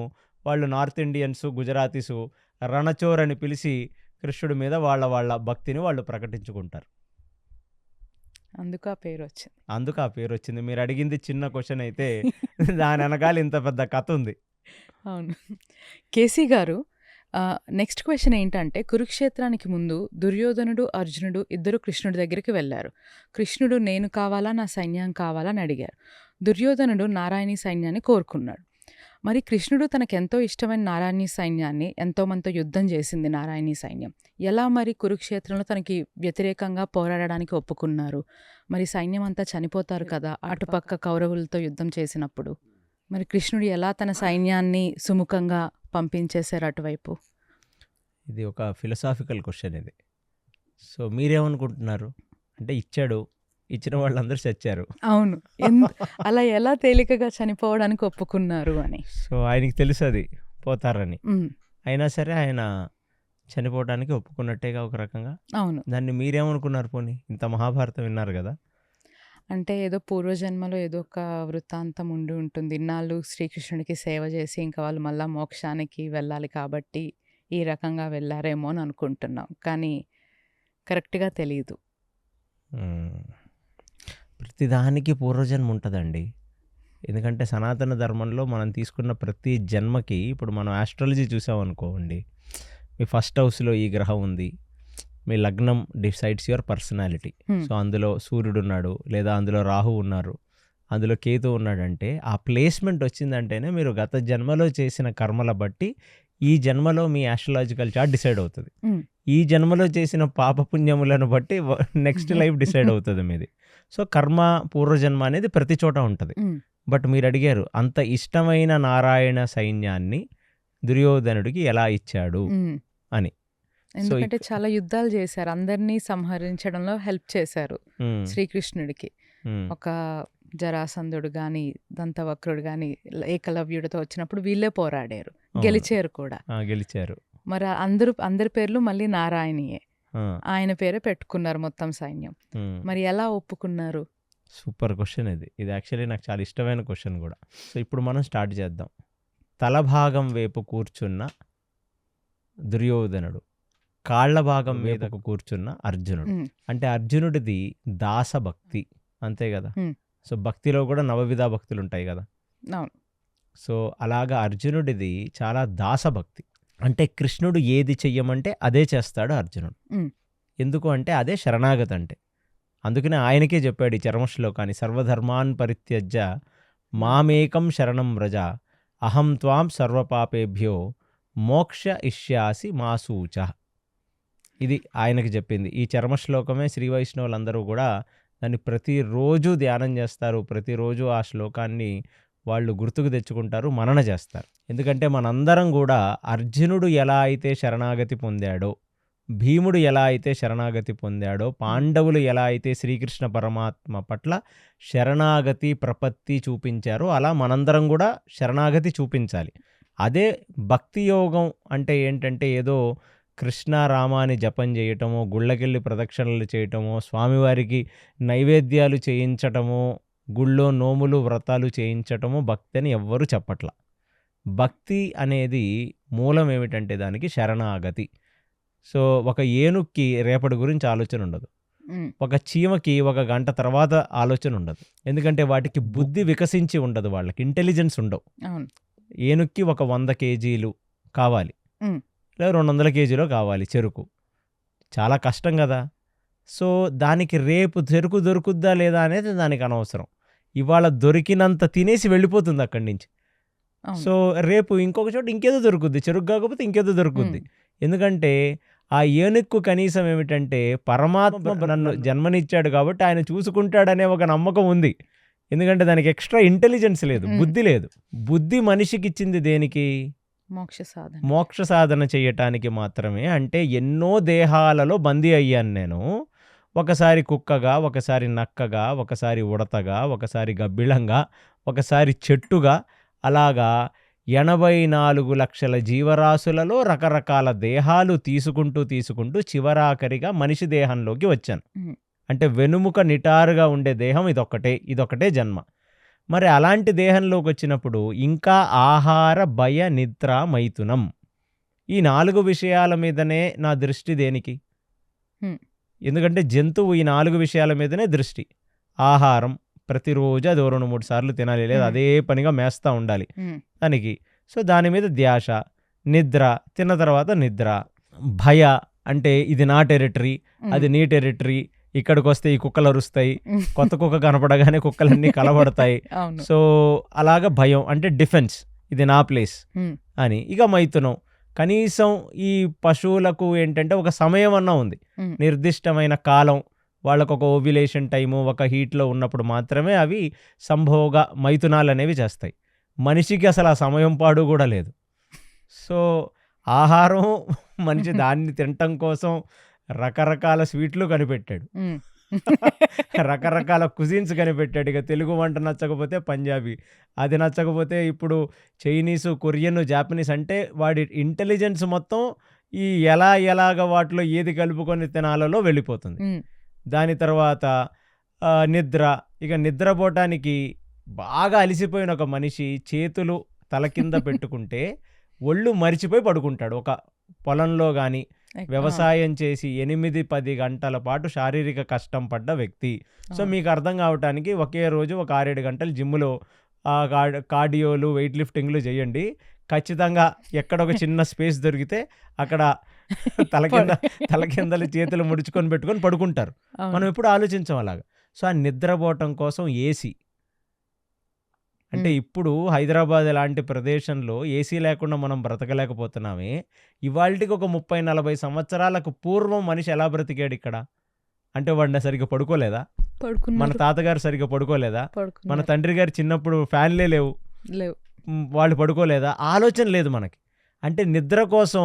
వాళ్ళు నార్త్ ఇండియన్స్, గుజరాతీసు రణచోర్ అని పిలిచి కృష్ణుడి మీద వాళ్ళ భక్తిని వాళ్ళు ప్రకటించుకుంటారు. అందుకు ఆ పేరు వచ్చింది. మీరు అడిగింది చిన్న క్వశ్చన్ అయితే దాని వెనకాల ఇంత పెద్ద కథ ఉంది. అవును. కేసీ గారు, నెక్స్ట్ క్వశ్చన్ ఏంటంటే, కురుక్షేత్రానికి ముందు దుర్యోధనుడు, అర్జునుడు ఇద్దరు కృష్ణుడి దగ్గరికి వెళ్ళారు. కృష్ణుడు నేను కావాలా, నా సైన్యం కావాలా అని అడిగారు. దుర్యోధనుడు నారాయణీ సైన్యాన్ని కోరుకున్నాడు. మరి కృష్ణుడు తనకెంతో ఇష్టమైన నారాయణీ సైన్యాన్ని, ఎంతోమందితో యుద్ధం చేసింది నారాయణీ సైన్యం, ఎలా మరి కురుక్షేత్రంలో తనకి వ్యతిరేకంగా పోరాడడానికి ఒప్పుకున్నారు? మరి సైన్యం అంతా చనిపోతారు కదా అటుపక్క కౌరవులతో యుద్ధం చేసినప్పుడు. మరి కృష్ణుడు ఎలా తన సైన్యాన్ని సుముఖంగా పంపించేశారు అటువైపు? ఇది ఒక ఫిలసాఫికల్ క్వశ్చన్ ఇది. సో మీరేమనుకుంటున్నారు? అంటే ఇచ్చిన వాళ్ళందరూ చచ్చారు. అవును, అలా ఎలా తేలికగా చనిపోవడానికి ఒప్పుకున్నారు అని. సో ఆయనకి తెలుసు అది పోతారని, అయినా సరే ఆయన చనిపోవడానికి ఒప్పుకున్నట్టేగా ఒక రకంగా. అవును. దాన్ని మీరేమనుకున్నారు? పోనీ ఇంత మహాభారతం విన్నారు కదా, అంటే ఏదో పూర్వజన్మలో ఏదో ఒక వృత్తాంతం ఉండి ఉంటుంది. ఇన్నాళ్ళు శ్రీకృష్ణుడికి సేవ చేసి ఇంకా వాళ్ళు మళ్ళీ మోక్షానికి వెళ్ళాలి కాబట్టి ఈ రకంగా వెళ్ళారేమో అని అనుకుంటున్నాం, కానీ కరెక్ట్గా తెలియదు. ప్రతిదానికి పూర్వజన్మ ఉంటుందండి. ఎందుకంటే సనాతన ధర్మంలో మనం తీసుకున్న ప్రతి జన్మకి, ఇప్పుడు మనం ఆస్ట్రాలజీ చూసామనుకోండి, మీ ఫస్ట్ హౌస్లో ఈ గ్రహం ఉంది, మీ లగ్నం డిసైడ్స్ యువర్ పర్సనాలిటీ. సో అందులో సూర్యుడు ఉన్నాడు, లేదా అందులో రాహు ఉన్నారు, అందులో కేతు ఉన్నాడంటే ఆ ప్లేస్మెంట్ వచ్చిందంటేనే మీరు గత జన్మలో చేసిన కర్మల బట్టి ఈ జన్మలో మీ ఆస్ట్రాలజికల్ చార్ట్ డిసైడ్ అవుతుంది. ఉమ్, ఈ జన్మలో చేసిన పాపపుణ్యములను బట్టి నెక్స్ట్ లైఫ్ డిసైడ్ అవుతుంది మీది. సో కర్మ పూర్వజన్మ అనేది ప్రతి చోట ఉంటుంది. ఉమ్, బట్ మీరు అడిగారు అంత ఇష్టమైన నారాయణ సైన్యాన్ని దుర్యోధనుడికి ఎలా ఇచ్చాడు ఉమ్. అని. సో ఎందుకంటే చాలా యుద్ధాలు చేశారు, అందరినీ సంహరించడంలో హెల్ప్ చేశారు శ్రీకృష్ణుడికి. ఒక జరాసంధుడు గాని దంతవక్రుడు గాని ఏకలవ్యుడితో వచ్చినప్పుడు వీళ్ళే పోరాడారు, గెలిచారు కూడా. గెలిచారు. మరి అందరి పేర్లు మళ్ళీ నారాయణీయే, ఆయన పేరే పెట్టుకున్నారు మొత్తం సైన్యం. మరి ఎలా ఒప్పుకున్నారు? సూపర్ క్వశ్చన్ ఇది. ఇది యాక్చువల్లీ నాకు చాలా ఇష్టమైన క్వశ్చన్ కూడా. సో ఇప్పుడు మనం స్టార్ట్ చేద్దాం. తలభాగం వైపు కూర్చున్న దుర్యోధనుడు, కాళ్ల భాగం మీదకు కూర్చున్న అర్జునుడు. ఉమ్, అంటే అర్జునుడిది దాసభక్తి, అంతే కదా. ఉమ్. సో భక్తిలో కూడా నవవిధ భక్తులు ఉంటాయి కదా. అవును. సో అలాగా అర్జునుడిది చాలా దాసభక్తి. అంటే కృష్ణుడు ఏది చెయ్యమంటే అదే చేస్తాడు అర్జునుడు. ఉమ్, ఎందుకు అంటే అదే శరణాగతి అంటే. అందుకనే ఆయనకే చెప్పాడు ఈ చర్మశ్లోకాన్ని, సర్వధర్మాన్ పరిత్యజ్య మామేకం శరణం వ్రజ అహం త్వాం సర్వపాపేభ్యో మోక్ష ఇష్యాసి మాసూచ. ఇది ఆయనకి చెప్పింది. ఈ చర్మశ్లోకమే శ్రీ వైష్ణవులందరూ కూడా దాన్ని ప్రతిరోజు ధ్యానం చేస్తారు, ప్రతిరోజు ఆ శ్లోకాన్ని వాళ్ళు గుర్తుకు తెచ్చుకుంటారు, మనన చేస్తారు. ఎందుకంటే మనందరం కూడా అర్జునుడు ఎలా అయితే శరణాగతి పొందాడో, భీముడు ఎలా అయితే శరణాగతి పొందాడో, పాండవులు ఎలా అయితే శ్రీకృష్ణ పరమాత్మ పట్ల శరణాగతి ప్రపత్తి చూపించారో, అలా మనందరం కూడా శరణాగతి చూపించాలి. అదే భక్తి యోగం అంటే ఏంటంటే ఏదో కృష్ణారామాని జపం చేయటమో, గుళ్ళకెళ్ళి ప్రదక్షిణలు చేయటమో, స్వామివారికి నైవేద్యాలు చేయించటమో, గుళ్ళో నోములు వ్రతాలు చేయించటమో భక్తి అని ఎవ్వరూ చెప్పట్ల. భక్తి అనేది మూలం ఏమిటంటే దానికి శరణాగతి. సో ఒక ఏనుక్కి రేపటి గురించి ఆలోచన ఉండదు, ఉమ్, ఒక చీమకి ఒక గంట తర్వాత ఆలోచన ఉండదు. ఎందుకంటే వాటికి బుద్ధి వికసించి ఉండదు, వాళ్ళకి ఇంటెలిజెన్స్ ఉండవు. అవును. ఏనుక్కి ఒక 100 కేజీలు కావాలి, ఉమ్, లేదా 200 కేజీలు కావాలి చెరుకు. చాలా కష్టం కదా. సో దానికి రేపు చెరుకు దొరుకుద్దా లేదా అనేది దానికి అనవసరం. ఇవాళ దొరికినంత తినేసి వెళ్ళిపోతుంది అక్కడి నుంచి. అవును. సో రేపు ఇంకొక చోట ఇంకేదో దొరుకుద్ది, చెరుకు కాకపోతే ఇంకేదో దొరుకుద్ది. ఎందుకంటే ఆ ఏనుక్కు కనీసం ఏమిటంటే పరమాత్మ నన్ను జన్మనిచ్చాడు కాబట్టి ఆయన చూసుకుంటాడనే ఒక నమ్మకం ఉంది. ఎందుకంటే దానికి ఎక్స్ట్రా ఇంటెలిజెన్స్ లేదు, బుద్ధి లేదు. బుద్ధి మనిషికి ఇచ్చింది దేనికి? మోక్ష సాధన. మోక్ష సాధన చేయటానికి మాత్రమే. అంటే ఎన్నో దేహాలలో బందీ అయ్యాను నేను. ఒకసారి కుక్కగా, ఒకసారి నక్కగా, ఒకసారి ఉడతగా, ఒకసారి గబ్బిళంగా, ఒకసారి చెట్టుగా, అలాగా 84 లక్షల జీవరాశులలో రకరకాల దేహాలు తీసుకుంటూ చివరాఖరిగా మనిషి దేహంలోకి వచ్చాను. ఉమ్, అంటే వెనుముక నిటారుగా ఉండే దేహం ఇదొక్కటే జన్మ. మరి అలాంటి దేహంలోకి వచ్చినప్పుడు ఇంకా ఆహార భయ నిద్ర మైథునం, ఈ 4 విషయాల మీదనే నా దృష్టి. దేనికి? ఎందుకంటే జంతువు ఈ 4 విషయాల మీదనే దృష్టి. ఆహారం ప్రతిరోజు అది 2-3 సార్లు తినాలి, లేదా అదే పనిగా మేస్తూ ఉండాలి దానికి. సో దాని మీద ధ్యాస. నిద్ర, తిన్న తర్వాత నిద్ర. భయ అంటే ఇది నా టెరిటరీ, అది నీ టెరిటరీ, ఇక్కడికి వస్తే ఈ కుక్కలు అరుస్తాయి, కొత్త కుక్క కనపడగానే కుక్కలన్నీ కలబడతాయి. సో అలాగా భయం అంటే డిఫెన్స్, ఇది నా ప్లేస్ అని. ఇక మైథునం, కనీసం ఈ పశువులకు ఏంటంటే ఒక సమయం అన్నా ఉంది, నిర్దిష్టమైన కాలం. వాళ్ళకు ఒక ఓవ్యులేషన్ టైము, ఒక హీట్లో ఉన్నప్పుడు మాత్రమే అవి సంభోగ మైథునాలు అనేవి చేస్తాయి. మనిషికి అసలు ఆ సమయం పాడు కూడా లేదు. సో ఆహారం మనిషి దాన్ని తినటం కోసం రకరకాల స్వీట్లు కనిపెట్టాడు, రకరకాల కుజిన్స్ కనిపెట్టాడు. ఇక తెలుగు వంట నచ్చకపోతే పంజాబీ, అది నచ్చకపోతే ఇప్పుడు చైనీసు, కొరియన్, జాపనీస్. అంటే వాడి ఇంటెలిజెన్స్ మొత్తం ఈ ఎలాగ వాటిలో ఏది కలుపుకొని తినాలలో వెళ్ళిపోతుంది. దాని తర్వాత నిద్ర. ఇక నిద్రపోవటానికి బాగా అలిసిపోయిన ఒక మనిషి చేతులు తల కింద పెట్టుకుంటే ఒళ్ళు మరిచిపోయి పడుకుంటాడు. ఒక పొలంలో కానీ వ్యవసాయం చేసి 8-10 గంటల పాటు శారీరక కష్టం పడ్డ వ్యక్తి. సో మీకు అర్థం కావటానికి ఒకే రోజు ఒక 6-7 గంటలు జిమ్లో కార్డియోలు, వెయిట్ లిఫ్టింగ్లు చేయండి. ఖచ్చితంగా ఎక్కడ ఒక చిన్న స్పేస్ దొరికితే అక్కడ తల కిందలు చేతులు ముడుచుకొని పెట్టుకొని పడుకుంటారు. మనం ఎప్పుడు ఆలోచించాం అలాగా. సో ఆ నిద్రపోవటం కోసం ఏసీ, అంటే ఇప్పుడు హైదరాబాద్ లాంటి ప్రదేశంలో ఏసీ లేకుండా మనం బ్రతకలేకపోతున్నామే. ఇవాల్టికి ఒక 30-40 సంవత్సరాలకు పూర్వం మనిషి ఎలా బ్రతికాడు ఇక్కడ? అంటే వాడు సరిగ్గా పడుకోలేదా? మన పడుకున్నారు తాతగారు సరిగ్గా పడుకోలేదా? మన పడుకున్నారు తండ్రి గారు చిన్నప్పుడు ఫ్యాన్లే లేవు. లేవు వాళ్ళు పడుకోలేదా? ఆలోచన లేదు మనకి. అంటే నిద్ర కోసం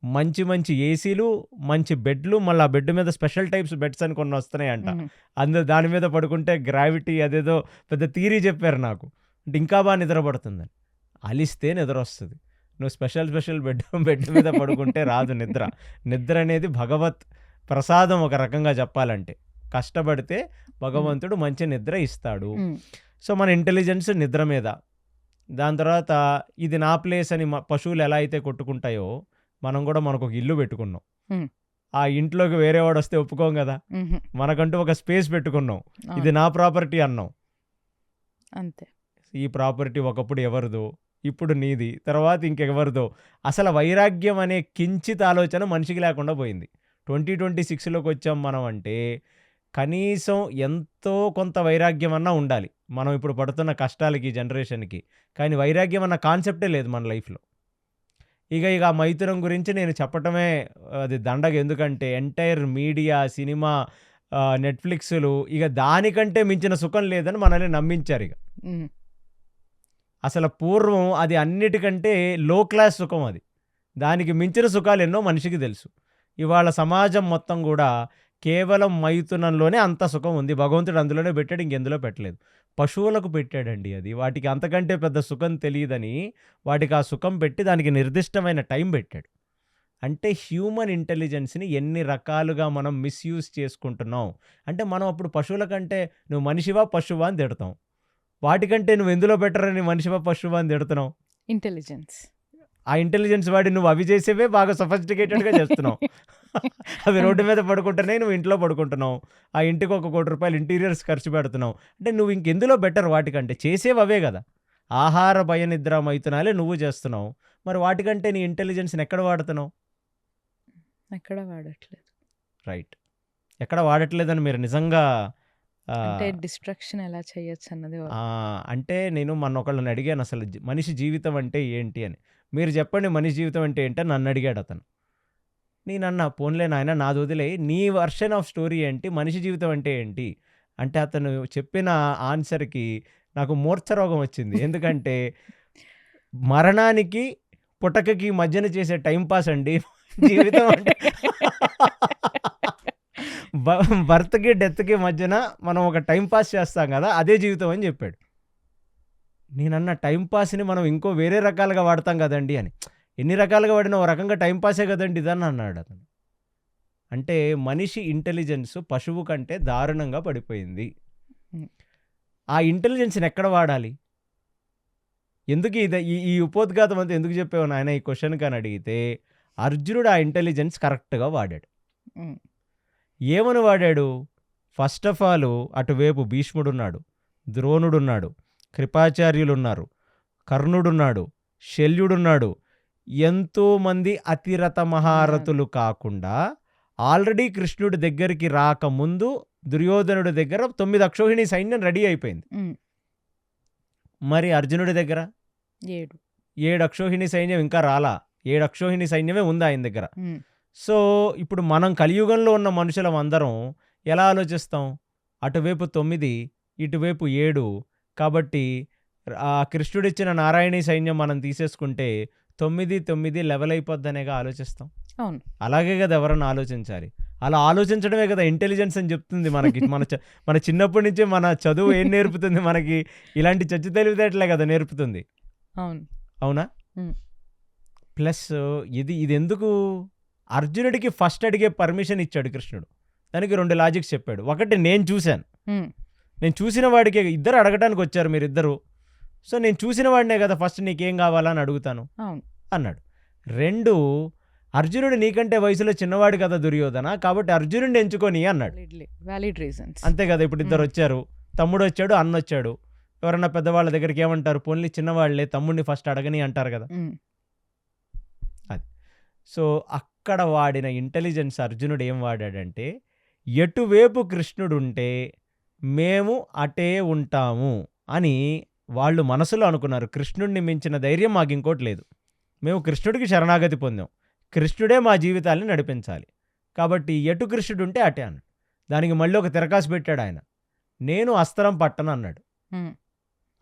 మంచి మంచి ఏసీలు, మంచి బెడ్లు, మళ్ళీ ఆ బెడ్ మీద స్పెషల్ టైప్స్ బెడ్స్ అని కొన్ని వస్తున్నాయంట. దాని మీద పడుకుంటే గ్రావిటీ అదేదో పెద్ద థియరీ చెప్పారు నాకు. అంటే ఇంకా బాగా నిద్ర పడుతుందని. అలిస్తే నిద్ర వస్తుంది. నువ్వు స్పెషల్ బెడ్ మీద పడుకుంటే రాదు నిద్ర. నిద్ర అనేది భగవత్ ప్రసాదం ఒక రకంగా చెప్పాలంటే. కష్టపడితే భగవంతుడు మంచి నిద్ర ఇస్తాడు. సో మన ఇంటెలిజెన్స్ నిద్ర మీద. దాని తర్వాత ఇది నా ప్లేస్ అని పశువులు ఎలా అయితే కొట్టుకుంటాయో మనం కూడా మనకు ఒక ఇల్లు పెట్టుకున్నాం. ఆ ఇంట్లోకి వేరే వాడు వస్తే ఒప్పుకోం కదా. మనకంటూ ఒక స్పేస్ పెట్టుకున్నాం. ఇది నా ప్రాపర్టీ అన్నాం. అంతే. ఈ ప్రాపర్టీ ఒకప్పుడు ఎవరిదో, ఇప్పుడు నీది, తర్వాత ఇంకెవరిదో. అసలు వైరాగ్యం అనే కించిత్ ఆలోచన మనిషికి లేకుండా పోయింది. 2026లోకి వచ్చాం మనం అంటే కనీసం ఎంతో కొంత వైరాగ్యం అన్నా ఉండాలి. మనం ఇప్పుడు పడుతున్న కష్టాలకి జనరేషన్కి. కానీ వైరాగ్యం అన్న కాన్సెప్టే లేదు మన లైఫ్లో. ఇక ఆ మైథునం గురించి నేను చెప్పటమే అది దండగ. ఎందుకంటే ఎంటైర్ మీడియా, సినిమా, నెట్ఫ్లిక్స్లు ఇక దానికంటే మించిన సుఖం లేదని మనల్ని నమ్మించారు. ఇక అసలు పూర్వం అది అన్నిటికంటే లో క్లాస్ సుఖం. అది దానికి మించిన సుఖాలు ఎన్నో మనిషికి తెలుసు. ఇవాళ సమాజం మొత్తం కూడా కేవలం మైథునంలోనే అంత సుఖం ఉంది. భగవంతుడు అందులోనే పెట్టాడు, ఇంకెందులో పెట్టలేదు. పశువులకు పెట్టాడండి అది. వాటికి అంతకంటే పెద్ద సుఖం తెలియదని వాటికి ఆ సుఖం పెట్టి దానికి నిర్దిష్టమైన టైం పెట్టాడు. అంటే హ్యూమన్ ఇంటెలిజెన్స్ని ఎన్ని రకాలుగా మనం మిస్యూజ్ చేసుకుంటున్నాం. అంటే మనం అప్పుడు పశువుల కంటే నువ్వు మనిషివా పశువా అని తిడతాం. వాటికంటే నువ్వు ఎందులో బెటర్ అని మనిషివా పశువా అని తిడుతున్నావు. ఇంటెలిజెన్స్. ఆ ఇంటెలిజెన్స్ వాడి నువ్వు అవి చేసేవే బాగా సఫిస్టికేటెడ్గా చేస్తున్నావు. అవి రోడ్డు మీద పడుకుంటున్నాయి, నువ్వు ఇంట్లో పడుకుంటున్నావు. ఆ ఇంటికి ఒక ₹1 కోటి ఇంటీరియర్స్ ఖర్చు పెడుతున్నావు. అంటే నువ్వు ఇంకెందులో బెటర్ వాటికంటే? చేసేవి అవే కదా. ఆహార భయ నిద్ర మైథునాలే నువ్వు చేస్తున్నావు. మరి వాటికంటే నీ ఇంటెలిజెన్స్ని ఎక్కడ వాడుతున్నావు? ఎక్కడ వాడట్లేదు. రైట్. ఎక్కడ వాడట్లేదని మీరు నిజంగా అంటే డిస్ట్రాక్షన్ ఎలా చేయొచ్చు అన్నది. అంటే నేను మొన్న ఒకళ్ళని అడిగాను అసలు మనిషి జీవితం అంటే ఏంటి అని. మీరు చెప్పండి మనిషి జీవితం అంటే ఏంటని నన్ను అడిగాడు అతను. నేనన్నా పోన్లే నాయన నాది వదిలే, నీ వర్షన్ ఆఫ్ స్టోరీ ఏంటి, మనిషి జీవితం అంటే ఏంటి అంటే అతను చెప్పిన ఆన్సర్కి నాకు మూర్ఛ రోగం వచ్చింది. ఎందుకంటే మరణానికి పుటకకి మధ్యన చేసే టైంపాస్ అండి జీవితం అంటే. బర్త్కి డెత్కి మధ్యన మనం ఒక టైంపాస్ చేస్తాం కదా, అదే జీవితం అని చెప్పాడు. నేనన్న టైంపాస్ని మనం ఇంకో వేరే రకాలుగా వాడతాం కదండి అని. ఎన్ని రకాలుగా వాడినా ఓ రకంగా టైంపాసే కదండి ఇదని అన్నాడు అతను. అంటే మనిషి ఇంటెలిజెన్స్ పశువు కంటే దారుణంగా పడిపోయింది. ఆ ఇంటెలిజెన్స్ని ఎక్కడ వాడాలి? ఎందుకు ఈ ఉపోద్ఘాతం అంతా ఎందుకు చెప్పావు నాయన ఈ క్వశ్చన్ అని అడిగితే అర్జునుడు ఆ ఇంటెలిజెన్స్ కరెక్ట్గా వాడాడు. ఏమని వాడాడు? ఫస్ట్ ఆఫ్ ఆల్ అటువైపు భీష్ముడున్నాడు, ద్రోణుడున్నాడు, కృపాచార్యులున్నారు, కర్ణుడున్నాడు, శల్యుడున్నాడు. ఎంతోమంది అతిరథ మహారథులు కాకుండా ఆల్రెడీ కృష్ణుడి దగ్గరికి రాకముందు దుర్యోధనుడి దగ్గర 9 అక్షోహిణి సైన్యం రెడీ అయిపోయింది. మరి అర్జునుడి దగ్గర 7 అక్షోహిణి సైన్యం ఇంకా రాలా. 7 అక్షోహిణి సైన్యమే ఉంది ఆయన దగ్గర. సో ఇప్పుడు మనం కలియుగంలో ఉన్న మనుషులం అందరం ఎలా ఆలోచిస్తాం? అటువైపు 9, ఇటువైపు 7. కాబట్టి ఆ కృష్ణుడిచ్చిన నారాయణీ సైన్యం మనం తీసేసుకుంటే 9 లెవెల్ అయిపోద్దనేగా ఆలోచిస్తాం. అవును. అలాగే కదా ఎవరన్నా ఆలోచించాలి. అలా ఆలోచించడమే కదా ఇంటెలిజెన్స్ అని చెప్తుంది మనకి. మన చిన్నప్పటి నుంచే మన చదువు ఏం నేర్పుతుంది మనకి? ఇలాంటి చచ్చు తెలివితేటలే కదా నేర్పుతుంది. అవునా? ప్లస్ ఇది ఎందుకు అర్జునుడికి ఫస్ట్ అడిగే పర్మిషన్ ఇచ్చాడు కృష్ణుడు. దానికి 2 లాజిక్స్ చెప్పాడు. ఒకటి, నేను చూశాను, నేను చూసిన వాడికి ఇద్దరు అడగటానికి వచ్చారు మీరిద్దరు, సో నేను చూసిన వాడినే కదా ఫస్ట్ నీకేం కావాలా అని అడుగుతాను అన్నాడు. 2, అర్జునుడు నీకంటే వయసులో చిన్నవాడు కదా దుర్యోధన, కాబట్టి అర్జునుడిని ఎంచుకొని అన్నాడు. Valid reasons. అంతే కదా. ఇప్పుడు ఇద్దరు వచ్చారు, తమ్ముడు వచ్చాడు, అన్న వచ్చాడు. ఎవరన్నా పెద్దవాళ్ళ దగ్గరికి ఏమంటారు? పోన్లీ చిన్నవాళ్లే, తమ్ముడిని ఫస్ట్ అడగని అంటారు కదా. అది. సో అక్కడ వాడిన ఇంటెలిజెన్స్ అర్జునుడు ఏం వాడాడంటే, ఎటువైపు కృష్ణుడు ఉంటే మేము అటే ఉంటాము అని వాళ్ళు మనసులో అనుకున్నారు, కృష్ణుడిని మించిన ధైర్యం మాకు ఇంకోటి లేదు. మేము కృష్ణుడికి శరణాగతి పొందాం. కృష్ణుడే మా జీవితాల్ని నడిపించాలి. కాబట్టి ఎటు కృష్ణుడు ఉంటే అటే అన్నాడు. దానికి మళ్ళీ ఒక తిరకాసు పెట్టాడు ఆయన. నేను అస్త్రం పట్టను అన్నాడు. ఉమ్,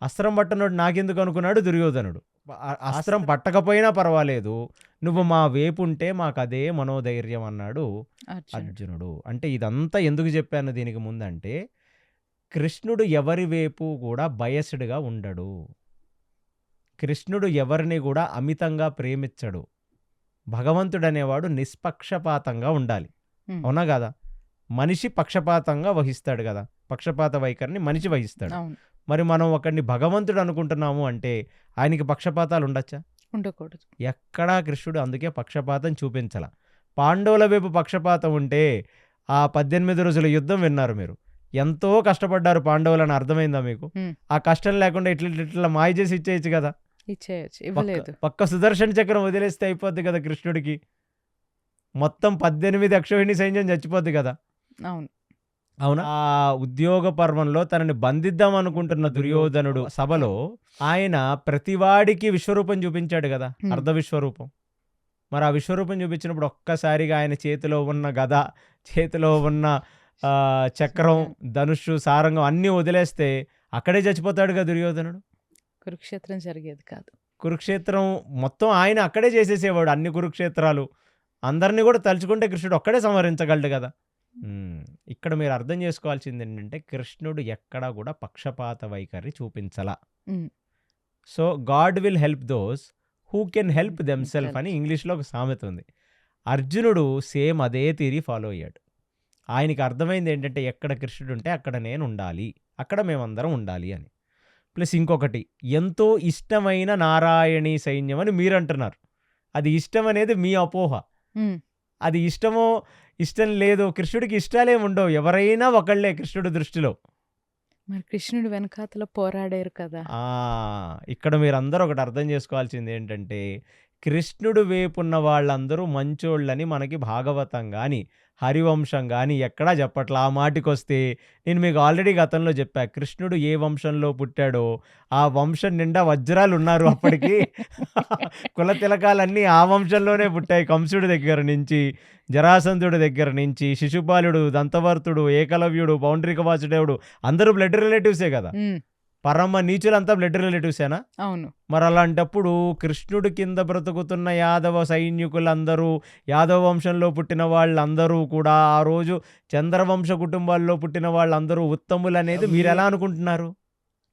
అస్త్రం పట్టనోడు నాకెందుకు అనుకున్నాడు దుర్యోధనుడు. అస్త్రం పట్టకపోయినా పర్వాలేదు, నువ్వు మా వైపు ఉంటే మాకు అదే మనోధైర్యం అన్నాడు అర్జునుడు. అర్జునుడు. అంటే ఇదంతా ఎందుకు చెప్పాను దీనికి ముందంటే, కృష్ణుడు ఎవరి వైపు కూడా బయస్డ్గా ఉండడు. కృష్ణుడు ఎవరిని కూడా అమితంగా ప్రేమించడు. భగవంతుడు అనేవాడు నిష్పక్షపాతంగా ఉండాలి. ఉమ్, అవునా కదా? మనిషి పక్షపాతంగా వహిస్తాడు కదా, పక్షపాత వైఖరిని మనిషి వహిస్తాడు. అవును, మరి మనం ఒకరిని భగవంతుడు అనుకుంటున్నాము అంటే ఆయనకి పక్షపాతాలు ఉండొచ్చా? ఉండకూడదు. ఎక్కడా కృష్ణుడు అందుకే పక్షపాతం చూపించాల. పాండవుల వైపు పక్షపాతం ఉంటే ఆ 18 రోజుల యుద్ధం విన్నారు మీరు. ఎంతో కష్టపడ్డారు పాండవులని, అర్థమైందా మీకు? ఉమ్, ఆ కష్టం లేకుండా ఇట్లా మాయ చేసి ఇచ్చేయచ్చు కదా. ఇచ్చేయచ్చు, ఇవ్వలేదు. పక్క సుదర్శన చక్రం వదిలేస్తే అయిపోద్ది కదా కృష్ణుడికి. మొత్తం 18 అక్షోహిణి సైన్యం చచ్చిపోద్ది కదా. అవును. అవునా? ఆ ఉద్యోగ పర్వంలో తనని బంధిద్దాం అనుకుంటున్న దుర్యోధనుడు సభలో ఆయన ప్రతివాడికి విశ్వరూపం చూపించాడు కదా, అర్ధ విశ్వరూపం. మరి ఆ విశ్వరూపం చూపించినప్పుడు ఒక్కసారిగా ఆయన చేతిలో ఉన్న గద, చేతిలో ఉన్న చక్రం, ధనుషు, సారంగం అన్నీ వదిలేస్తే అక్కడే చచ్చిపోతాడుగా దుర్యోధనుడు. కురుక్షేత్రం జరిగేది కాదు. కురుక్షేత్రం మొత్తం ఆయన అక్కడే చేసేసేవాడు, అన్ని కురుక్షేత్రాలు. అందరినీ కూడా తలుచుకుంటే కృష్ణుడు ఒక్కడే సంహరించగలడు కదా. ఇక్కడ మీరు అర్థం చేసుకోవాల్సింది ఏంటంటే, కృష్ణుడు ఎక్కడా కూడా పక్షపాత వైఖరి చూపించలా. Um, so God will help those who can help themselves అని ఇంగ్లీష్లో ఒక సామెత ఉంది. అర్జునుడు సేమ్ అదే థియరీ ఫాలో అయ్యాడు. ఆయనకి అర్థమైంది ఏంటంటే, ఎక్కడ కృష్ణుడు ఉంటే అక్కడ నేను ఉండాలి, అక్కడ మేమందరం ఉండాలి అని. ప్లస్ ఇంకొకటి, ఎంతో ఇష్టమైన నారాయణీ సైన్యం అని మీరు అంటున్నారు. అది ఇష్టం అనేది మీ అపోహ. ఉమ్, అది ఇష్టమో ఇష్టం లేదు, కృష్ణుడికి ఇష్టాలేం ఉండవు. ఎవరైనా ఒకళ్ళే కృష్ణుడి దృష్టిలో. మరి కృష్ణుడు వెనకాతల పోరాడారు కదా. ఇక్కడ మీరందరూ ఒకటి అర్థం చేసుకోవాల్సింది ఏంటంటే, కృష్ణుడు వైపున్న వాళ్ళందరూ మంచోళ్ళని మనకి భాగవతం కానీ హరివంశం కానీ ఎక్కడా చెప్పట్లా. ఆ మాటికొస్తే నేను మీకు ఆల్రెడీ గతంలో చెప్పా, కృష్ణుడు ఏ వంశంలో పుట్టాడో ఆ వంశం నిండా వజ్రాలు ఉన్నారు అప్పటికి. కుల తిలకాలన్నీ ఆ వంశంలోనే పుట్టాయి. కంసుడి దగ్గర నుంచి, జరాసంధుడి దగ్గర నుంచి, శిశుపాలుడు, దంతవర్తుడు, ఏకలవ్యుడు, పౌండ్రిక వాసుదేవుడు అందరూ బ్లడ్ రిలేటివ్సే కదా. ఉమ్, పరమ నీచులంతా బ్లడ్ రిలేటివ్సేనా? అవును. మరి అలాంటప్పుడు కృష్ణుడి కింద బ్రతుకుతున్న యాదవ సైనికులందరూ, యాదవ వంశంలో పుట్టిన వాళ్ళందరూ కూడా, ఆ రోజు చంద్రవంశ కుటుంబాల్లో పుట్టిన వాళ్ళందరూ ఉత్తములు అనేది మీరు ఎలా అనుకుంటున్నారు?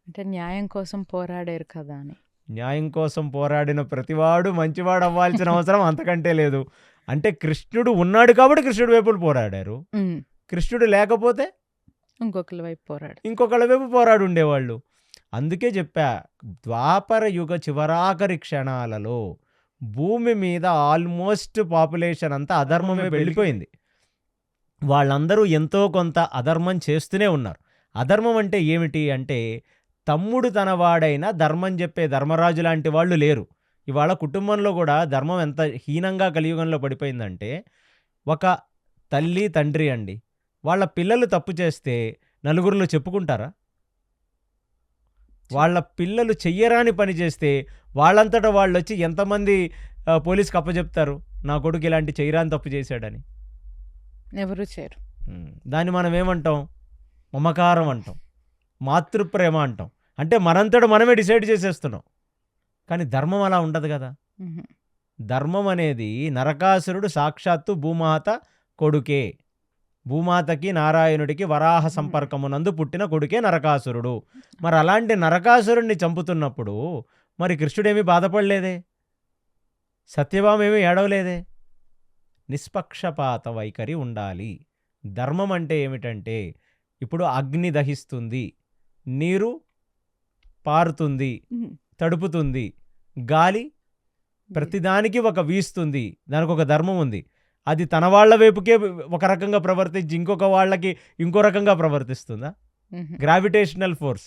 అంటే న్యాయం కోసం పోరాడారు కదా అని. న్యాయం కోసం పోరాడిన ప్రతివాడు మంచివాడు అవ్వాల్సిన అవసరం అంతకంటే లేదు. అంటే కృష్ణుడు ఉన్నాడు కాబట్టి కృష్ణుడి వైపు పోరాడారు. ఉమ్, కృష్ణుడు లేకపోతే ఇంకొకరి వైపు పోరాడు. ఇంకొకళ్ళ వైపు పోరాడు ఉండేవాళ్ళు. అందుకే చెప్పా, ద్వాపర యుగ చివరాఖరి క్షణాలలో భూమి మీద ఆల్మోస్ట్ పాపులేషన్ అంతా అధర్మమే వెళ్ళిపోయింది. వాళ్ళందరూ ఎంతో కొంత అధర్మం చేస్తూనే ఉన్నారు. అధర్మం అంటే ఏమిటి అంటే, తమ్ముడు తన వాడైనా ధర్మం చెప్పే ధర్మరాజు లాంటి వాళ్ళు లేరు. ఇవాళ కుటుంబంలో కూడా ధర్మం ఎంత హీనంగా కలియుగంలో పడిపోయిందంటే, ఒక తల్లి తండ్రి అండి, వాళ్ళ పిల్లలు తప్పు చేస్తే నలుగురిలో చెప్పుకుంటారా? వాళ్ళ పిల్లలు చెయ్యరాని పని చేస్తే వాళ్ళంతటా వాళ్ళు వచ్చి ఎంతమంది పోలీస్కి అప్పచెప్తారు, నా కొడుకు ఇలాంటి చెయ్యరాని తప్పు చేశాడని? ఎవరు చేయరు. దాన్ని మనం ఏమంటాం? మమకారం అంటాం, మాతృప్రేమ అంటాం. అంటే మనంతట మనమే డిసైడ్ చేసేస్తున్నాం. కానీ ధర్మం అలా ఉండదు కదా. ఉహు, ధర్మం అనేది, నరకాసురుడు సాక్షాత్తు భూమాత కొడుకే. భూమాతకి నారాయణుడికి వరాహ సంపర్కమునందు పుట్టిన కొడుకే నరకాసురుడు. మరి అలాంటి నరకాసురుడిని చంపుతున్నప్పుడు మరి కృష్ణుడేమీ బాధపడలేదే, సత్యభామేమీ ఏడవలేదే. నిష్పక్షపాత వైఖరి ఉండాలి. ధర్మం అంటే ఏమిటంటే, ఇప్పుడు అగ్ని దహిస్తుంది, నీరు పారుతుంది, తడుపుతుంది, గాలి ప్రతిదానికి ఒక వీస్తుంది, దానికి ఒక ధర్మం ఉంది. అది తన వాళ్ళ వైపుకే ఒక రకంగా ప్రవర్తించి ఇంకొక వాళ్ళకి ఇంకో రకంగా ప్రవర్తిస్తుందా? గ్రావిటేషనల్ ఫోర్స్,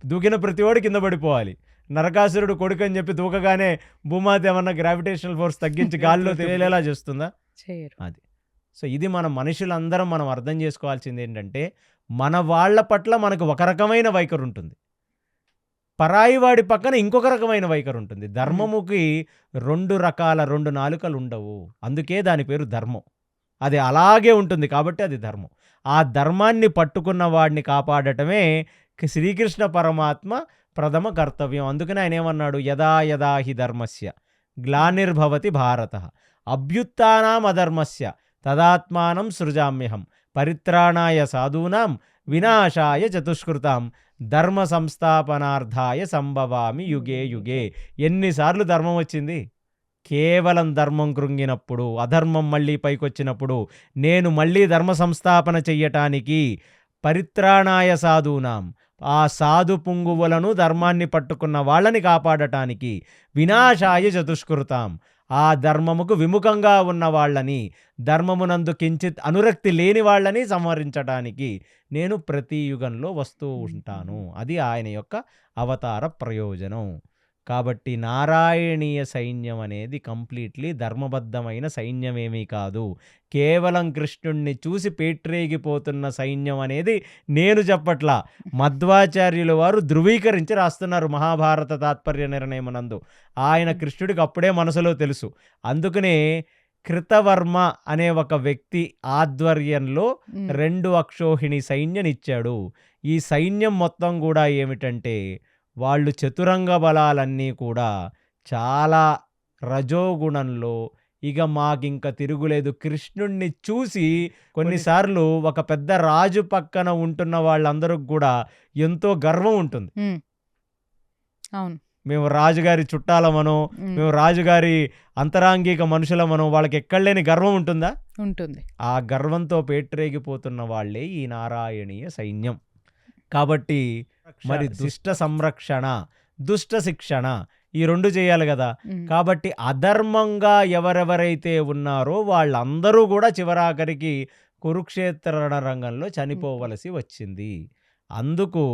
దూకిన ప్రతివాడు కింద పడిపోవాలి. నరకాసురుడు కొడుకు అని చెప్పి దూకగానే భూమాత ఏమన్నా గ్రావిటేషనల్ ఫోర్స్ తగ్గించి గాలిలో తేలేలా చేస్తుందా? చేయరు. అది. సో ఇది మన మనుషులందరం మనం అర్థం చేసుకోవాల్సింది ఏంటంటే, మన వాళ్ళ పట్ల మనకు ఒక రకమైన వైఖరి ఉంటుంది. పరాయి వాడి పక్కన ఇంకొక రకమైన వైఖరి ఉంటుంది. ధర్మముకి 2 రకాల 2 నాలుకలు ఉండవు. అందుకే దాని పేరు ధర్మం. అది అలాగే ఉంటుంది కాబట్టి అది ధర్మం. ఆ ధర్మాన్ని పట్టుకున్న వాడిని కాపాడటమే శ్రీకృష్ణ పరమాత్మ ప్రథమ కర్తవ్యం. అందుకని ఆయన ఏమన్నాడు, యదా యదా హి ధర్మస్య గ్లానిర్భవతి భారత అభ్యుత్థానాం అధర్మస్య తదాత్మానం సృజామ్యహం పరిత్రాణాయ సాధూనాం వినాశాయ చతుష్కృతాం ధర్మ సంస్థాపనార్థాయ సంభవామి యుగే యుగే. ఎన్నిసార్లు ధర్మం వచ్చింది? కేవలం ధర్మం కృంగినప్పుడు, అధర్మం మళ్ళీ పైకొచ్చినప్పుడు, నేను మళ్ళీ ధర్మ సంస్థాపన చెయ్యటానికి, పరిత్రాణాయ సాధూనాం, ఆ సాధు పుంగువులను ధర్మాన్ని పట్టుకున్న వాళ్ళని కాపాడటానికి, వినాశాయ చతుష్కృతాం, ఆ ధర్మముకు విముఖంగా ఉన్న వాళ్ళని, ధర్మమునందు కించిత్ అనురక్తి లేని వాళ్ళని సంహరించడానికి నేను ప్రతి యుగంలో వస్తూ ఉంటాను. అది ఆయన యొక్క అవతార ప్రయోజనం. కాబట్టి నారాయణీయ సైన్యం అనేది కంప్లీట్లీ ధర్మబద్ధమైన సైన్యమేమీ కాదు. కేవలం కృష్ణుణ్ణి చూసి పేట్రేగిపోతున్న సైన్యం అనేది నేను చెప్పట్లా, మధ్వాచార్యుల వారు ధృవీకరించి రాస్తున్నారు మహాభారత తాత్పర్య నిర్ణయమునందు. ఆయన కృష్ణుడికి అప్పుడే మనసులో తెలుసు. అందుకనే కృతవర్మ అనే ఒక వ్యక్తి ఆధ్వర్యంలో 2 అక్షోహిణి సైన్యనిచ్చాడు. ఈ సైన్యం మొత్తం కూడా ఏమిటంటే, వాళ్ళు చతురంగ బలాలన్నీ కూడా చాలా రజోగుణంలో, ఇక మాకింక తిరుగులేదు, కృష్ణుణ్ణి చూసి కొన్నిసార్లు ఒక పెద్ద రాజు పక్కన ఉంటున్న వాళ్ళందరూ కూడా ఎంతో గర్వం ఉంటుంది. అవును, మేము రాజుగారి చుట్టాలమనో, మేము రాజుగారి అంతరాంగిక మనుషులమనో, వాళ్ళకి ఎక్కడలేని గర్వం ఉంటుందా? ఉంటుంది. ఆ గర్వంతో పేట్రేగిపోతున్న వాళ్ళే ఈ నారాయణీయ సైన్యం. కాబట్టి మరి దుష్ట సంరక్షణ, దుష్ట శిక్షణ, ఈ 2 చేయాలి కదా. కాబట్టి అధర్మంగా ఎవరెవరైతే ఉన్నారో వాళ్ళందరూ కూడా చివరాఖరికి కురుక్షేత్ర రణరంగంలో చనిపోవలసి వచ్చింది. అందుకు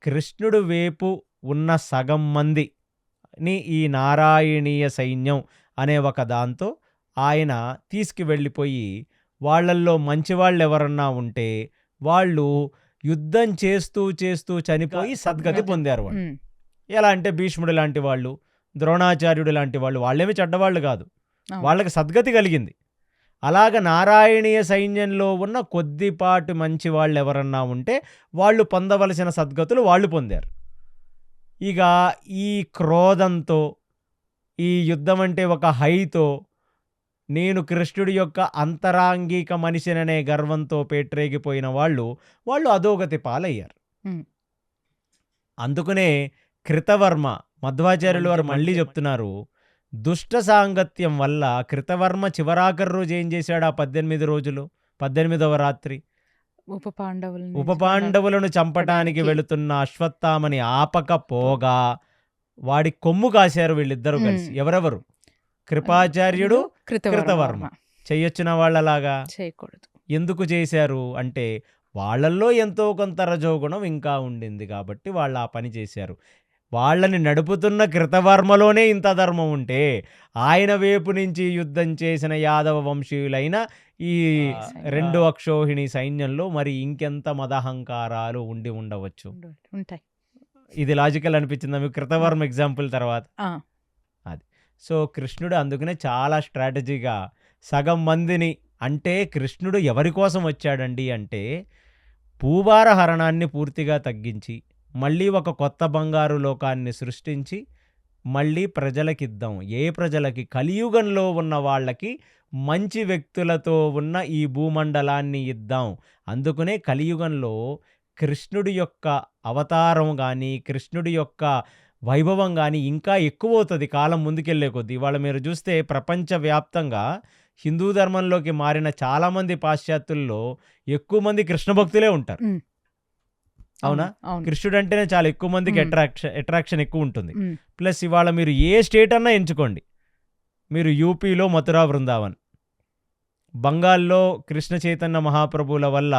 కృష్ణుడు వైపు ఉన్న సగం మందిని ఈ నారాయణీయ సైన్యం అనే ఒక దాంతో ఆయన తీసుకువెళ్ళిపోయి, వాళ్ళల్లో మంచివాళ్ళు ఎవరన్నా ఉంటే వాళ్ళు యుద్ధం చేస్తూ చేస్తూ చనిపోయి సద్గతి పొందారు. వాళ్ళు ఎలా అంటే భీష్ముడు లాంటి వాళ్ళు, ద్రోణాచార్యుడు లాంటి వాళ్ళు, వాళ్ళేమి చెడ్డవాళ్ళు కాదు, వాళ్ళకి సద్గతి కలిగింది. అలాగ నారాయణీయ సైన్యంలో ఉన్న కొద్దిపాటి మంచి వాళ్ళు ఎవరన్నా ఉంటే వాళ్ళు పొందవలసిన సద్గతులు వాళ్ళు పొందారు. ఇక ఈ క్రోధంతో, ఈ యుద్ధం అంటే ఒక హైతో, నేను కృష్ణుడి యొక్క అంతరాంగిక మనిషిననే గర్వంతో పేట్రేగిపోయిన వాళ్ళు అధోగతి పాలయ్యారు. అందుకనే కృతవర్మ, మధ్వాచార్యుల వారు మళ్ళీ చెప్తున్నారు, దుష్ట సాంగత్యం వల్ల కృతవర్మ చివరాఖరి రోజు ఏం చేశాడు? ఆ 18 రోజులు, 18వ రాత్రి ఉపపాండవులను చంపటానికి వెళుతున్న అశ్వత్థామని ఆపకపోగా వాడి కొమ్ము కాశారు వీళ్ళిద్దరూ కలిసి. ఎవరెవరు? కృపాచార్యుడు, కృతవర్మ. చెయ్యొచ్చిన వాళ్ళలాగా చేయకూడదు. ఎందుకు చేశారు అంటే, వాళ్ళల్లో ఎంతో కొంత రజోగుణం ఇంకా ఉండింది కాబట్టి వాళ్ళు ఆ పని చేశారు. వాళ్ళని నడుపుతున్న కృతవర్మలోనే ఇంత ధర్మం ఉంటే, ఆయన వైపు నుంచి యుద్ధం చేసిన యాదవ వంశీయులైన ఈ 2 అక్షోహిణి సైన్యంలో మరి ఇంకెంత మదహంకారాలు ఉండి ఉండవచ్చు. ఉంటాయి. ఇది లాజికల్ అనిపించిందా మీకు కృతవర్మ ఎగ్జాంపుల్ తర్వాత? అది. సో కృష్ణుడు అందుకనే చాలా స్ట్రాటజీగా సగం మందిని, అంటే కృష్ణుడు ఎవరి కోసం వచ్చాడండి అంటే, భూభార హరణాన్ని పూర్తిగా తగ్గించి మళ్ళీ ఒక కొత్త బంగారు లోకాన్ని సృష్టించి మళ్ళీ ప్రజలకిద్దాం. ఏ ప్రజలకి? కలియుగంలో ఉన్న వాళ్ళకి, మంచి వ్యక్తులతో ఉన్న ఈ భూమండలాన్ని ఇద్దాం. అందుకనే కలియుగంలో కృష్ణుడి యొక్క అవతారం కానీ, కృష్ణుడి యొక్క వైభవం కానీ ఇంకా ఎక్కువ అవుతుంది కాలం ముందుకెళ్లే కొద్దీ. ఇవాళ మీరు చూస్తే ప్రపంచవ్యాప్తంగా హిందూ ధర్మంలోకి మారిన చాలామంది పాశ్చాత్యుల్లో ఎక్కువ మంది కృష్ణ భక్తులే ఉంటారు. అవునా? కృష్ణుడు అంటేనే చాలా ఎక్కువ మందికి అట్రాక్షన్ ఎక్కువ ఉంటుంది. ప్లస్ ఇవాళ మీరు ఏ స్టేట్ అన్నా ఎంచుకోండి, మీరు యూపీలో మథురా బృందావన్, బంగాల్లో కృష్ణ చైతన్య మహాప్రభువుల వల్ల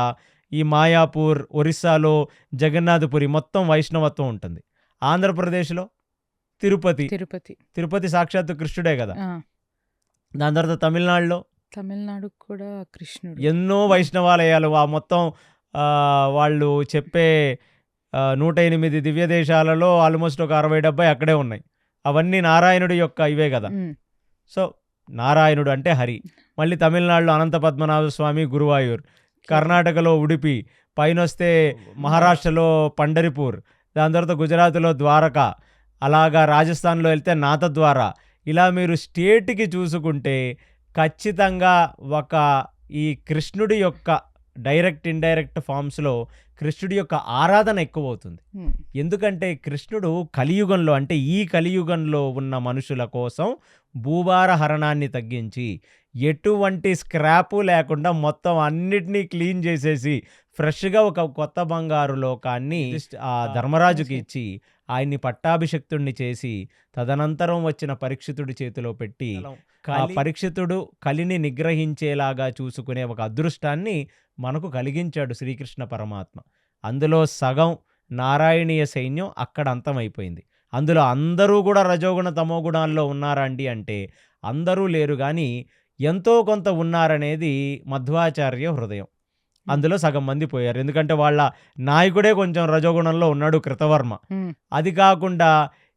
ఈ మాయాపూర్, ఒరిస్సాలో జగన్నాథపురి మొత్తం వైష్ణవత్వం ఉంటుంది. ఆంధ్రప్రదేశ్లో తిరుపతి సాక్షాత్తు కృష్ణుడే కదా. దాని తర్వాత తమిళనాడు కూడా కృష్ణుడు. ఎన్నో వైష్ణవాలయాలు, ఆ మొత్తం వాళ్ళు చెప్పే 108 దివ్య దేశాలలో ఆల్మోస్ట్ ఒక 60-70 అక్కడే ఉన్నాయి. అవన్నీ నారాయణుడి యొక్క ఇవే కదా. ఉమ్, సో నారాయణుడు అంటే హరి. మళ్ళీ తమిళనాడులో అనంత పద్మనాభ స్వామి గురువాయూర్, కర్ణాటకలో ఉడిపి, పైనొస్తే మహారాష్ట్రలో పండరిపూర్, దాని తర్వాత గుజరాత్లో ద్వారకా, అలాగా రాజస్థాన్లో వెళ్తే నాథద్వారా. ఇలా మీరు స్టేట్కి చూసుకుంటే ఖచ్చితంగా ఒక ఈ కృష్ణుడి యొక్క డైరెక్ట్ ఇండైరెక్ట్ ఫామ్స్లో కృష్ణుడి యొక్క ఆరాధన ఎక్కువ అవుతుంది. ఉమ్, ఎందుకంటే కృష్ణుడు కలియుగంలో, అంటే ఈ కలియుగంలో ఉన్న మనుషుల కోసం భూభార హరణాన్ని తగ్గించి ఎటువంటి స్క్రాపు లేకుండా మొత్తం అన్నిటినీ క్లీన్ చేసేసి ఫ్రెష్గా ఒక కొత్త బంగారు లోకాన్ని ఆ ధర్మరాజుకి ఇచ్చి ఆయన్ని పట్టాభిషిక్తుడిని చేసి తదనంతరం వచ్చిన పరీక్షితుడి చేతిలో పెట్టి ఆ పరీక్షితుడు కలిని నిగ్రహించేలాగా చూసుకునే ఒక అదృష్టాన్ని మనకు కలిగించాడు శ్రీకృష్ణ పరమాత్మ. అందులో సగం నారాయణీయ సైన్యం అక్కడ అంతమైపోయింది. అందులో అందరూ కూడా రజోగుణ తమో గుణాల్లో ఉన్నారా అండి అంటే అందరూ లేరు, కానీ ఎంతో కొంత ఉన్నారనేది మధ్వాచార్య హృదయం. అందులో సగం మంది పోయారు, ఎందుకంటే వాళ్ళ నాయకుడే కొంచెం రజోగుణంలో ఉన్నాడు, కృతవర్మ. ఉమ్, అది కాకుండా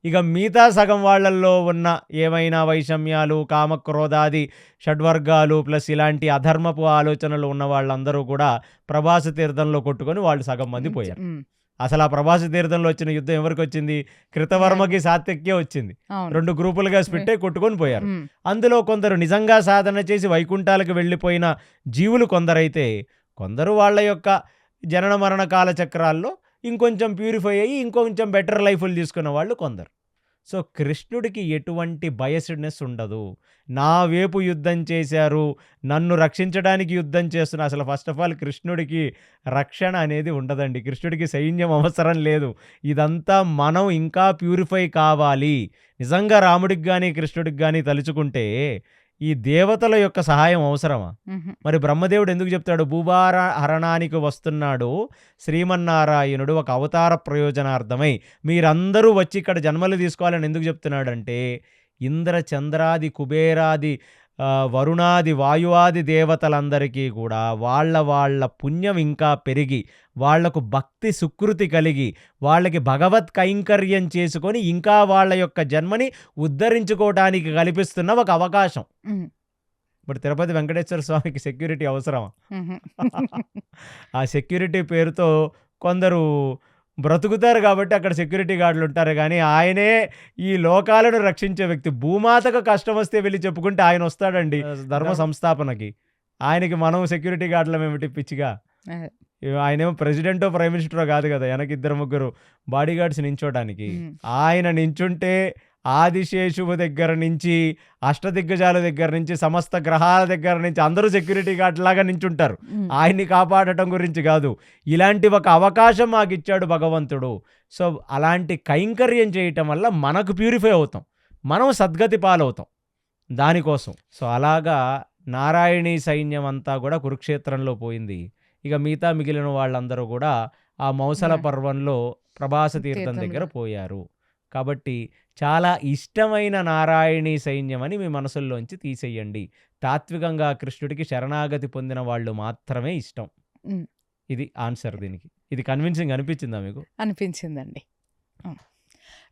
ఇక మిగతా సగం వాళ్ళల్లో ఉన్న ఏమైనా వైషమ్యాలు, కామక్రోధాది షడ్వర్గాలు ప్లస్ ఇలాంటి అధర్మపు ఆలోచనలు ఉన్న వాళ్ళందరూ కూడా ప్రభాస తీర్థంలో కొట్టుకొని వాళ్ళు సగం మంది పోయారు. ఉమ్, అసలు ఆ ప్రభాస తీర్థంలో వచ్చిన యుద్ధం ఎవరికి వచ్చింది? కృతవర్మకి సాత్యక్కే వచ్చింది. అవును. 2 గ్రూపులుగా స్పిట్టే కొట్టుకొని పోయారు. ఉమ్, అందులో కొందరు నిజంగా సాధన చేసి వైకుంఠాలకు వెళ్ళిపోయిన జీవులు కొందరైతే, కొందరు వాళ్ళ యొక్క జనన మరణ కాల చక్రాల్లో ఇంకొంచెం ప్యూరిఫై అయ్యి ఇంకొంచెం బెటర్ లైఫ్లు తీసుకున్న వాళ్ళు కొందరు. సో కృష్ణుడికి ఎటువంటి బయస్డ్నెస్ ఉండదు. నా వైపు యుద్ధం చేశారు, నన్ను రక్షించడానికి యుద్ధం చేస్తున్నా. అసలు ఫస్ట్ ఆఫ్ ఆల్ కృష్ణుడికి రక్షణ అనేది ఉండదండి. కృష్ణుడికి సైన్యం అవసరం లేదు. ఇదంతా మనం ఇంకా ప్యూరిఫై కావాలి. నిజంగా రాముడికి కానీ కృష్ణుడికి కానీ తలుచుకుంటే ఈ దేవతల యొక్క సహాయం అవసరమా? ఉహు, మరి బ్రహ్మదేవుడు ఎందుకు చెప్తాడు? భూభార హరణానికి వస్తున్నాడు శ్రీమన్నారాయణుడు ఒక అవతార ప్రయోజనార్థమై, మీరందరూ వచ్చి ఇక్కడ జన్మలు తీసుకోవాలని ఎందుకు చెప్తున్నాడంటే, ఇంద్ర చంద్రాది కుబేరాది వరుణాది వాయువాది దేవతలందరికీ కూడా వాళ్ళ పుణ్యం ఇంకా పెరిగి, వాళ్లకు భక్తి సుకృతి కలిగి, వాళ్ళకి భగవత్ కైంకర్యం చేసుకొని ఇంకా వాళ్ళ యొక్క జన్మని ఉద్ధరించుకోవడానికి కల్పిస్తున్న ఒక అవకాశం. ఉమ్, ఇప్పుడు తిరుపతి వెంకటేశ్వర స్వామికి సెక్యూరిటీ అవసరమా? ఉహు. ఆ సెక్యూరిటీ పేరుతో కొందరు బ్రతుకుతారు కాబట్టి అక్కడ సెక్యూరిటీ గార్డులు ఉంటారు, కానీ ఆయనే ఈ లోకాలను రక్షించే వ్యక్తి. భూమాతకు కష్టం వస్తే వెళ్ళి చెప్పుకుంటే ఆయన వస్తాడండి ధర్మ సంస్థాపనకి. ఆయనకి మనం సెక్యూరిటీ గార్డులం ఏమిటి పిచ్చిగా? అదే. ఆయనేమో ప్రెసిడెంటో ప్రైమ్ మినిస్టరో కాదు కదా, వెనక 2-3 బాడీ గార్డ్స్ నించోడానికి. ఉమ్, ఆయన నించుంటే ఆదిశేషువు దగ్గర నుంచి అష్టదిగ్గజాల దగ్గర నుంచి సమస్త గ్రహాల దగ్గర నుంచి అందరూ సెక్యూరిటీ గార్డ్ లాగా నించుంటారు. ఉమ్, ఆయన్ని కాపాడటం గురించి కాదు, ఇలాంటి ఒక అవకాశం మాకు ఇచ్చాడు భగవంతుడు. సో అలాంటి కైంకర్యం చేయటం వల్ల మనకు ప్యూరిఫై అవుతాం, మనం సద్గతి పాలవుతాం దానికోసం. సో అలాగా నారాయణీ సైన్యం అంతా కూడా కురుక్షేత్రంలో పోయింది. ఇక మిగతా మిగిలిన వాళ్ళందరూ కూడా ఆ మౌసల పర్వంలో ప్రభాస తీర్థం దగ్గర పోయారు. కాబట్టి చాలా ఇష్టమైన నారాయణీ సైన్యం అని మీ మనసుల్లోంచి తీసేయండి. తాత్వికంగా కృష్ణుడికి శరణాగతి పొందిన వాళ్ళు మాత్రమే ఇష్టం. ఉమ్. ఇది ఆన్సర్ దీనికి. ఇది కన్విన్సింగ్ అనిపించిందా మీకు? అనిపించిందండి.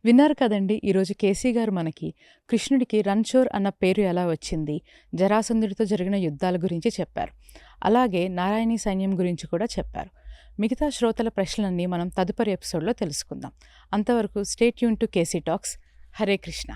విన్నారు కదండి, ఈరోజు కేసీ గారు మనకి కృష్ణుడికి రణ్చోర్ అన్న పేరు ఎలా వచ్చింది, జరాసంధుడితో జరిగిన యుద్ధాల గురించి చెప్పారు. అలాగే నారాయణీ సైన్యం గురించి కూడా చెప్పారు. మిగతా శ్రోతల ప్రశ్నలన్నీ మనం తదుపరి ఎపిసోడ్లో తెలుసుకుందాం. అంతవరకు stay tune to KC talks. Hare Krishna.